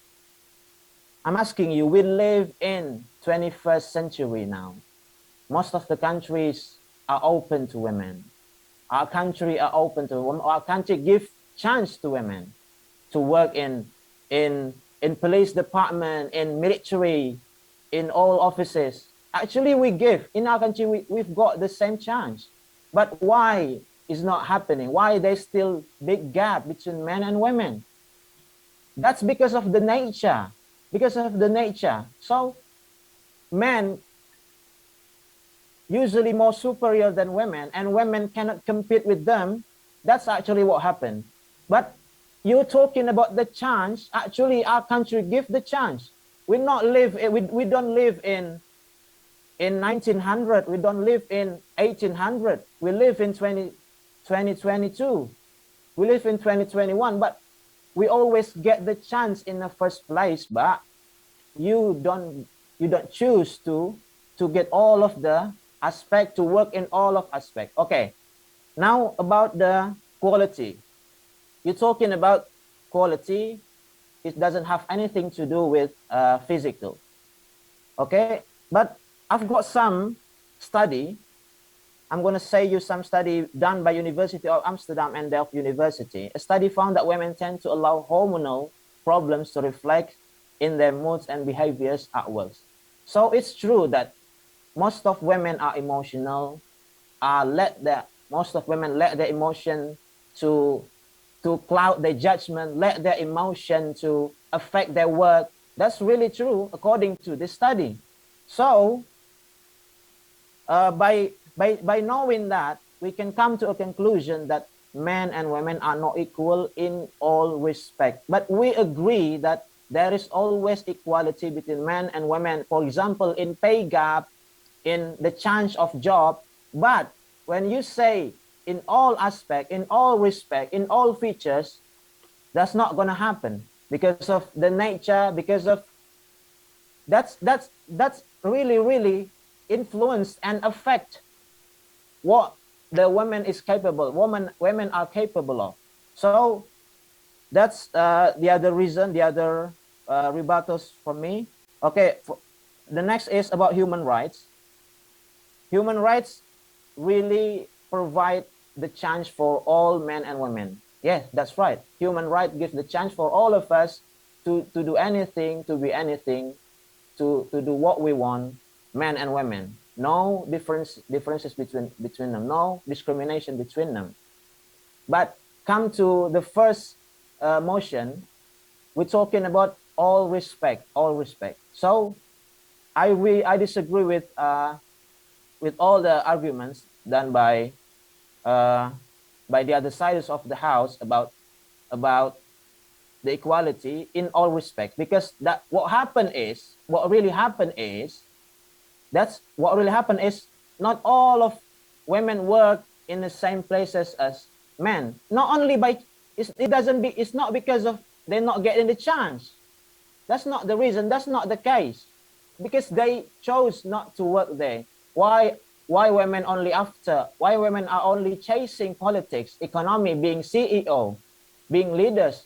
I'm asking you, we live in 21st century now. Most of the countries are open to women. Our country are open to women. Our country give chance to women to work in police department, in military, in all offices. Actually, we give. In our country, we've got the same chance. But why is not happening? Why there's still big gap between men and women? That's because of the nature. Because of the nature. So, men usually more superior than women, and women cannot compete with them. That's actually what happened. But you're talking about the chance. Actually, our country give the chance. We don't live in 1900. We don't live in 1800. We live in 2022. We live in 2021. But we always get the chance in the first place. But you don't choose to get all of the aspect, to work in all of aspect. Okay. Now about the quality. You're talking about quality. It doesn't have anything to do with physical. Okay, but I've got some study. I'm going to say you some study done by University of Amsterdam and Delft University. A study found that women tend to allow hormonal problems to reflect in their moods and behaviors at work. So it's true that most of women are emotional. Most of women let their emotion to cloud their judgment, let their emotion to affect their work. That's really true according to this study. So by knowing that, we can come to a conclusion that men and women are not equal in all respect. But we agree that there is always equality between men and women. For example, in pay gap, in the chance of job. But when you say in all aspect, in all respect, in all features, that's not going to happen because of the nature, because of that's really influence and affect what the woman is capable, women are capable of. So that's the other reason, the other rebuttals from me. Okay, the next is about human rights. human rights really provide the chance for all men and women. Yes, that's right. Human rights gives the chance for all of us to do anything, to be anything, to do what we want, men and women. No differences between them, no discrimination between them. But come to the first motion, we're talking about all respect, all respect. So I disagree with all the arguments done by the other sides of the house about the equality in all respect, because what really happened is not all of women work in the same places as men. Not only by it's not because of they're not getting the chance. That's not the reason. That's not the case, because they chose not to work there. Why women why women are only chasing politics, economy, being CEO, being leaders?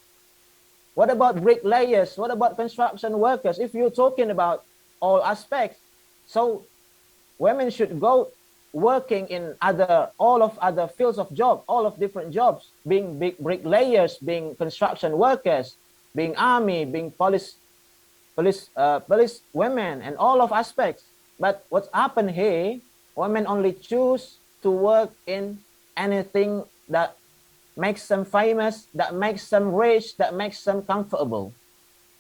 What about bricklayers? What about construction workers? If you're talking about all aspects, so women should go working in all of other fields of job, all of different jobs, being big bricklayers, being construction workers, being army, being police women, and all of aspects. But what's happened here, women only choose to work in anything that makes them famous, that makes them rich, that makes them comfortable.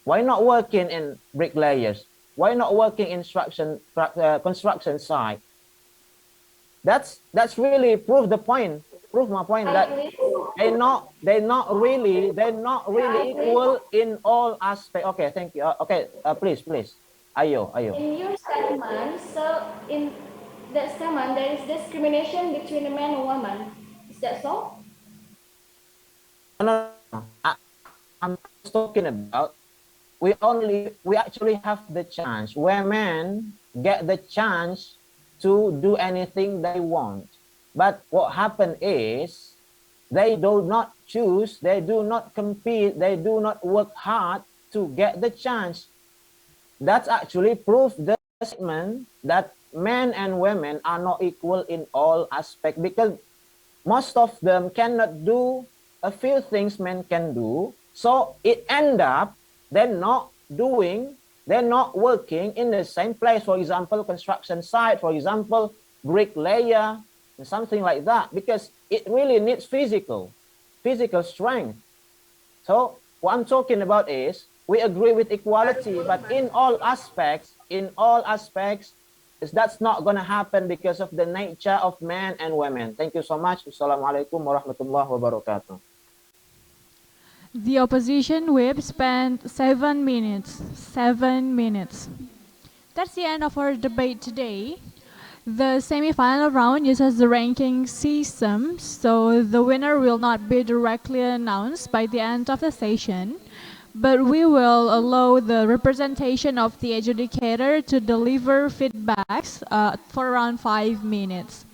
Why not working in bricklayers? Why not working in construction site? That's really prove my point that they're not really equal in all aspects. Okay, thank you. Okay, please, Ayo. In your statement, so in that statement, there is discrimination between a man and woman. Is that so? No. I'm talking about we actually have the chance. Women get the chance to do anything they want. But what happened is they do not choose, they do not compete, they do not work hard to get the chance. That's actually proof the statement that men and women are not equal in all aspects, because most of them cannot do a few things men can do. So it end up they're not working in the same place. For example, construction site, for example, bricklayer, and something like that, because it really needs physical strength. So what I'm talking about is we agree with equality, but in all aspects, that's not going to happen because of the nature of men and women. Thank you so much. Assalamualaikum warahmatullahi wabarakatuh. The opposition whip spent 7 minutes. 7 minutes. That's the end of our debate today. The semi-final round uses the ranking system, so the winner will not be directly announced by the end of the session, but we will allow the representation of the adjudicator to deliver feedbacks for around 5 minutes.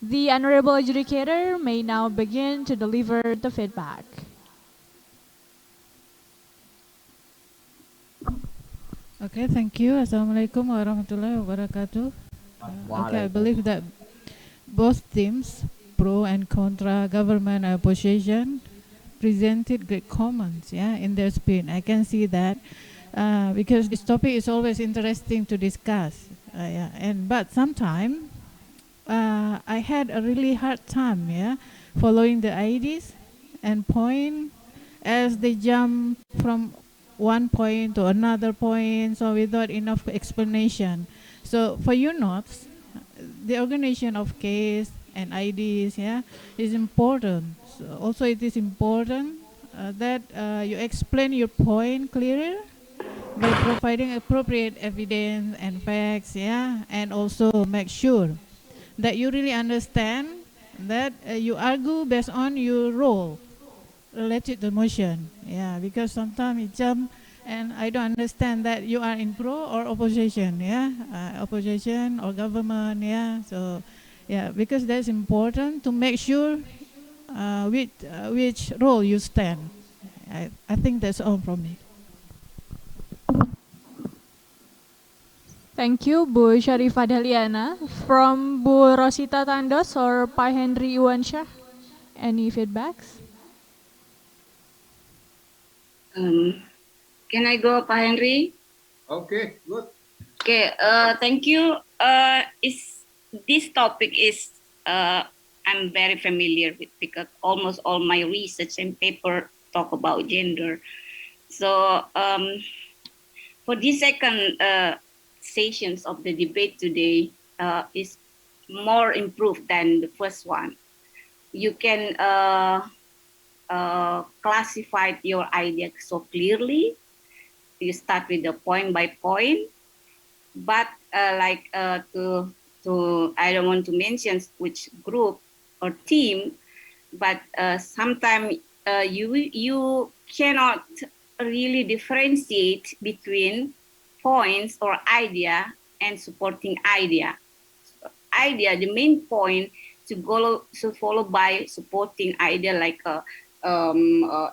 The honorable adjudicator may now begin to deliver the feedback. Okay, thank you. Assalamualaikum warahmatullahi wabarakatuh. Okay, I believe that both teams, pro and contra, government and opposition, presented great comments, in their speech. I can see that because this topic is always interesting to discuss. But sometimes I had a really hard time, following the ideas and point as they jump from one point to another point, so without enough explanation. So for you notes, the organization of case and ideas, is important. So also it is important that you explain your point clearly by providing appropriate evidence and facts, and also make sure that you really understand that you argue based on your role related to motion, because sometimes you jump and I don't understand that you are in pro or opposition, opposition or government, so because that's important to make sure which role you stand. I think that's all from me. Thank you, Bu Sharifah Daliana. From Bu Rosita Tandos or Pak Henry Iwansyah, any feedbacks? Can I go, Pak Henry? Okay, good. Okay, thank you. This topic is I'm very familiar with because almost all my research and paper talk about gender. So for this second sessions of the debate today is more improved than the first one. You can classify your idea so clearly. You start with the point by point, but to I don't want to mention which group or team, but sometimes you cannot really differentiate between points or idea and supporting idea. Idea, the main point to follow by supporting idea like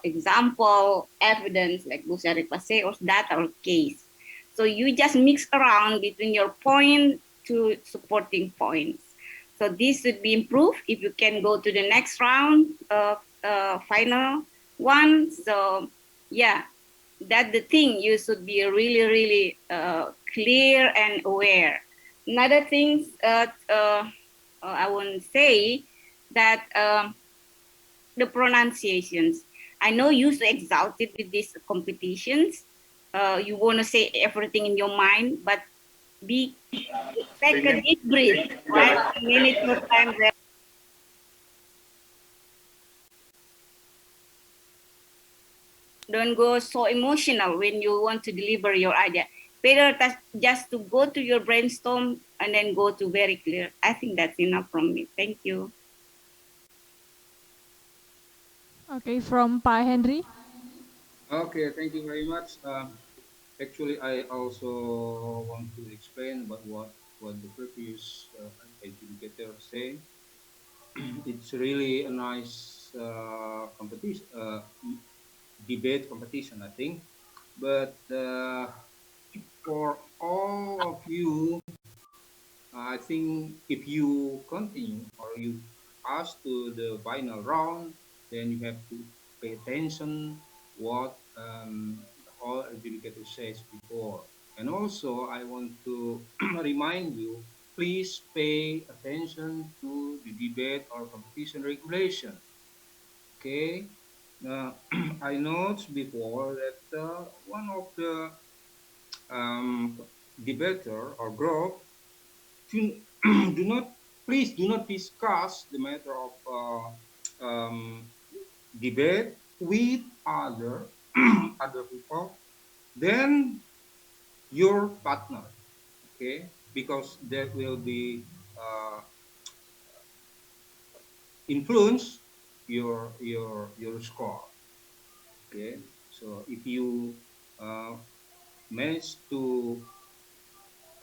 example, evidence, like Bu Sharifah say, or data or case. So you just mix around between your point to supporting points. So this should be improved if you can go to the next round, final one. So yeah, that's the thing. You should be really, really clear and aware. Another thing I want to say that the pronunciations. I know you're so exalted with these competitions. You want to say everything in your mind, but take a deep breath, right? A minute more time there. Don't go so emotional when you want to deliver your idea. Better just to go to your brainstorm and then go to very clear. I think that's enough from me. Thank you. Okay, from Pak Henry. Okay, thank you very much. Actually, I also want to explain about what the previous educator said. It's really a nice competition, debate competition, I think. But for all of you, I think if you continue or you pass to the final round, then you have to pay attention what all educator says before. And also, I want to remind you, please pay attention to the debate or competition regulation. Okay. I noticed before that one of the debater or group please do not discuss the matter of debate with other people than your partner, okay? Because that will be influence your score, okay? So if you manage to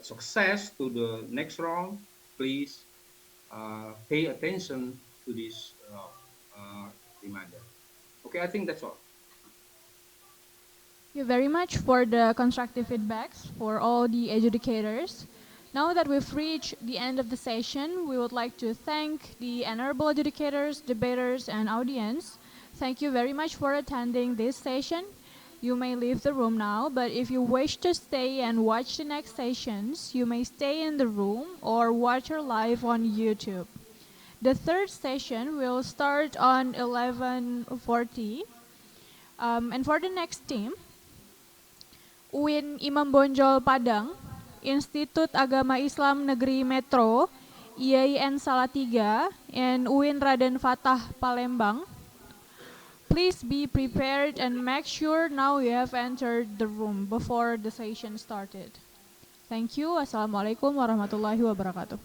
success to the next round, please pay attention to this reminder. Okay, I think that's all. Thank you very much for the constructive feedbacks for all the adjudicators. Now that we've reached the end of the session, we would like to thank the honorable adjudicators, debaters, and audience. Thank you very much for attending this session. You may leave the room now, but if you wish to stay and watch the next sessions, you may stay in the room or watch her live on YouTube. The third session will start on 11:40. And for the next team, Uin Imam Bonjol Padang, Institut Agama Islam Negeri Metro, IAIN Salatiga, and Uin Raden Fatah Palembang. Please be prepared and make sure now you have entered the room before the session started. Thank you. Assalamualaikum warahmatullahi wabarakatuh.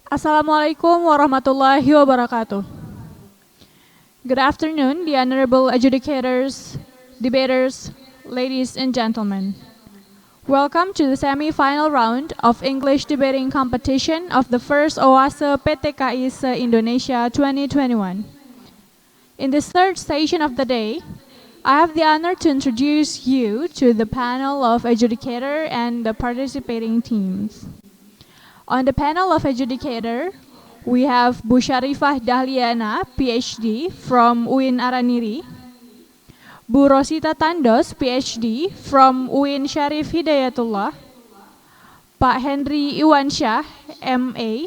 Assalamualaikum warahmatullahi wabarakatuh. Good afternoon, the honorable adjudicators, debaters, ladies and gentlemen. Welcome to the semi-final round of English debating competition of the first Oase Ptki Se-Indonesia 2021. In this third session of the day, I have the honor to introduce you to the panel of adjudicator and the participating teams. On the panel of adjudicator, we have Bu Syarifah Dahliana, PhD from Uin Ar-Raniry, Bu Rosita Tandos, PhD from Uin Syarif Hidayatullah, Pak Henry Iwansyah, MA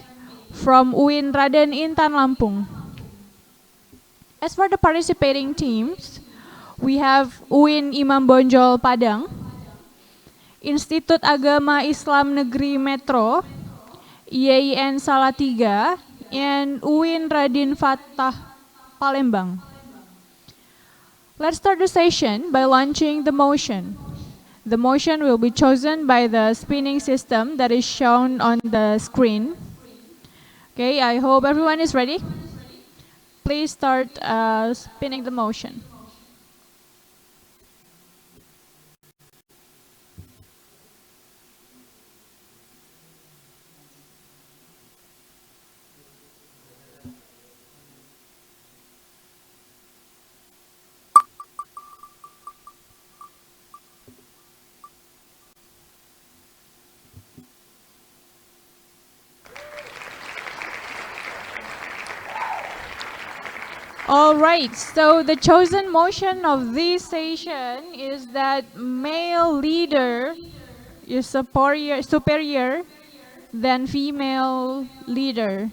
from Uin Raden Intan Lampung. As for the participating teams, we have Uin Imam Bonjol Padang, Institut Agama Islam Negeri Metro, IAIN Salatiga, and Uin Radin Fatah Palembang. Let's start the session by launching the motion. The motion will be chosen by the spinning system that is shown on the screen. Okay, I hope everyone is ready. Please start spinning the motion. All right, so the chosen motion of this session is that male leader is superior than female leader.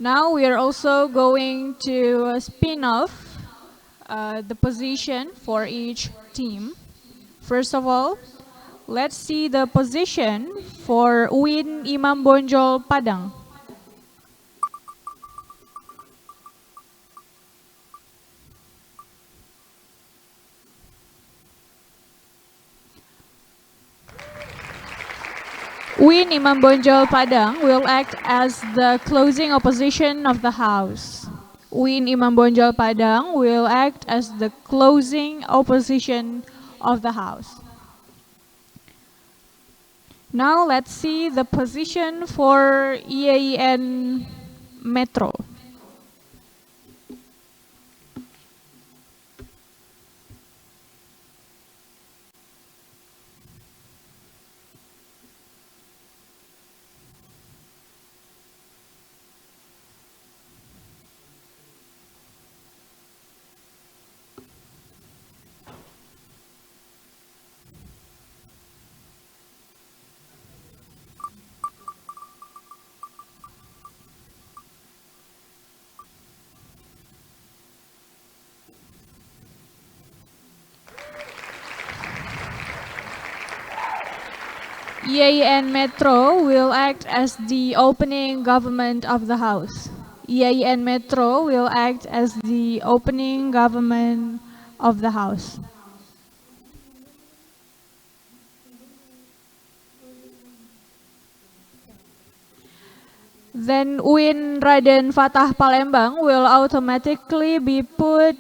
Now we are also going to spin off the position for each team. First of all, let's see the position for Uin Imam Bonjol Padang. Uin Imam Bonjol Padang will act as the closing opposition of the house. Uin Imam Bonjol Padang will act as the closing opposition of the house. Now let's see the position for IAIN Metro. IAIN Metro will act as the opening government of the house. IAIN Metro will act as the opening government of the house. Then Uin Raden Fatah Palembang will automatically be put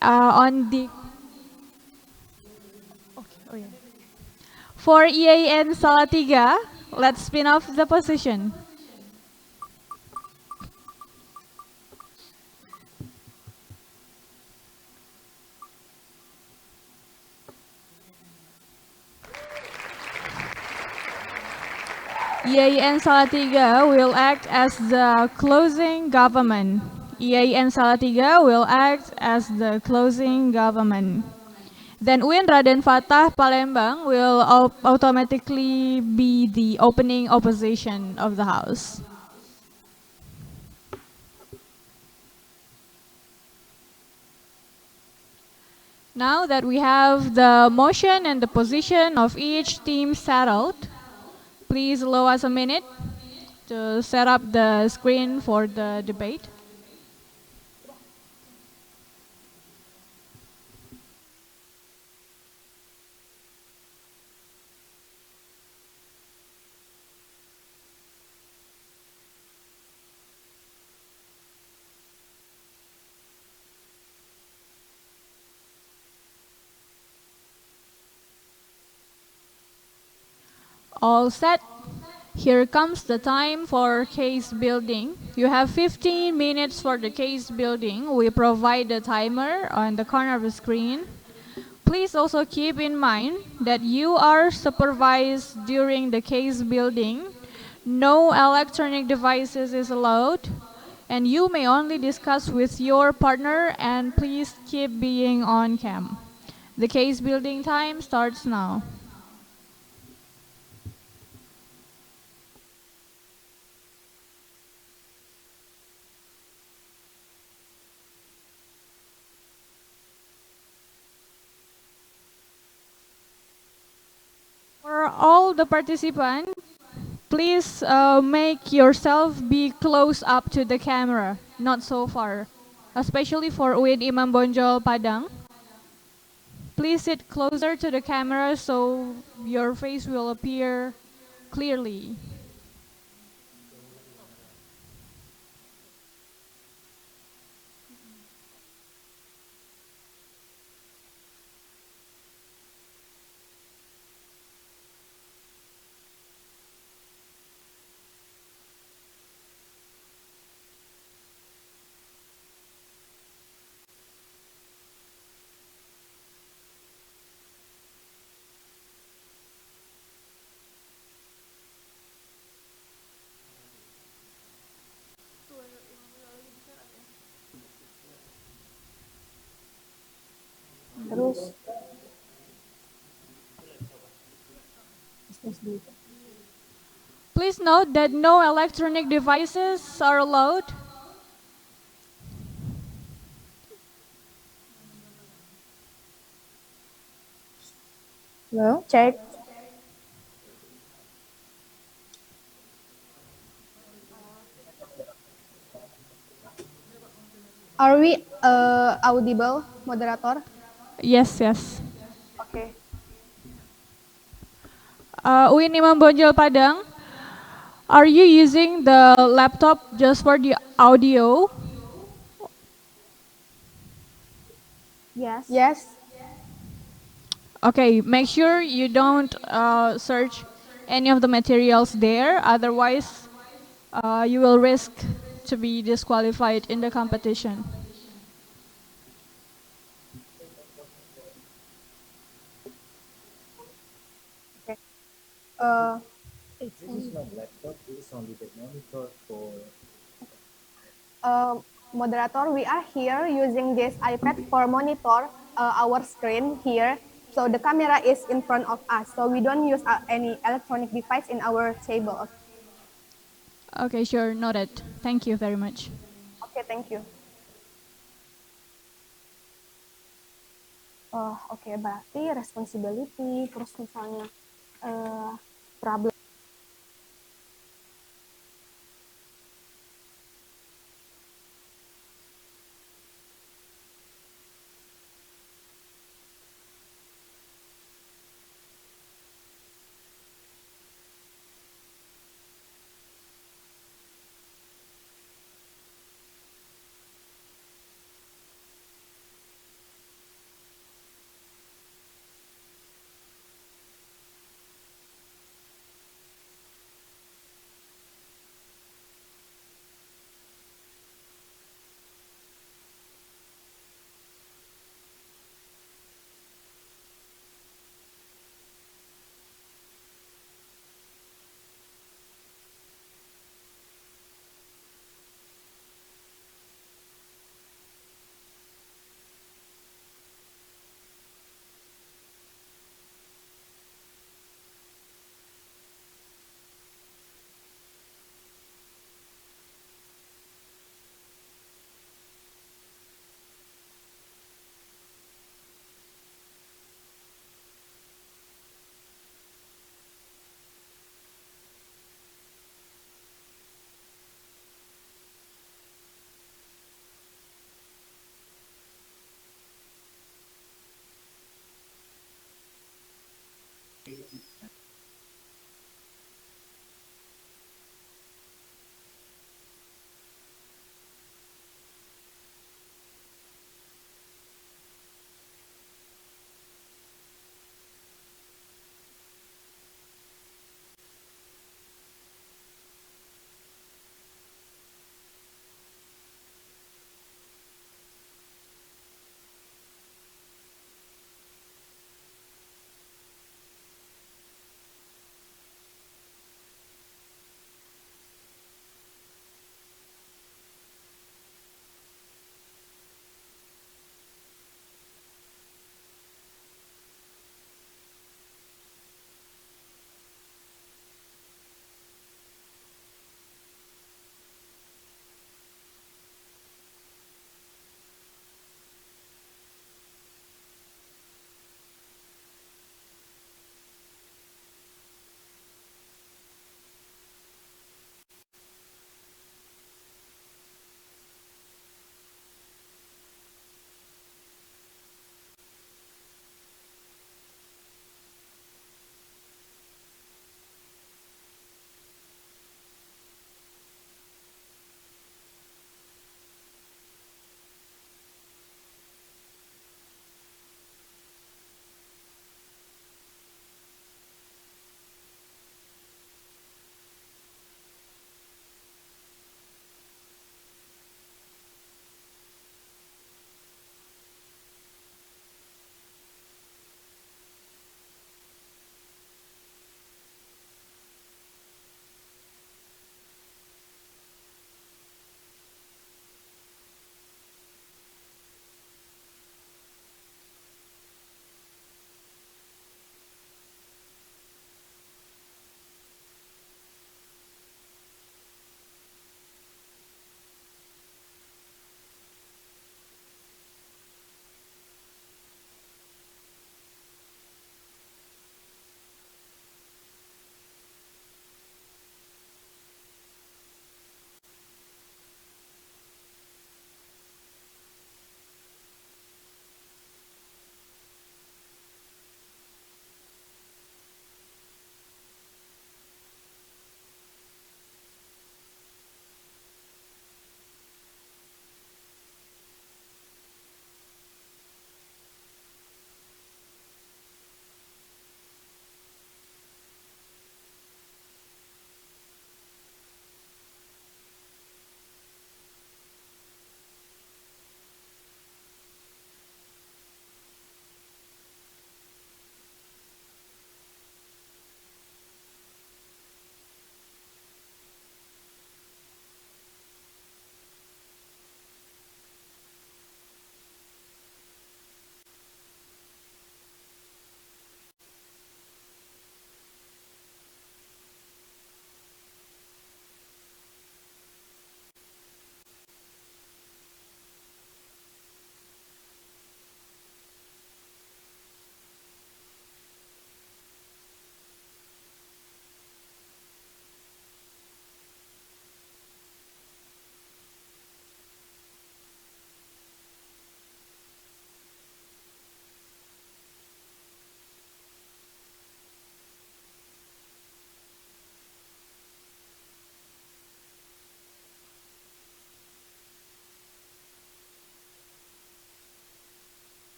on the... For IAIN Salatiga, let's spin off the position. IAIN Salatiga will act as the closing government. IAIN Salatiga will act as the closing government. Then Uin Raden Fatah Palembang will automatically be the opening opposition of the house. Now that we have the motion and the position of each team settled, please allow us a minute to set up the screen for the debate. All set? Here comes the time for case building. You have 15 minutes for the case building. We provide the timer on the corner of the screen. Please also keep in mind that you are supervised during the case building. No electronic devices is allowed, and you may only discuss with your partner, and please keep being on cam. The case building time starts now. For all the participants, please make yourself be close up to the camera, not so far. Especially for Uin Imam Bonjol Padang. Please sit closer to the camera so your face will appear clearly. Terus Please note that no electronic devices are allowed. no check. Are we audible, moderator? Yes, yes. Okay. Uin Imam Bonjol Padang, are you using the laptop just for the audio? Yes. Yes. Okay, make sure you don't search any of the materials there, otherwise you will risk to be disqualified in the competition. Okay. This is not laptop, this is only the monitor for... Moderator, we are here using this iPad for monitor our screen here. So the camera is in front of us. So we don't use any electronic device in our table. Okay, sure, noted. Thank you very much. Okay, thank you. Oh, oke, berarti responsibility, terus misalnya problem.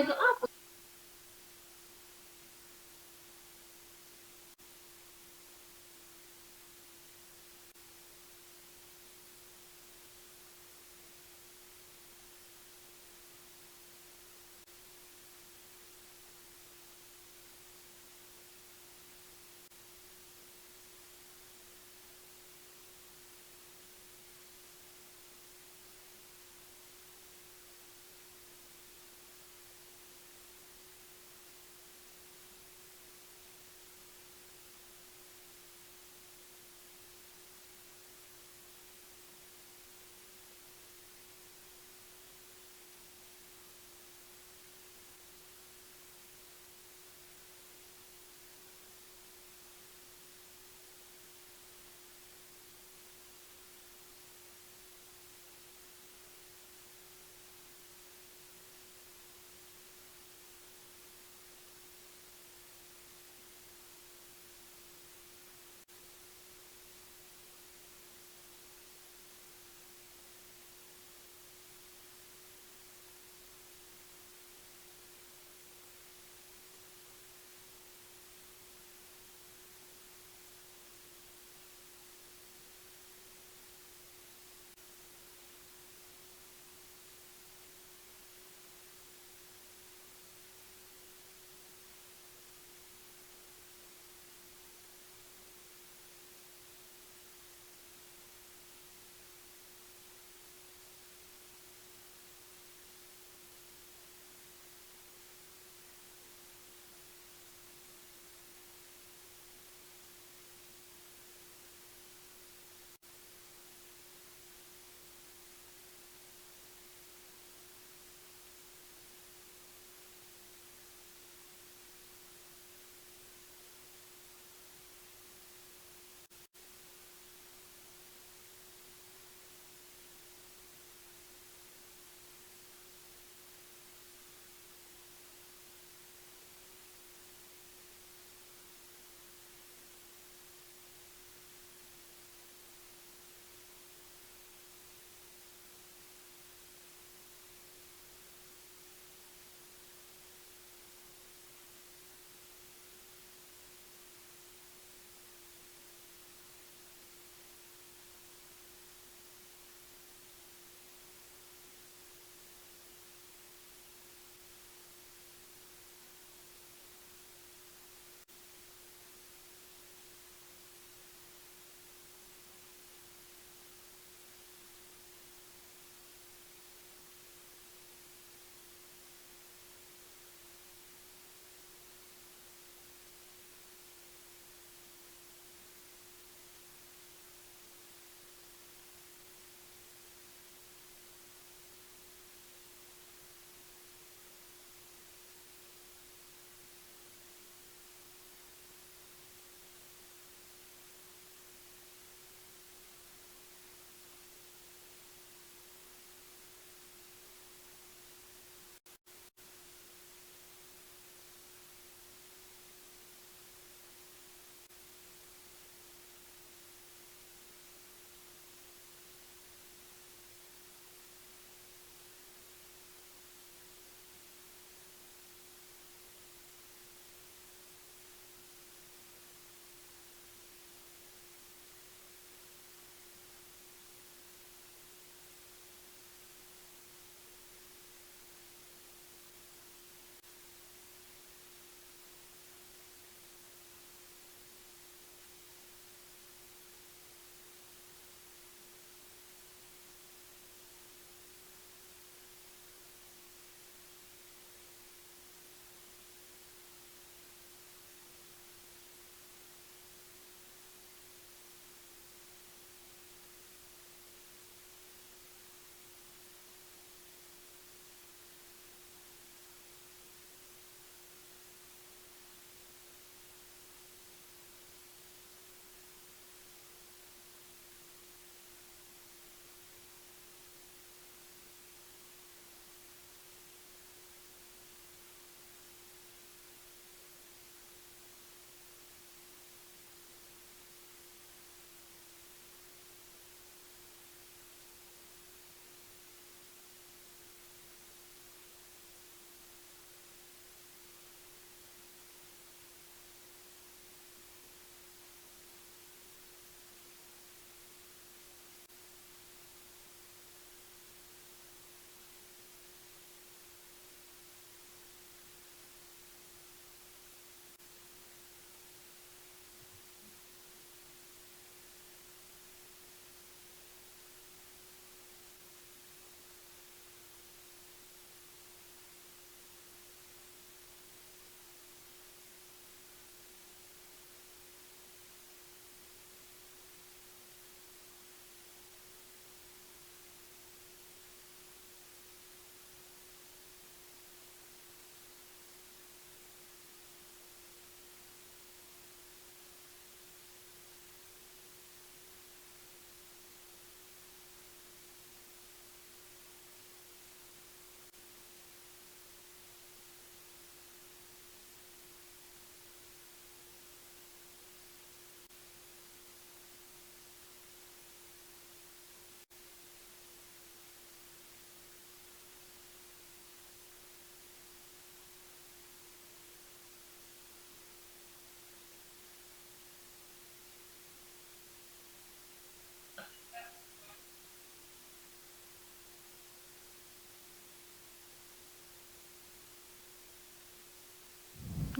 itu apa?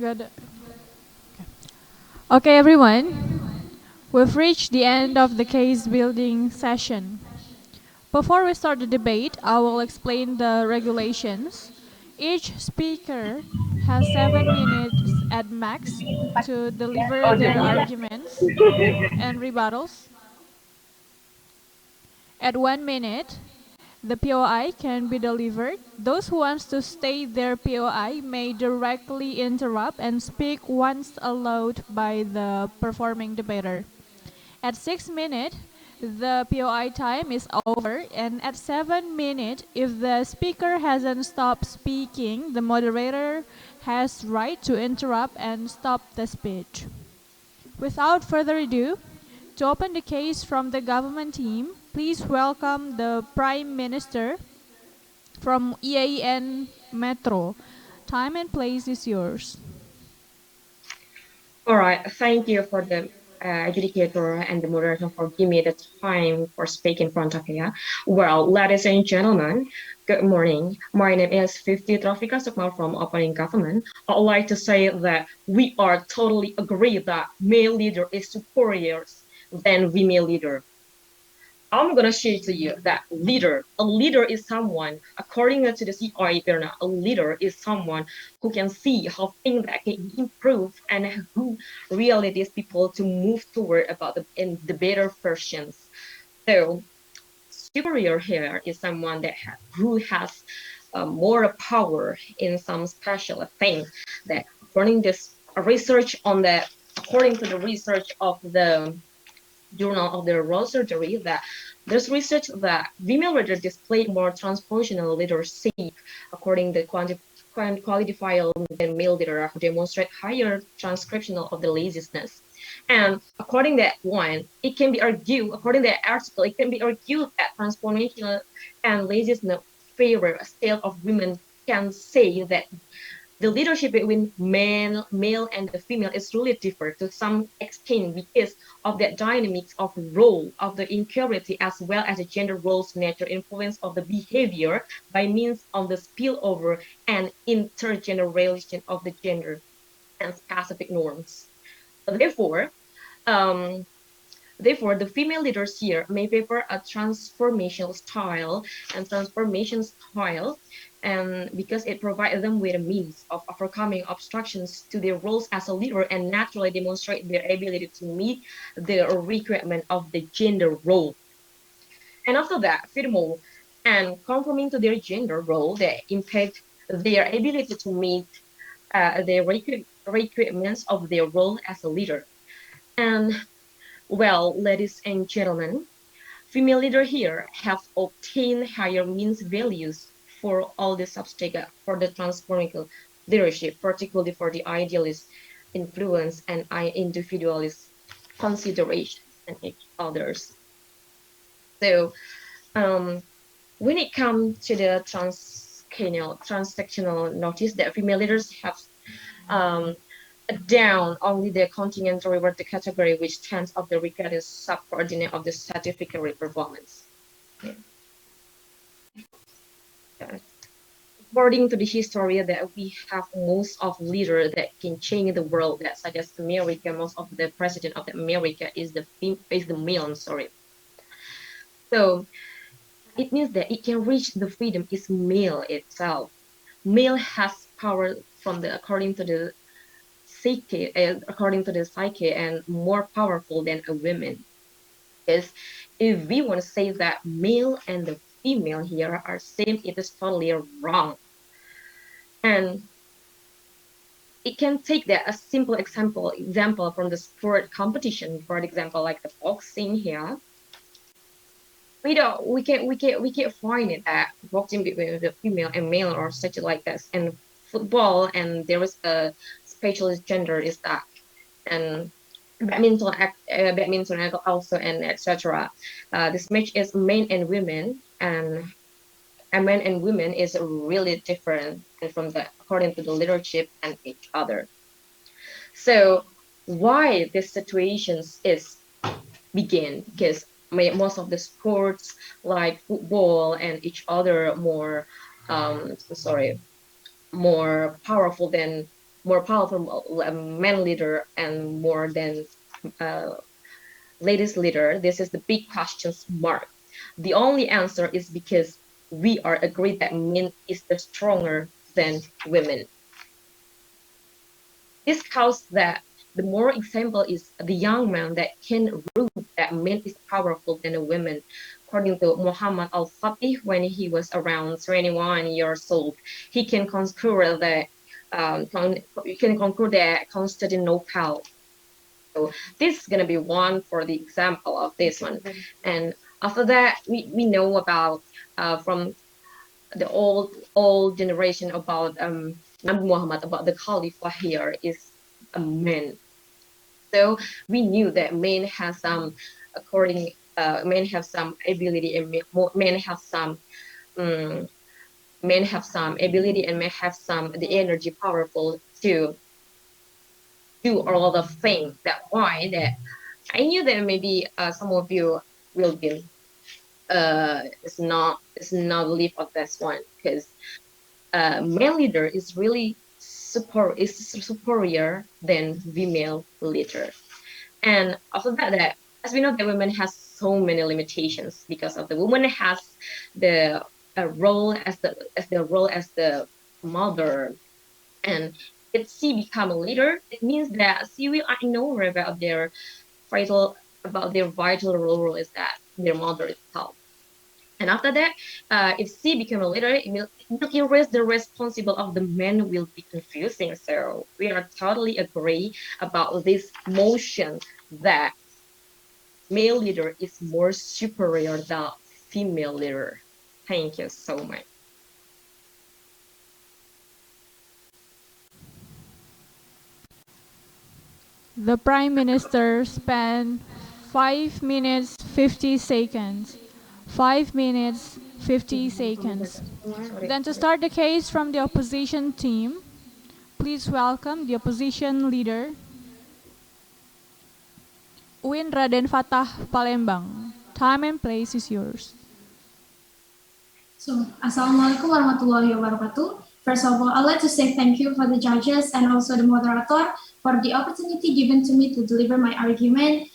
Good. Okay, everyone. We've reached the end of the case building session. Before we start the debate, I will explain the regulations. Each speaker has 7 minutes at max to deliver their arguments and rebuttals. At 1 minute, the POI can be delivered. Those who want to state their POI may directly interrupt and speak once allowed by the performing debater. At 6 minutes, the POI time is over, and at 7 minutes, if the speaker hasn't stopped speaking, the moderator has right to interrupt and stop the speech. Without further ado, to open the case from the government team, please welcome the Prime Minister from EAN Metro. Time and place is yours. All right, thank you for the adjudicator and the moderator for giving me the time for speaking in front of you. Well, ladies and gentlemen, good morning. My name is 50 Trafika Sukmal from Opening Government. I'd like to say that we are totally agree that male leader is superior than female leader. I'm gonna share to you that a leader is someone, according to the CRE Perna, a leader is someone who can see how things that can improve and who really these people to move toward about the better versions. So superior here is someone that who has more power in some special thing that according to the research of the Journal of the Royal Surgery that there's research that female leaders display more transpositional leadership according to qualified than male leaders who demonstrate higher transcriptional of the laziness. And according to that one, it can be argued, according to that article, it can be argued that transformational and laziness favor a state of women can say that the leadership between male and the female is really different to some extent because of the dynamics of role of the inequality as well as the gender roles nature influence of the behavior by means of the spillover and intergeneration of the gender and specific norms. Therefore, um, Therefore, the female leaders here may favor a transformational style and because it provides them with a means of overcoming obstructions to their roles as a leader and naturally demonstrate their ability to meet the requirement of the gender role. And after that, furthermore, and conforming to their gender role, they impact their ability to meet the requirements of their role as a leader. And well, ladies and gentlemen, female leaders here have obtained higher means values for all the obstacles for the transformational leadership, particularly for the idealist influence and individualist considerations and others. So when it comes to the transactional notice that female leaders have down only the continental reward the category which stands of the record is subordinate of the certificate performance. Yeah. According to the history that we have most of leaders that can change the world that such as America, most of the president of America is the male, sorry. So it means that it can reach the freedom is male itself. Male has power from the according to the psyche and more powerful than a woman. Because if we want to say that male and the female here are same, it is totally wrong. And it can take that a simple example from the sport competition, for example, like the boxing here. We can't find it that boxing between the female and male or such like this. And football, and there is a specialist gender is that, and badminton also, and etc. This match is men and women, and men and women is really different from the according to the leadership and each other. So why this situations is begin because most of the sports like football and each other more more powerful than more powerful men leader and more than ladies leader? This is the big question mark. The only answer is because we are agreed that men is the stronger than women. This causes that the more example is the young man that can prove that men is powerful than a woman. According to Muhammad al-Fatih, when he was around 21 years old, he can conquer the Constantinople. So this is gonna be one for the example of this one. And after that, we know about from the old generation about Nabi Muhammad, about the Khalifa here is a man. So we knew that men have some men have some ability and men have some men have some ability and men have some the energy powerful to do all the things. That why that I knew that maybe some of you will be it's not believe of this one, because male leader is really superior than female leader. And after that, as we know, the women has so many limitations because of the woman has the role as the mother, and if she become a leader, it means that she will ignore about their vital role is that their mother itself. And after that, if she become a leader, it will increase the responsible of the men will be confusing. So we are totally agree about this motion that male leader is more superior than female leader. Thank you so much. The Prime Minister spent 5 minutes 50 seconds. 5 minutes 50 seconds. Then to start the case from the opposition team, please welcome the opposition leader, Uin Raden Fatah Palembang. Time and place is yours. So, Assalamualaikum warahmatullahi wabarakatuh. First of all, I'd like to say thank you for the judges and also the moderator for the opportunity given to me to deliver my argument.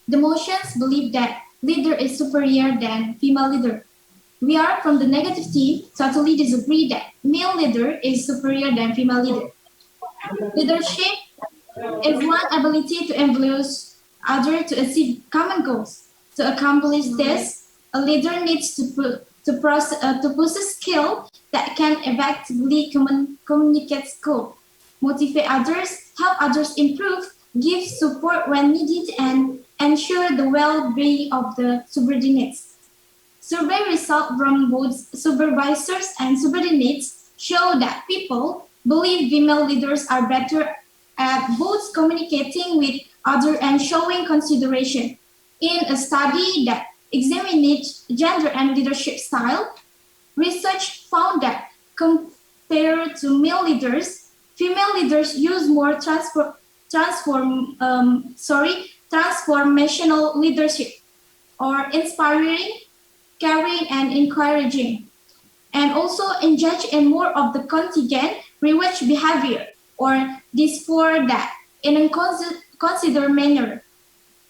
The motions believe that leader is superior than female leader. We are from the negative team totally disagree that male leader is superior than female leader. Leadership is one ability to influence others to achieve common goals. To accomplish this, a leader needs to possess skill that can effectively communicate goals, motivate others, help others improve, give support when needed, and ensure the well-being of the subordinates. Survey results from both supervisors and subordinates show that people believe female leaders are better at both communicating with others and showing consideration. In a study that examined gender and leadership style, research found that compared to male leaders, female leaders use more transformational leadership, or inspiring, caring, and encouraging, and also engage in more of the contingent reward behavior, or display that in a considered manner.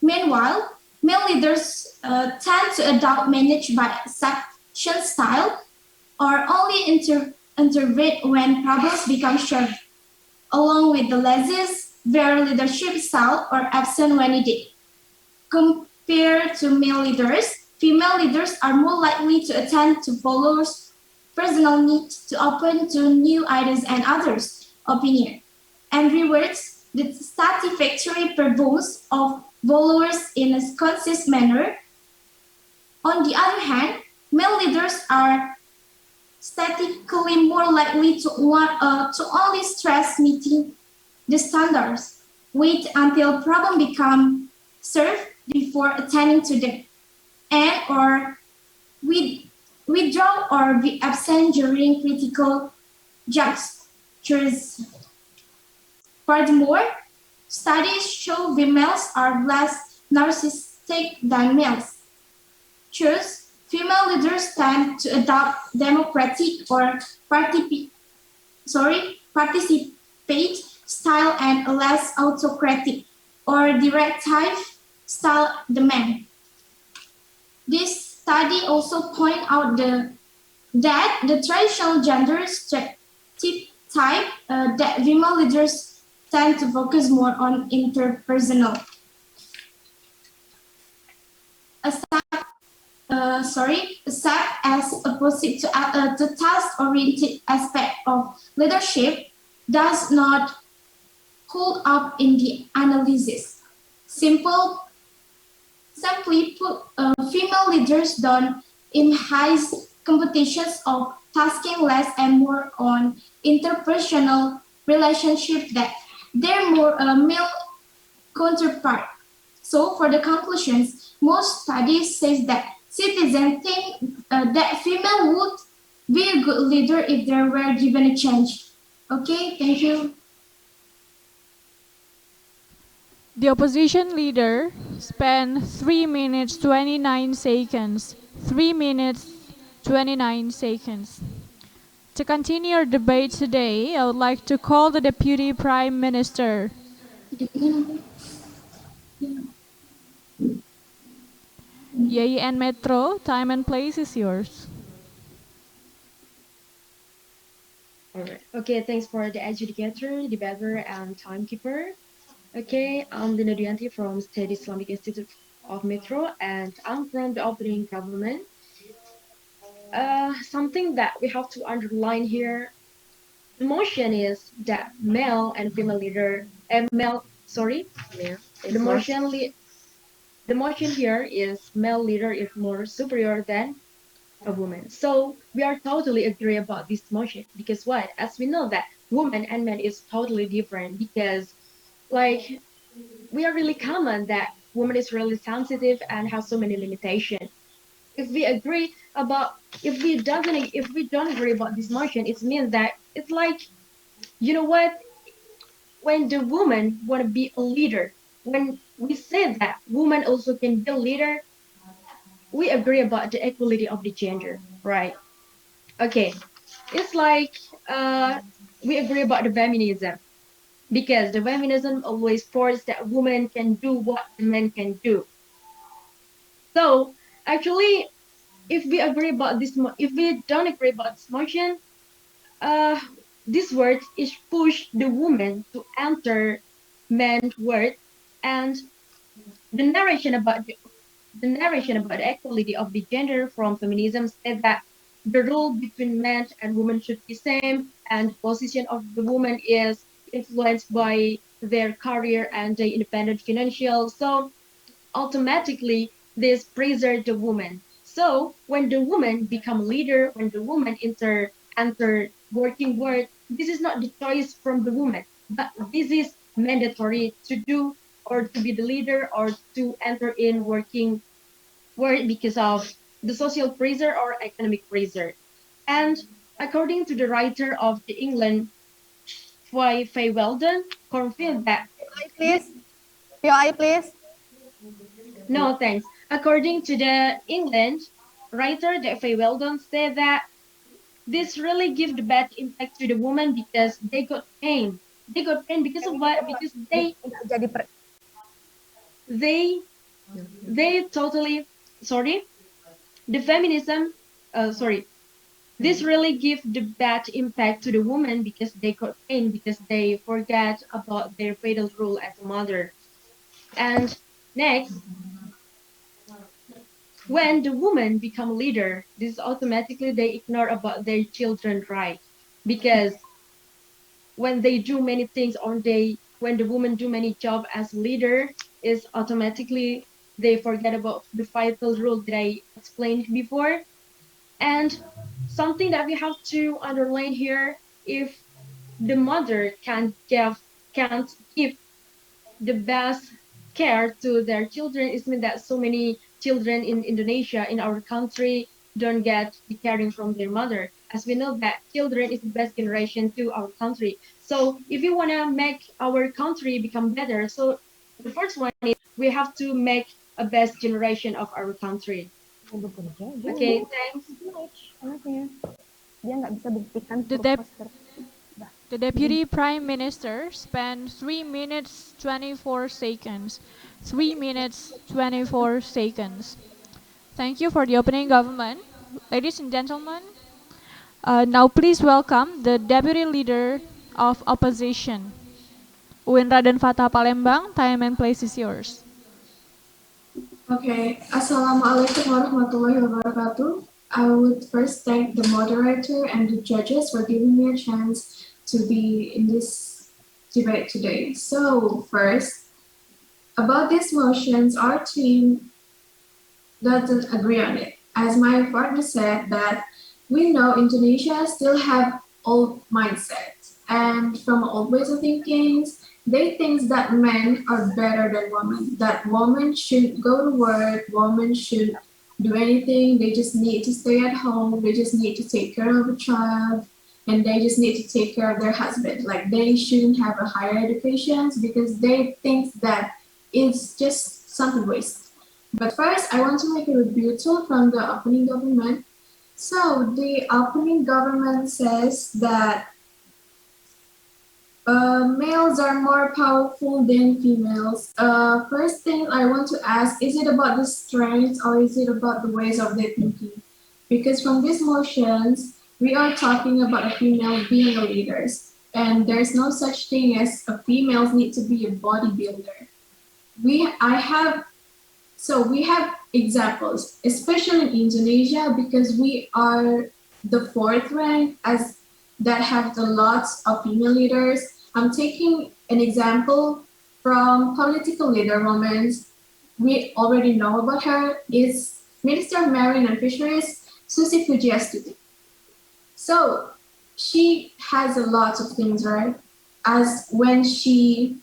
Meanwhile, male leaders tend to adopt managed by suction style, or only intervene when problems become sure, along with the laissez faire leadership style, or absent when needed. Compared to male leaders, female leaders are more likely to attend to followers' personal needs, to open to new ideas and others' opinion, and rewards the satisfactory performance of followers in a conscious manner. On the other hand, male leaders are statistically more likely to only stress meeting the standards, wait until problem become served before attending to them, and or withdraw or be absent during critical junctures. Furthermore, studies show females are less narcissistic than males. Thus, female leaders tend to adopt democratic or participatory paid style and a less autocratic or directive style the men. This study also point out that the traditional gender stereotype that female leaders tend to focus more on interpersonal. Except as opposite to the task-oriented aspect of leadership does not hold up in the analysis. Simply put, female leaders don't enhance competitions of tasking less and more on interpersonal relationships that their more male counterpart. So for the conclusions, most studies say that citizens think that female would be a good leader if they were given a chance. Okay, thank you. The opposition leader spent 3 minutes 29 seconds. 3 minutes 29 seconds. To continue our debate today, I would like to call the Deputy Prime Minister. YN Metro, time and place is yours. Alright. Okay, thanks for the adjudicator, debater, and timekeeper. Okay, I'm Dina Duyanti from State Islamic Institute of Metro, and I'm from the opening government. Something that we have to underline here, the motion is that male and female leader, the motion here is male leader is more superior than a woman. So we are totally agree about this motion because what? As we know that woman and man is totally different because like we are really common that woman is really sensitive and has so many limitations. If we don't agree about this motion, it means that it's like, you know what? When the woman want to be a leader, when we say that woman also can be a leader, we agree about the equality of the gender, right? Okay, it's like we agree about the feminism because the feminism always forces that women can do what the men can do. So actually, if we don't agree about this motion, this word is push the woman to enter man's word, and the narration about the equality of the gender from feminism said that the role between men and women should be same, and the position of the woman is influenced by their career and the independent financial. So automatically, this praises the woman. So when the woman become leader, when the woman enter working world, this is not the choice from the woman, but this is mandatory to do or to be the leader or to enter in working world because of the social pressure or economic pressure. And according to the writer of the England, Faye Weldon, confirmed that. Please, POI, please. No, thanks. According to the England writer, the Faye Weldon said that this really give the bad impact to the woman because they got pain. They got pain because of what? Because they totally the feminism this really give the bad impact to the woman because they got pain because they forget about their fatal role as a mother. And next, when the woman become leader, this automatically they ignore about their children right because when they do many things or when the woman do many job as leader is automatically they forget about the vital role that I explained before. And something that we have to underline here, if the mother can't give the best care to their children, it means that so many children in Indonesia, in our country, don't get the caring from their mother. As we know that children is the best generation to our country. So if you want to make our country become better, so the first one is we have to make a best generation of our country. Okay, thanks. Dia nggak bisa buktikan The Deputy Prime Minister spent 3 minutes 24 seconds. 3 minutes 24 seconds. Thank you for the opening government. Ladies and gentlemen, now please welcome the Deputy Leader of Opposition. Uin Raden Fatah Palembang, time and place is yours. Okay, Assalamualaikum warahmatullahi wabarakatuh. I would first thank the moderator and the judges for giving me a chance to be in this debate today. So first, about these motions, our team doesn't agree on it. As my partner said that we know Indonesia still have old mindsets and from old ways of thinking. They think that men are better than women, that women shouldn't go to work, women shouldn't do anything, they just need to stay at home, they just need to take care of a child, and they just need to take care of their husband. Like they shouldn't have a higher education because they think that it's just something waste. But first, I want to make a rebuttal from the opening government. So the opening government says that males are more powerful than females. First thing I want to ask, is it about the strengths or is it about the ways of their thinking? Because from these motions, we are talking about a female being a leader. And there's no such thing as a female need to be a bodybuilder. We have examples, especially in Indonesia, because we are the fourth rank as that have the lots of female leaders. I'm taking an example from political leader women. We already know about her is Minister of Marine and Fisheries, Susi Pujiastuti. So she has a lot of things, right? As when she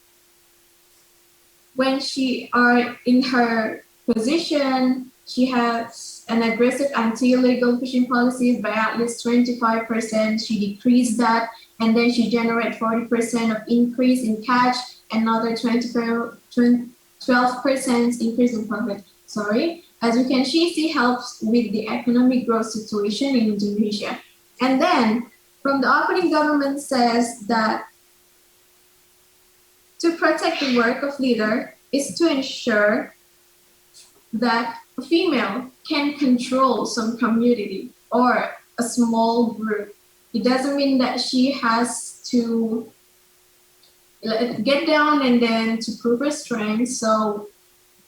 are in her position, she has an aggressive anti-illegal fishing policies by at least 25%. She decreased that, and then she generated 40% of increase in catch, another 12% increase in profit. As you can see, she helps with the economic growth situation in Indonesia. And then from the opening government says that to protect the work of leader is to ensure that a female can control some community or a small group. It doesn't mean that she has to get down and then to prove her strength. So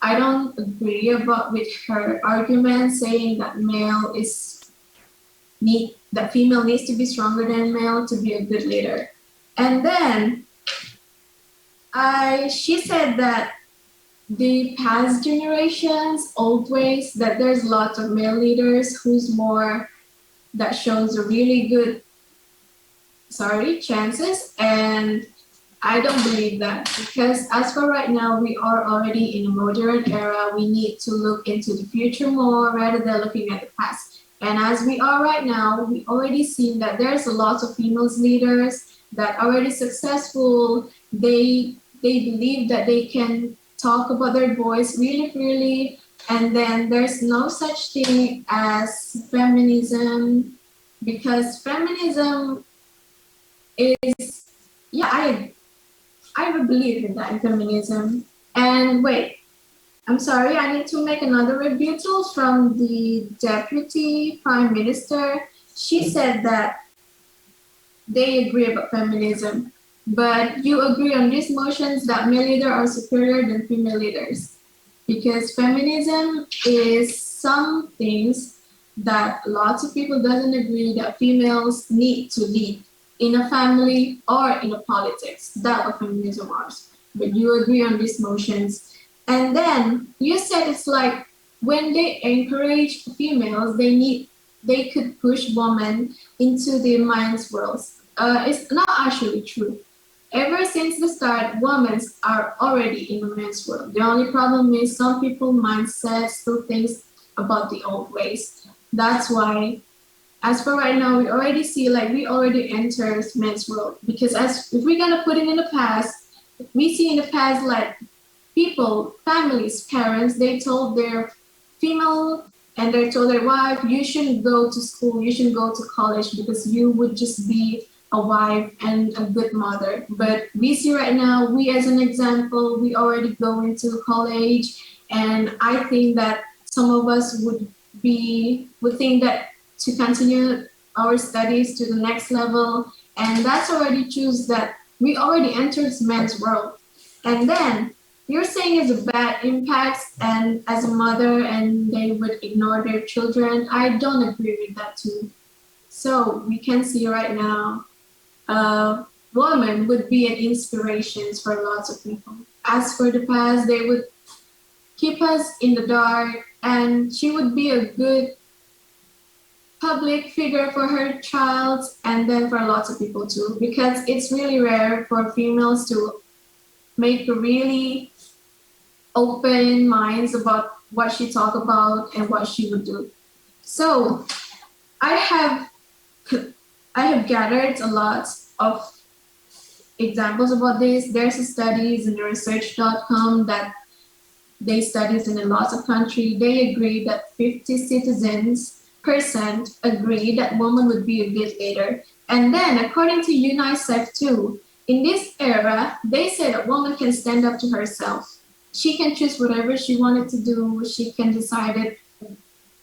I don't agree with her argument saying that female needs to be stronger than male to be a good leader. And then she said that the past generations, old ways, that there's lots of male leaders that shows a really good, chances. And I don't believe that because as for right now, we are already in a modern era. We need to look into the future more rather than looking at the past. And as we are right now, we already seen that there's a lot of female leaders that are already successful. They believe that they can talk about their voice really freely, and then there's no such thing as feminism, because feminism is, I would believe in that, in feminism. And wait, I'm sorry, I need to make another rebuttal from the Deputy Prime Minister. She said that they agree about feminism, but you agree on these motions that male leaders are superior than female leaders, because feminism is some things that lots of people doesn't agree that females need to lead in a family or in a politics. That's what feminism is. But you agree on these motions. And then you said it's like when they encourage females, they could push women into the men's worlds. It's not actually true. Ever since the start, women are already in the men's world. The only problem is some people mindset still thinks about the old ways. That's why, as for right now, we already see we already entered men's world, because if we're gonna put it in the past, we see in the past families, parents, they told their female and they told their wife, you shouldn't go to school, you shouldn't go to college because you would just be a wife and a good mother. But we see right now, we as an example, we already go into college, and I think that some of us would think that to continue our studies to the next level, and that's already choose that we already entered man's world. And then you're saying it's a bad impact and as a mother and they would ignore their children. I don't agree with that too. So we can see right now, women would be an inspiration for lots of people. As for the past, they would keep us in the dark, and she would be a good public figure for her child and then for lots of people too, because it's really rare for females to make really open minds about what she talk about and what she would do. So I have gathered a lot of examples about this. There's a studies in the research.com that they studies in a lot of countries. They agree that 50% agree that women would be a good leader. And then according to UNICEF too, in this era, they say that woman can stand up to herself. She can choose whatever she wanted to do. She can decide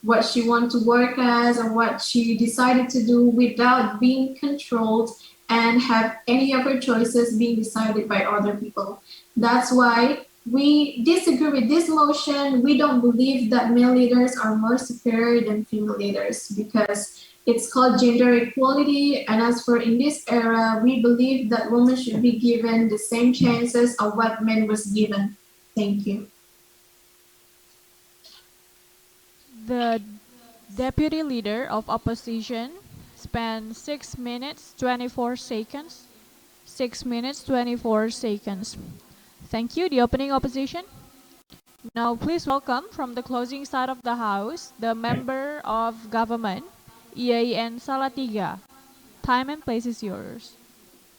what she wanted to work as or what she decided to do without being controlled and have any of her choices being decided by other people. That's why we disagree with this motion. We don't believe that male leaders are more superior than female leaders because it's called gender equality. And as for in this era, we believe that women should be given the same chances of what men was given. Thank you. The deputy leader of opposition spent 6 minutes 24 seconds. 6 minutes 24 seconds. Thank you. The opening opposition. Now please welcome from the closing side of the house the member of government, EAN Salatiga. Time and place is yours.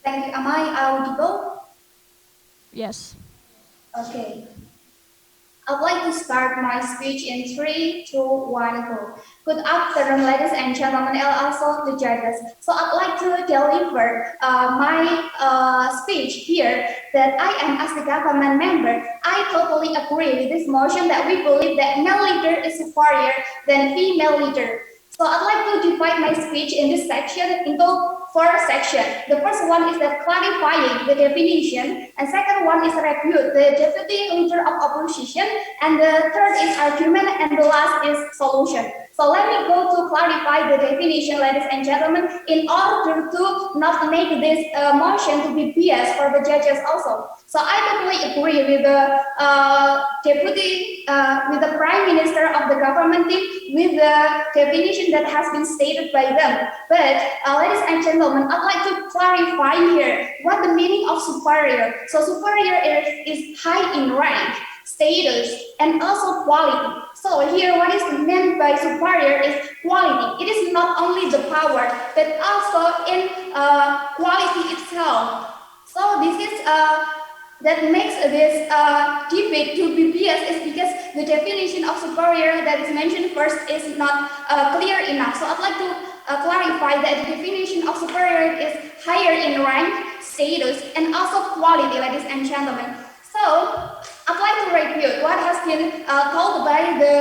Thank you. Am I audible? Yes. Okay. I'd like to start my speech in 3, 2, 1, go. Good afternoon, ladies and gentlemen, and also the judges. So I'd like to deliver my speech here that I am as the government member. I totally agree with this motion that we believe that male leader is superior than female leader. So I'd like to divide my speech in this section into 4 sections. The first one is that clarifying the definition, and second one is review the deputy leader of opposition, and the third is argument, and the last is solution. So let me go to clarify the definition, ladies and gentlemen, in order to not make this motion to be biased for the judges also. So I totally agree with the deputy, with the prime minister of the government team, with the definition that has been stated by them. But ladies and gentlemen, I'd like to clarify here what the meaning of superior. So superior is high in rank, status, and also quality. So here what is meant by superior is quality. It is not only the power, but also in quality itself. So this is that makes this debate to be biased is because the definition of superior that is mentioned first is not clear enough. So I'd like to clarify that the definition of superior is higher in rank, status, and also quality, ladies and gentlemen. So I'd like to review what has been told by the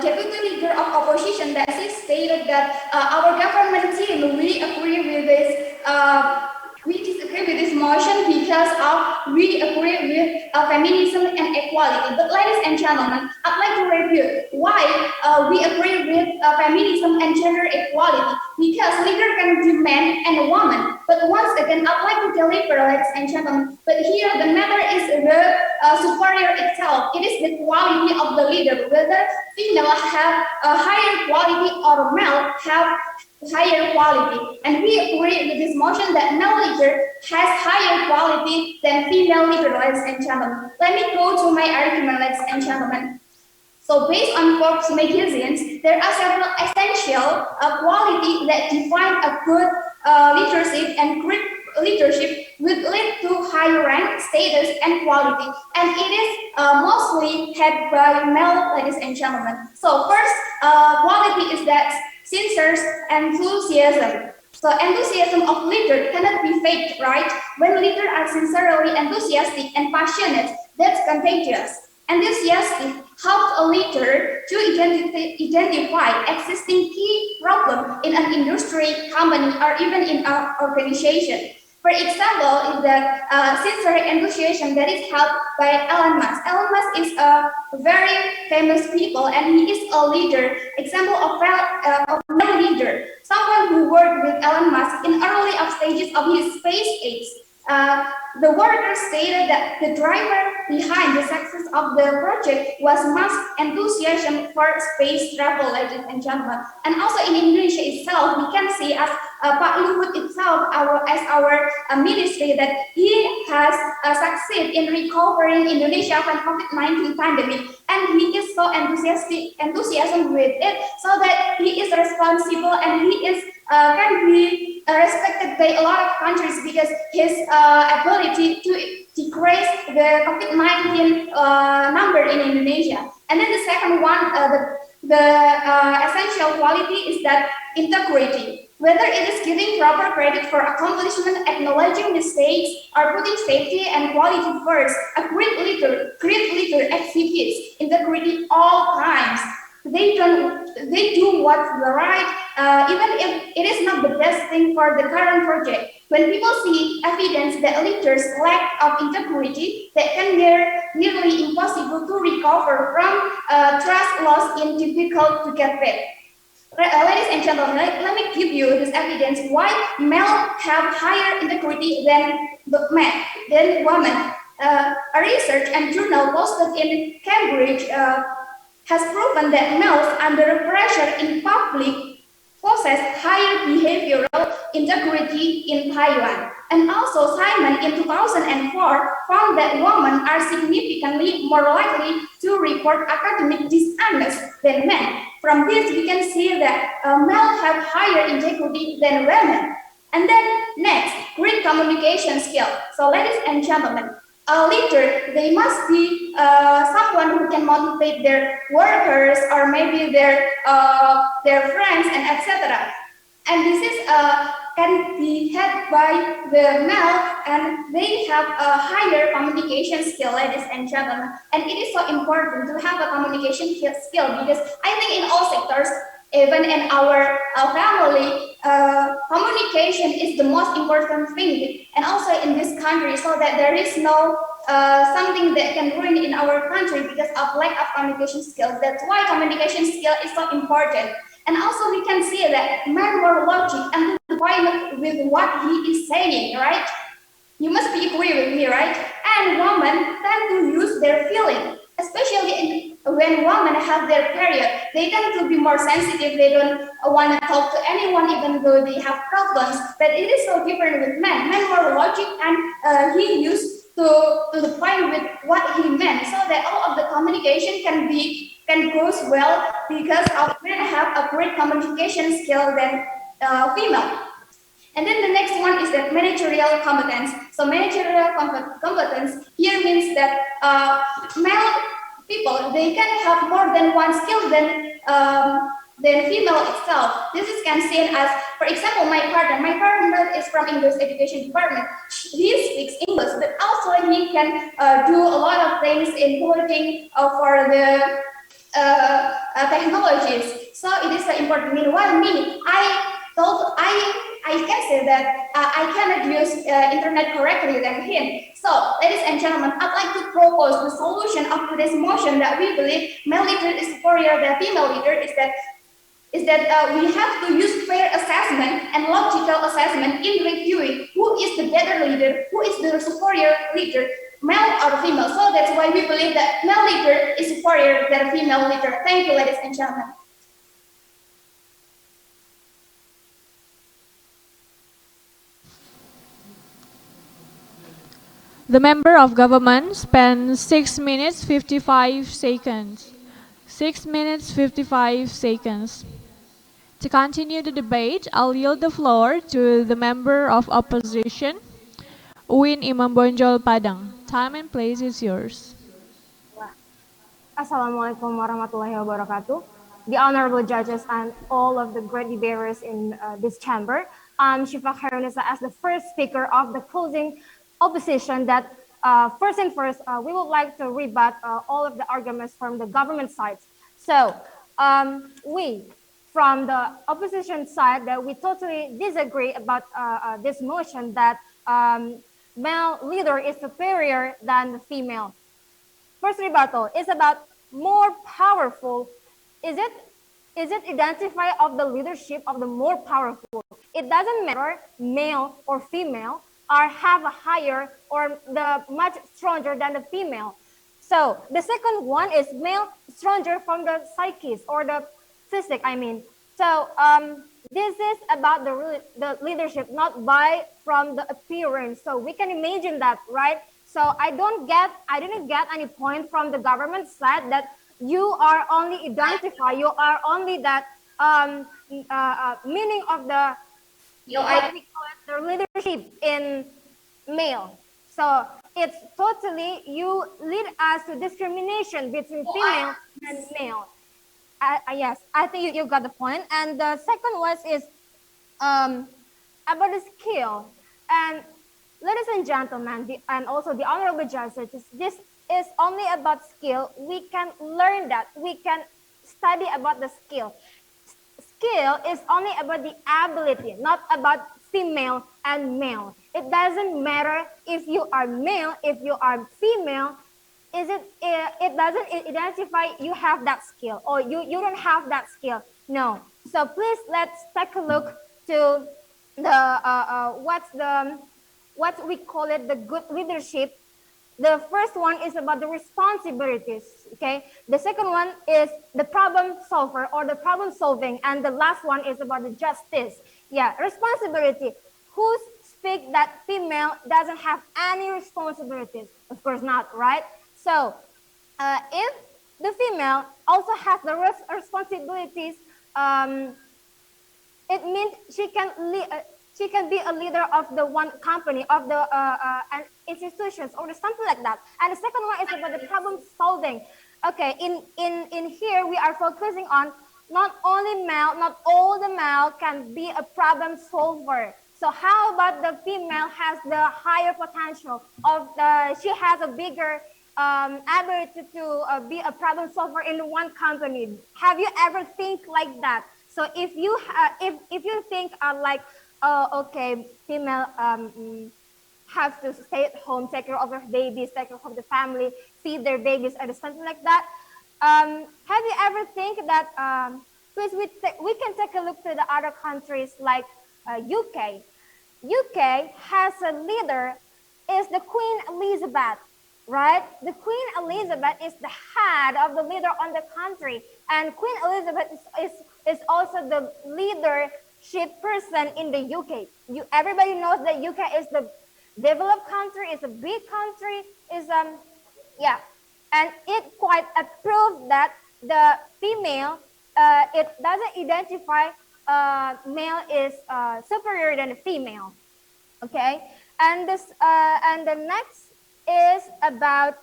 deputy leader of opposition, that she stated that our government team, we agree with this we disagree with this motion because we agree with feminism and equality. But ladies and gentlemen, I'd like to review why we agree with feminism and gender equality. Because leader can be man and a woman. But once again, I'd like to deliver, ladies and gentlemen. But here the matter is the superior itself. It is the quality of the leader, whether female have a higher quality or male have higher quality. And we agree with this motion that male leader has higher quality than female leader, ladies and gentlemen. Let me go to my argument, ladies and gentlemen. So based on Forbes magazines, there are several essential qualities that define a good leadership, and great leadership will lead to high rank, status, and quality. And it is mostly had by male, ladies and gentlemen. So first quality is that sincere enthusiasm. So enthusiasm of leader cannot be faked, right? When leaders are sincerely enthusiastic and passionate, that's contagious. Enthusiastic helps a leader to identify existing key problem in an industry, company, or even in an organization. For example, is that sincere enthusiasm that is held by Elon Musk. Elon Musk is a very famous people and he is a leader, example of a leader, someone who worked with Elon Musk in early stages of his space age. The workers stated that the driver behind the success of the project was Musk's enthusiasm for space travel, ladies and gentlemen. And also in Indonesia itself, we can see as Pak Luhut itself, as our ministry, that he has succeeded in recovering Indonesia from COVID-19 pandemic, and he is so enthusiasm with it, so that he is responsible and he is can be respected by a lot of countries because his ability to decrease the COVID-19 number in Indonesia. And then the second one, the essential quality is that integrity. Whether it is giving proper credit for accomplishment, acknowledging mistakes, or putting safety and quality first, a great leader exhibits integrity all times. They do what's the right, even if it is not the best thing for the current project. When people see evidence that leaders lack of integrity, that can be nearly impossible to recover from trust loss in difficult to get back. Ladies and gentlemen, let me give you this evidence why male have higher integrity than women. A research and journal posted in Cambridge has proven that males under pressure in public possess higher behavioral integrity in Taiwan. And also Simon in 2004 found that women are significantly more likely to report academic dishonest than men. From this we can see that males have higher integrity than women. And then next, great communication skill. So ladies and gentlemen, a leader, they must be someone who can motivate their workers or maybe their friends and etc. And this is can be had by the male, and they have a higher communication skill, ladies and gentlemen. And it is so important to have a communication skill because I think in all sectors, even in our family, communication is the most important thing, and also in this country, so that there is no something that can ruin in our country because of lack of communication skills. That's why communication skill is so important. And also we can see that men more logic and to the point with what he is saying, right? You must be agree with me, right? And women tend to use their feeling, especially when women have their period. They tend to be more sensitive. They don't want to talk to anyone even though they have problems. But it is so different with men. Men more logic, and he used to the point with what he meant, so that all of the communication can goes well because of men have a great communication skill than female. And then the next one is that managerial competence. So managerial competence here means that male people, they can have more than one skill than female itself. This is can seen as, for example, my partner is from English education department. He speaks English, but also he can do a lot of things in working for the technologies. So it is important. Meanwhile, me, I can say that I cannot use internet correctly than him. So, ladies and gentlemen, I'd like to propose the solution of today's motion that we believe male leader is superior than female leader is that we have to use fair assessment and logical assessment in reviewing who is the better leader, who is the superior leader, male or female. So that's why we believe that male leader is superior than female leader. Thank you, ladies and gentlemen. The member of government spent 6 minutes 55 seconds. 6 minutes 55 seconds. To continue the debate, I'll yield the floor to the member of opposition, Uin Imambonjol Padang. Time and place is yours. Assalamualaikum warahmatullahi wabarakatuh. The honorable judges and all of the great debaters in this chamber. Shifa Khairunisa as the first speaker of the closing opposition that first and first, we would like to rebut all of the arguments from the government side. So we, from the opposition side, that we totally disagree about this motion that male leader is superior than the female. First rebuttal is about more powerful. Is it identify of the leadership of the more powerful? It doesn't matter male or female or have a higher or the much stronger than the female. So the second one is male stronger from the psyche or the physique, I mean. So this is about the leadership, not by from the appearance. So we can imagine that, right? So I didn't get any point from the government side that you are only identify, you are only that meaning of the what we call it, the leadership in male. So it's totally you lead us to discrimination between female and male. Yes, I think you got the point. And the second one is about the skill. And ladies and gentlemen, and also the honorable judges, this is only about skill. We can learn that. We can study about the skill. Skill is only about the ability, not about female and male. It doesn't matter if you are male, if you are female. It doesn't identify you have that skill or you don't have that skill. No. So please let's take a look to the what we call it, the good leadership. The first one is about the responsibilities, okay? The second one is the problem solver or the problem solving, and the last one is about the justice. Yeah, responsibility. Who speak that female doesn't have any responsibilities? Of course not, right? So if the female also has the responsibilities, it means she can be a leader of the one company, of the institutions or something like that. And the second one is about the problem solving. Okay, in here we are focusing on not only male, not all the male can be a problem solver. So how about the female has the higher potential of she has a bigger ability to be a problem solver in one company? Have you ever think like that? So if you if you think like, oh, okay, female have to stay at home, take care of their babies, take care of the family, feed their babies, and something like that. Have you ever think that? Please, we can take a look to the other countries like UK. UK has a leader, is the Queen Elizabeth, right? The Queen Elizabeth is the head of the leader on the country, and Queen Elizabeth is also the leadership person in the UK. Everybody knows that UK is the developed country, is a big country, is yeah, and it quite approved that the female it doesn't identify male is superior than the female. Okay, and this and the next is about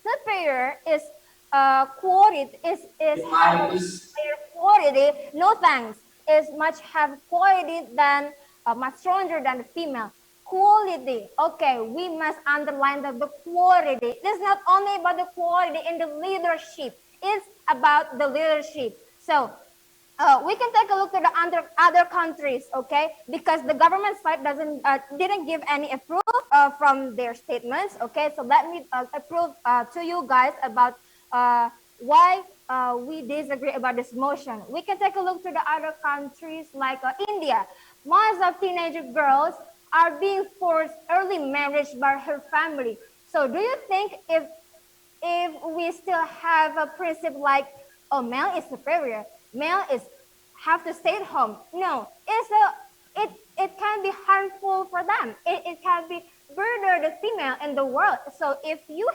superior is quality is have higher quality. No thanks, is much have quality than much stronger than the female. Quality. Okay, we must underline the quality. It's not only about the quality in the leadership. It's about the leadership. So we can take a look at the other countries, okay? Because the government side didn't give any approve from their statements, okay? So let me approve to you guys about why we disagree about this motion. We can take a look to the other countries like India. Most of teenage girls are being forced early marriage by her family. So do you think if we still have a principle like, oh, male is superior, male is have to stay at home? No, it can be harmful for them. It can be burden the female in the world. So if you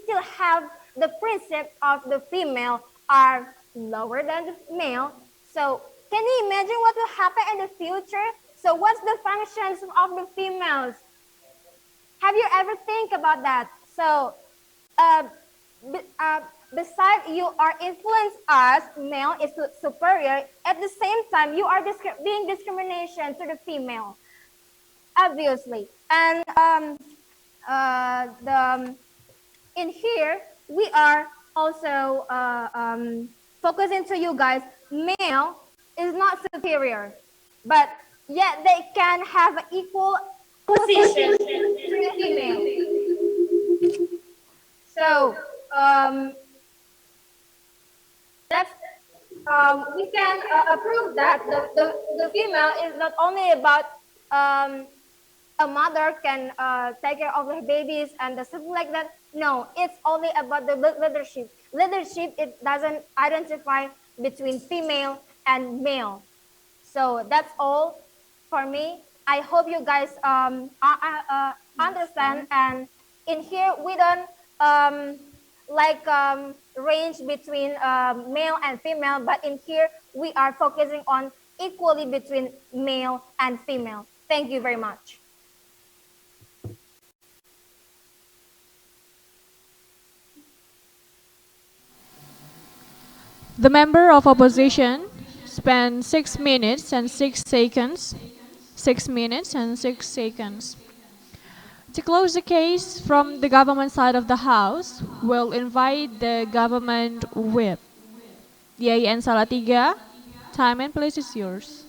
still have the principle of the female are lower than the male, so can you imagine what will happen in the future? So what's the functions of the females? Have you ever think about that? So besides you are influenced as male is superior, at the same time you are being discrimination to the female, obviously. And in here we are also focusing to you guys, male is not superior, but yet they can have an equal position to the female. So that's we can approve that the female is not only about a mother can take care of her babies and the something like that. No, it's only about the leadership. Leadership, it doesn't identify between female and male. So that's all for me. I hope you guys understand. And in here we don't range between male and female, but in here we are focusing on equally between male and female. Thank you very much. The member of opposition spent 6 minutes and 6 seconds. 6 minutes and 6 seconds. To close the case from the government side of the House, we'll invite the government whip. DIN Salatiga, time and place is yours.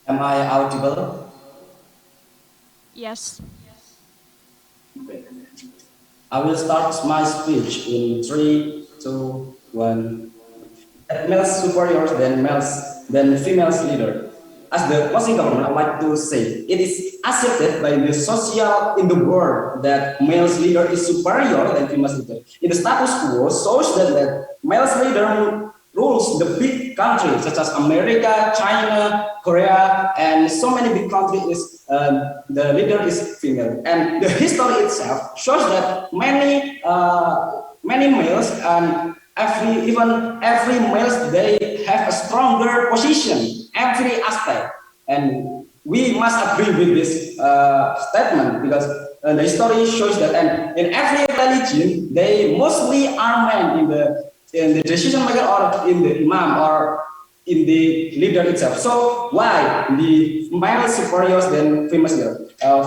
Am I audible? Yes. I will start my speech in 3, 2, 1. Males superior than females leader. As the Muslim government, I would like to say it is accepted by the social in the world that males leader is superior than females leader. In the status quo shows that males leader rules the big countries such as America, China, Korea, and so many big countries is the leader is female. And the history itself shows that many males and every males they have a stronger position every aspect, and we must agree with this statement because the history shows that, and in every religion they mostly are men in the decision maker or in the imam or in the leader itself. So why the male superior than female leader?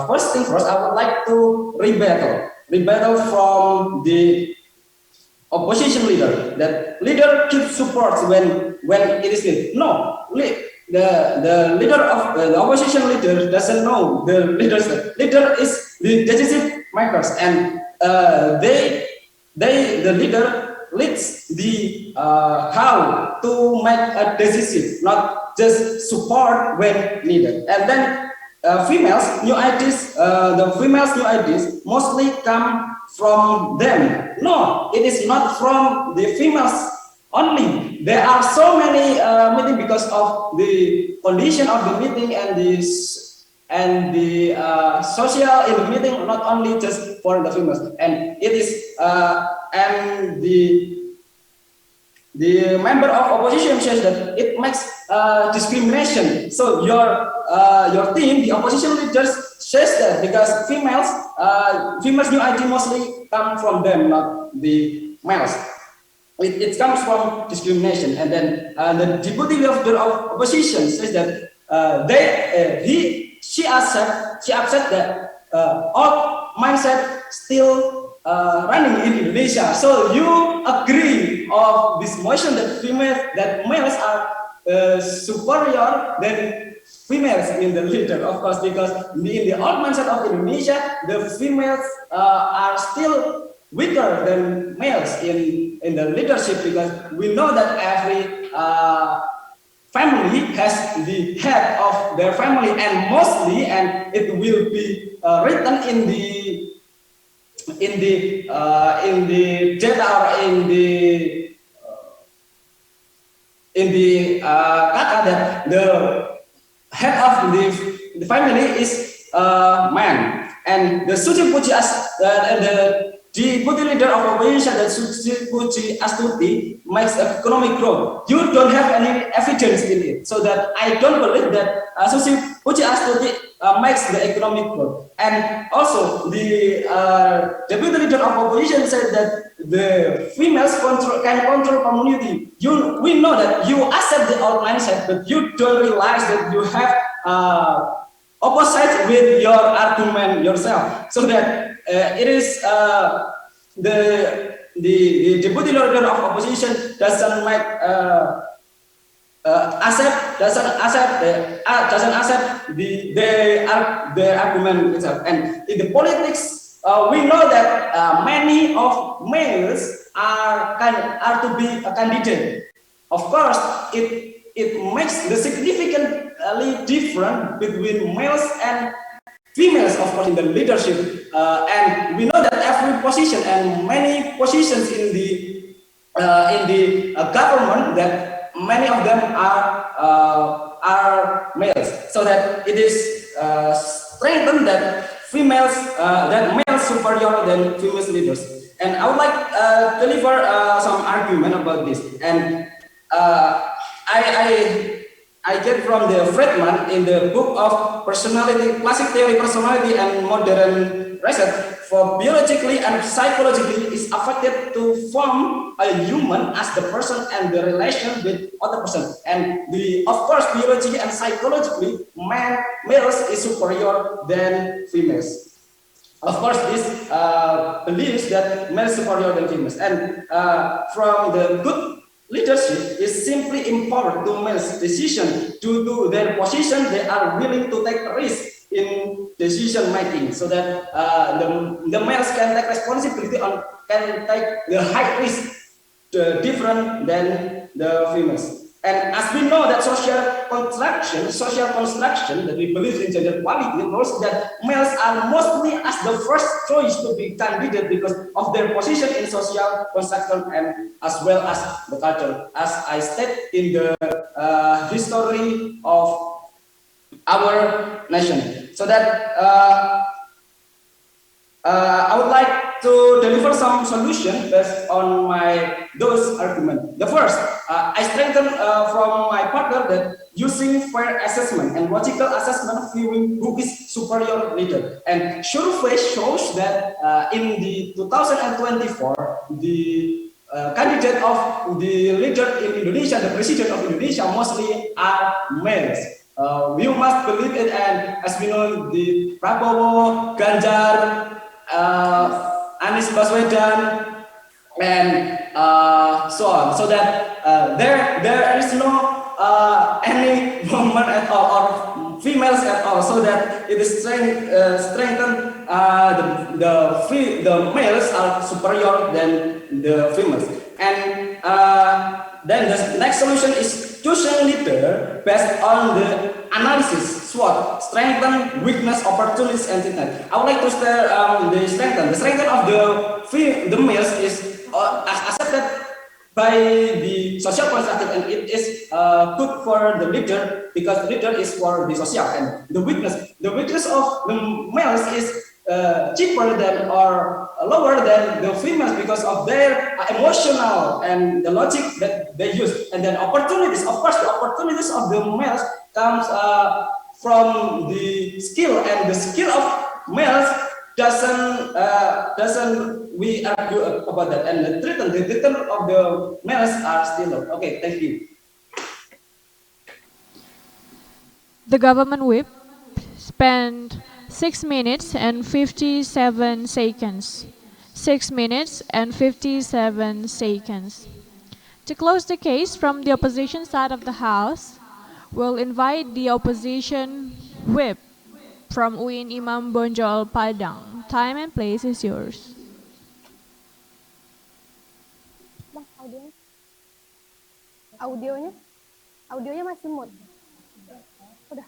First thing first, I would like to rebuttal from the opposition leader, that leader keeps support when it is needed. No, the leader of the opposition leader doesn't know the leader is the decisive makers, and the leader leads the how to make a decision, not just support when needed. And then females new ideas, the females new ideas mostly come from them. No, it is not from the females only. There are so many meetings because of the condition of the meeting and the social in the meeting, not only just for the females. And it is and the member of opposition says that it makes discrimination. So your team, the opposition leaders, says that because females new idea mostly come from them, not the males. It comes from discrimination. And then the deputy of the opposition says that she accept that old mindset still running in Indonesia. So you agree of this motion that males are superior than females in the leader, of course, because in the old mindset of Indonesia, the females are still weaker than males in the leadership, because we know that every family has the head of their family, and mostly, and it will be written in the data or in the kata that the head of the family is man, and the Suci Puji as the deputy leader of opposition, that Susi Puji Astuti, makes economic growth. You don't have any evidence in it, so that I don't believe that Susi Puji Astuti makes the economic growth. And also, the deputy leader of opposition said that the females can control community. We know that you accept the outline set, but you don't realize that you have opposite with your argument yourself, so that it is the deputy leader of opposition doesn't make doesn't accept the argument itself. And in the politics, we know that many of males are to be a candidate. Of course, it makes the significantly different between males and females, of course, in the leadership. And we know that every position and many positions in the government, that many of them are males, so that it is strengthened that that males superior than female leaders. And I would like to deliver some argument about this. And I get from the Friedman in the book of personality, classic theory, personality, and modern research. For biologically and psychologically is affected to form a human as the person and the relation with other person. And of course, biologically and psychologically, males is superior than females. Of course, this believes that males superior than females. And from the good leadership is simply empowered to males' decision to do their position. They are willing to take risk in decision making, so that the males can take responsibility and can take the high risk, different than the females. And as we know that social construction that we believe in gender equality knows that males are mostly as the first choice to be candidate because of their position in social construction and as well as the culture, as I state in the history of our nation. So that I would like to deliver some solution based on those arguments. The first, I strengthen from my partner that using fair assessment and logical assessment viewing who is superior leader. And survey shows that in the 2024, the candidate of the leader in Indonesia, the president of Indonesia, mostly are males. We must believe it, and as we know, the Prabowo, Ganjar, Anies Baswedan, and so on. So that there is no any woman at all or females at all. So that it is strengthened. The males are superior than the females, and then the next solution is choosing leader based on the analysis, SWOT, strengthen, weakness, opportunities, and threat. I would like to start the strengthen. The strengthen of the males is accepted by the social constructive, and it is good for the leader because the leader is for the social. And the weakness of the males is cheaper than or lower than the females because of their emotional and the logic that they use. And then opportunities, of course, the opportunities of the males comes from the skill, and the skill of males doesn't we argue about that. And the return of the males are still low. Okay, thank you. The government whip spent 6 minutes and 57 seconds. 6 minutes and 57 seconds. To close the case from the opposition side of the House, we'll invite the opposition whip from Uin Imam Bonjol Padang. Time and place is yours. Audionya masih mute. Udah.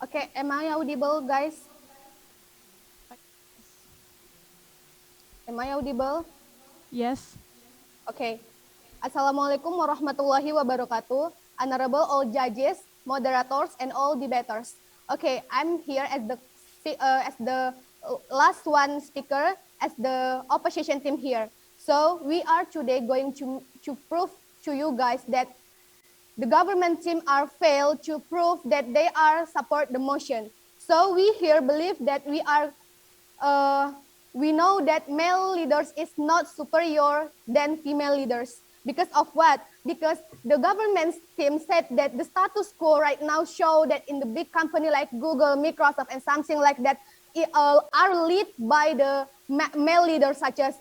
Okay, am I audible, guys? Am I audible? Yes. Okay. Assalamualaikum warahmatullahi wabarakatuh. Honorable all judges, moderators, and all debaters. Okay, I'm here as the last one speaker as the opposition team here. So we are today going to prove to you guys that the government team are failed to prove that they are support the motion. So we here believe that we know that male leaders is not superior than female leaders. Because of what? Because the government team said that the status quo right now show that in the big company like Google, Microsoft, and something like that are led by the male leaders such as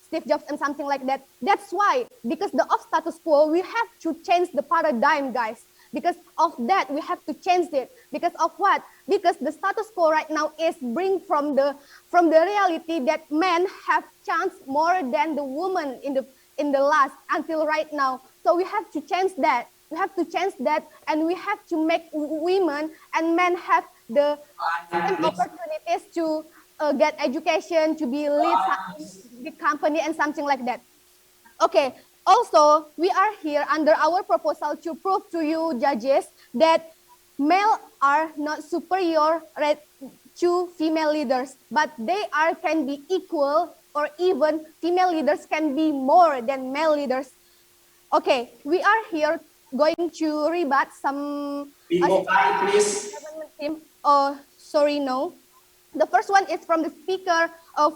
Steve Jobs and something like that. That's why, because of status quo, we have to change the paradigm, guys. Because of that, we have to change it. Because of what? Because the status quo right now is bring from the reality that men have chance more than the woman in the last until right now. So we have to change that. We have to change that, and we have to make women and men have the same opportunities to get education, to be lead the company and something like that. Okay, also, we are here under our proposal to prove to you judges that male are not superior to female leaders, but they can be equal, or even female leaders can be more than male leaders. Okay, we are here going to rebut some please. government team. Sorry, no. The first one is from the speaker,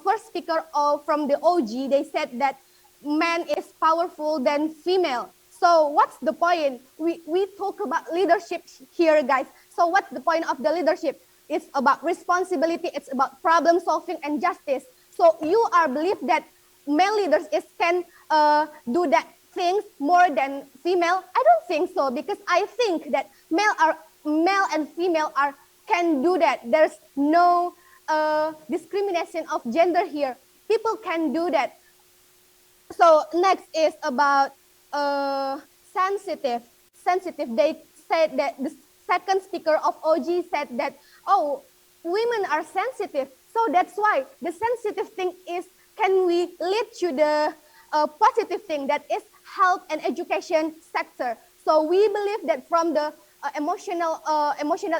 first speaker from the OG. They said that man is powerful than female. So what's the point? We talk about leadership here, guys. So what's the point of the leadership? It's about responsibility. It's about problem solving and justice. So you are believe that male leaders can do that things more than female? I don't think so, because I think that male and female can do that. There's no discrimination of gender here. People can do that. So next is about sensitive. They said that the second speaker of OG said that, oh, women are sensitive. So that's why the sensitive thing is, can we lead to the positive thing, that is health and education sector. So we believe that from the emotional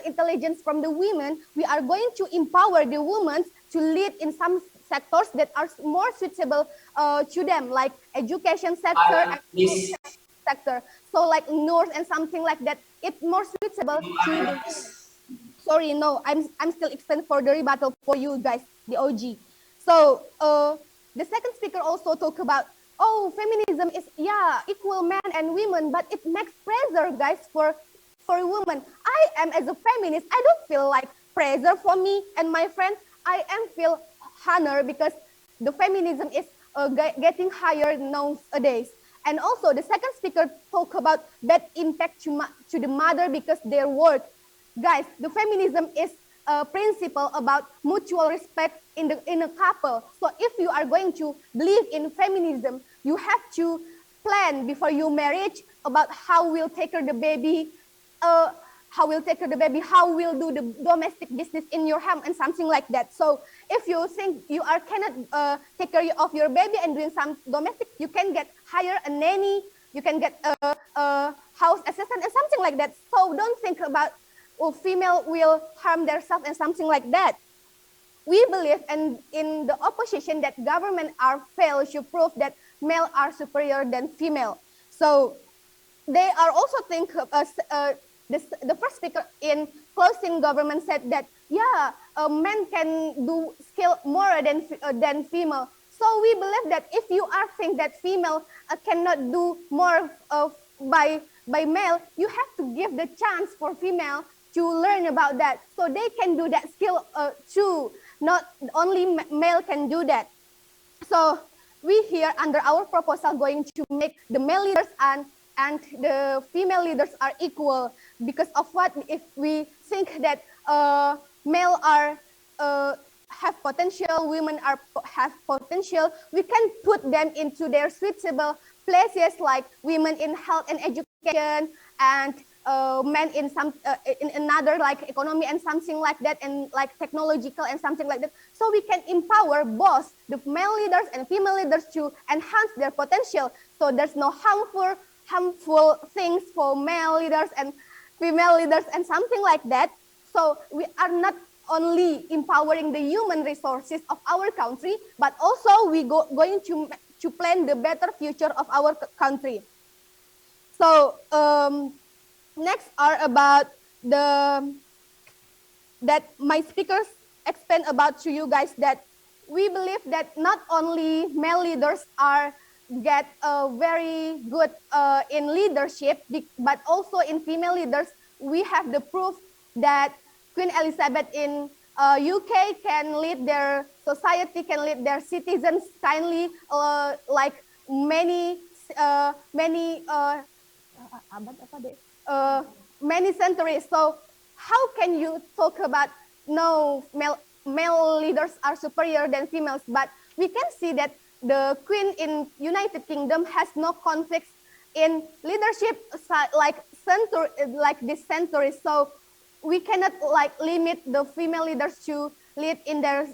intelligence from the women, we are going to empower the women to lead in some sectors that are more suitable to them, like education sector and sector. So like nurse and something like that, it's more suitable to the women. Sorry, no, I'm still extending for the rebuttal for you guys, the OG. So the second speaker also talked about, oh, feminism is, yeah, equal men and women, but it makes pressure, guys, for women. I am, as a feminist, I don't feel like pressure for me and my friends. I am feel honor because the feminism is getting higher nowadays. And also the second speaker talked about that impact to the mother because their work. Guys, the feminism is a principle about mutual respect in a couple. So if you are going to believe in feminism, you have to plan before you marriage about how we'll take care of the baby, how we'll do the domestic business in your home and something like that. So if you think you cannot take care of your baby and doing some domestic, you can hire a nanny, you can get a house assistant and something like that. So don't think about, oh, female will harm themselves and something like that. We believe in the opposition that government are failed to prove that male are superior than female. So they are also think the first speaker in closing government said that, yeah, men can do skill more than female. So we believe that if you are think that female cannot do more by male, you have to give the chance for female to learn about that, so they can do that skill too. Not only male can do that. So we here under our proposal going to make the male leaders and the female leaders are equal. Because of what? If we think that male are have potential, women have potential, we can put them into their suitable places, like women in health and education, and men in in another like economy and something like that, and like technological and something like that. So we can empower both the male leaders and female leaders to enhance their potential. So there's no harmful things for male leaders and female leaders and something like that. So we are not only empowering the human resources of our country, but also we going to plan the better future of our country. So next are about that my speakers explain about to you guys that we believe that not only male leaders are get very good in leadership, but also in female leaders, we have the proof that Queen Elizabeth in UK can lead their society, can lead their citizens kindly, like many centuries. So how can you talk about no male leaders are superior than females? But we can see that the Queen in United Kingdom has no conflicts in leadership like this century. So we cannot like limit the female leaders to lead in their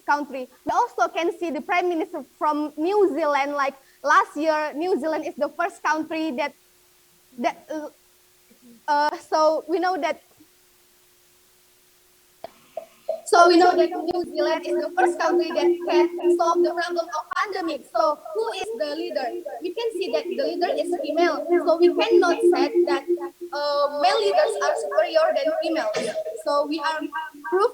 country. We also can see the Prime Minister from New Zealand. Like last year, New Zealand is the first country that so we know that New Zealand is the first country that can solve the problem of pandemic. So who is the leader? We can see that the leader is female. So we cannot say that male leaders are superior than females. So we are proof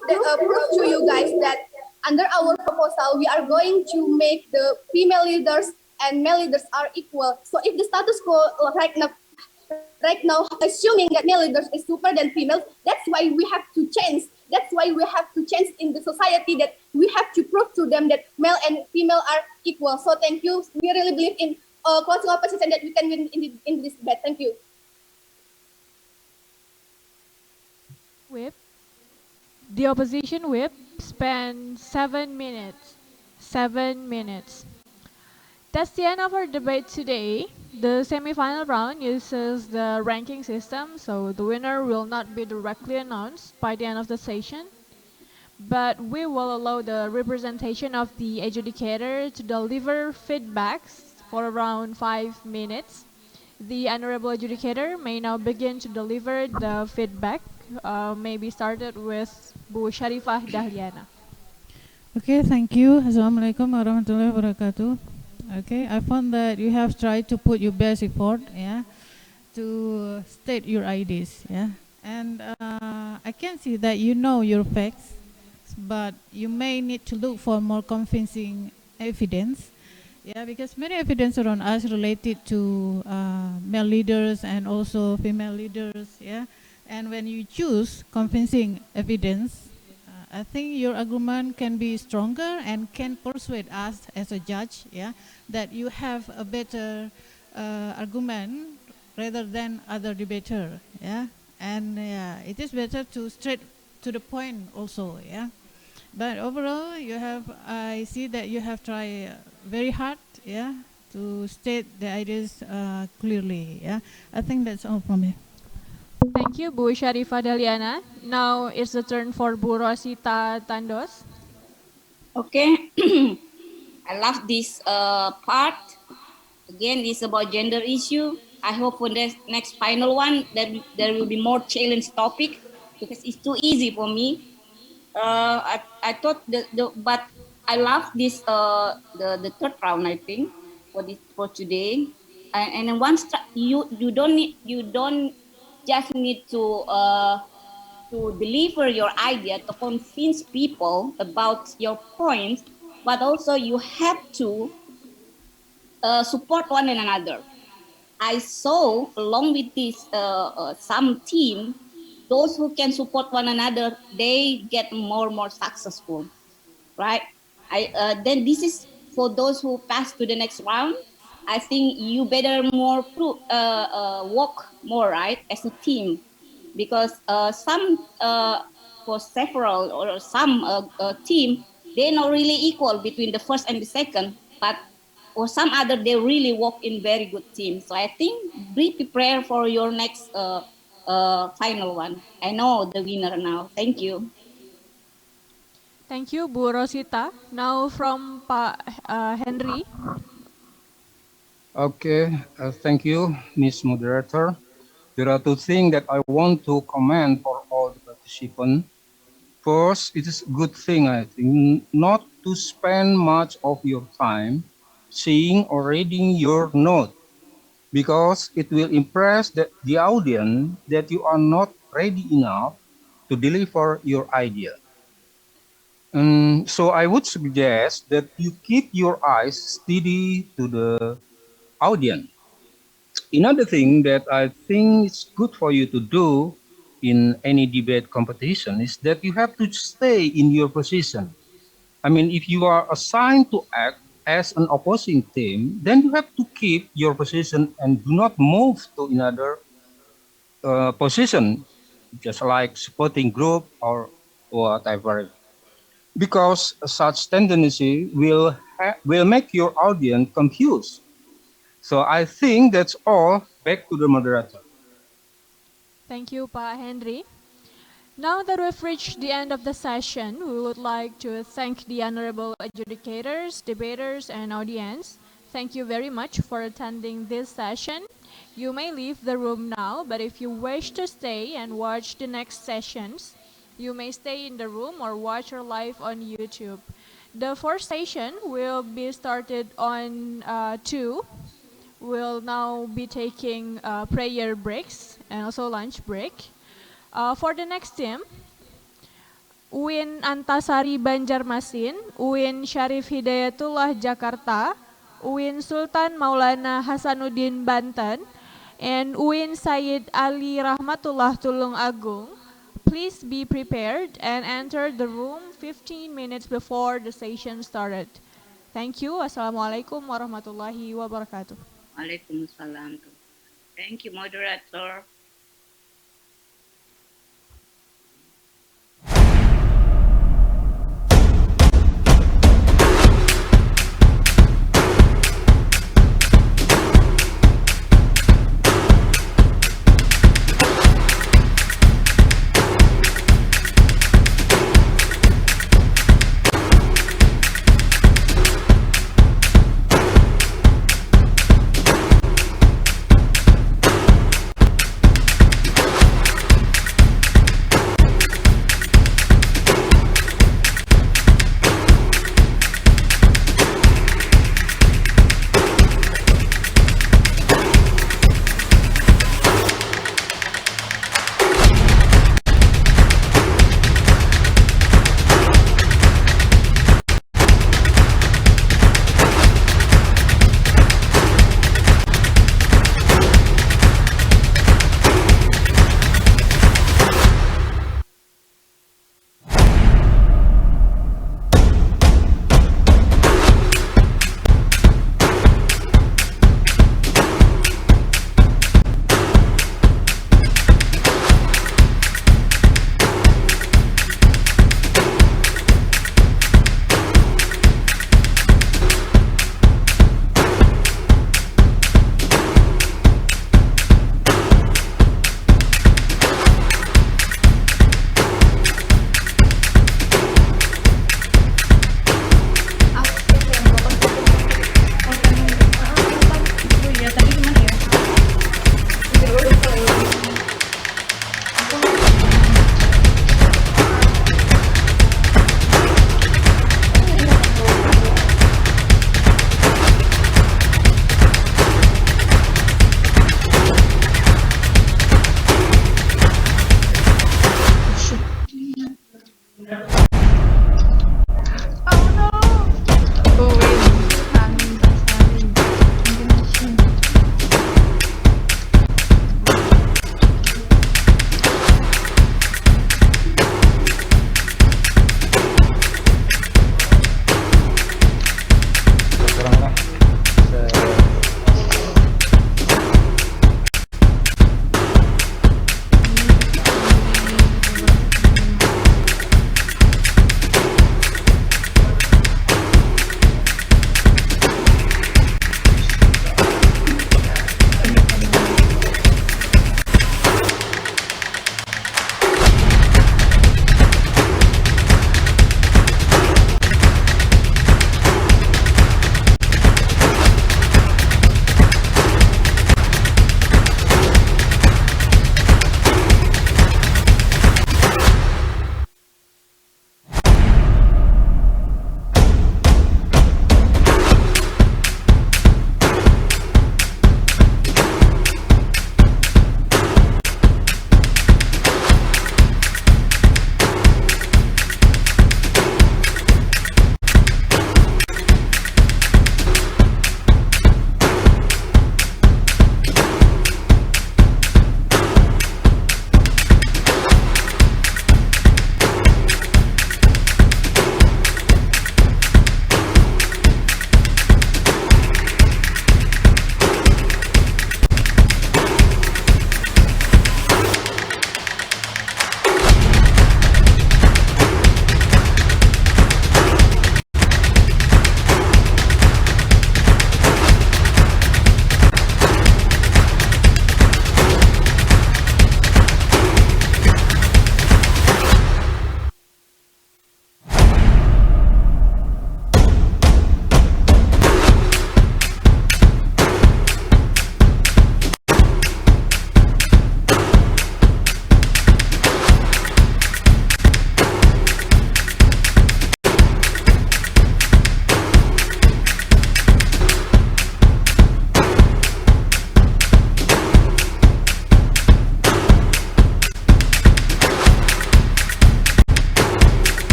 to you guys that under our proposal we are going to make the female leaders and male leaders are equal. So if the status quo right now assuming that male leaders is super than females, that's why we have to change. That's why we have to change in the society, that we have to prove to them that male and female are equal. So thank you. We really believe in closing opposition that we can win in this debate. Thank you. Whip. The opposition whip spent 7 minutes. 7 minutes. That's the end of our debate today. The semi-final round uses the ranking system, so the winner will not be directly announced by the end of the session. But we will allow the representation of the adjudicator to deliver feedbacks for around 5 minutes. The honorable adjudicator may now begin to deliver the feedback. May be started with Bu Sharifah Dahliana. Okay, thank you. Assalamualaikum warahmatullahi wabarakatuh. Okay, I found that you have tried to put your best effort, yeah, to state your ideas, yeah, and I can see that you know your facts, but you may need to look for more convincing evidence, yeah, because many evidence around us related to male leaders and also female leaders, yeah, and when you choose convincing evidence, I think your argument can be stronger and can persuade us as a judge, yeah, that you have a better argument rather than other debater, yeah, and it is better to straight to the point also, yeah. But overall, I see that you have tried very hard, yeah, to state the ideas clearly, yeah. I think that's all from me. Thank you, Bu Sharifah Dahliana. Now it's the turn for Bu Rosita Tandos. Okay, I love this part. Again, it's about gender issue. I hope for the next final one there will be more challenge topic because it's too easy for me. I thought but I love this the third round, I think, for today. And once you don't just need to deliver your idea to convince people about your point, but also you have to support one another. I saw along with this some team, those who can support one another, they get more successful, right? Then this is for those who pass to the next round. I think you better work more, right, as a team, because some for several or some team, they're not really equal between the first and the second, but for some other they really work in very good team. So I think be prepared for your next final one. I know the winner now. Thank you. Thank you, Bu Rosita. Now from Pak Henry. Okay, thank you, Ms. Moderator. There are two things that I want to comment for all the participants. First, it is a good thing, I think, not to spend much of your time seeing or reading your note, because it will impress the audience that you are not ready enough to deliver your idea. So I would suggest that you keep your eyes steady to the audience. Another thing that I think is good for you to do in any debate competition is that you have to stay in your position. I mean, if you are assigned to act as an opposing team, then you have to keep your position and do not move to another position, just like supporting group or whatever, because such tendency will make your audience confused. So I think that's all. Back to the moderator. Thank you, Pa Henry. Now that we've reached the end of the session, we would like to thank the honorable adjudicators, debaters, and audience. Thank you very much for attending this session. You may leave the room now, but if you wish to stay and watch the next sessions, you may stay in the room or watch our live on YouTube. The fourth session will be started on 2. We'll now be taking prayer breaks and also lunch break. For the next team, Uin Antasari Banjarmasin, Uin Syarif Hidayatullah Jakarta, Uin Sultan Maulana Hasanuddin Banten, and Uin Sayyid Ali Rahmatullah Tulung Agung. Please be prepared and enter the room 15 minutes before the session started. Thank you. Assalamualaikum warahmatullahi wabarakatuh. Waalaikumsalam. Thank you, moderator.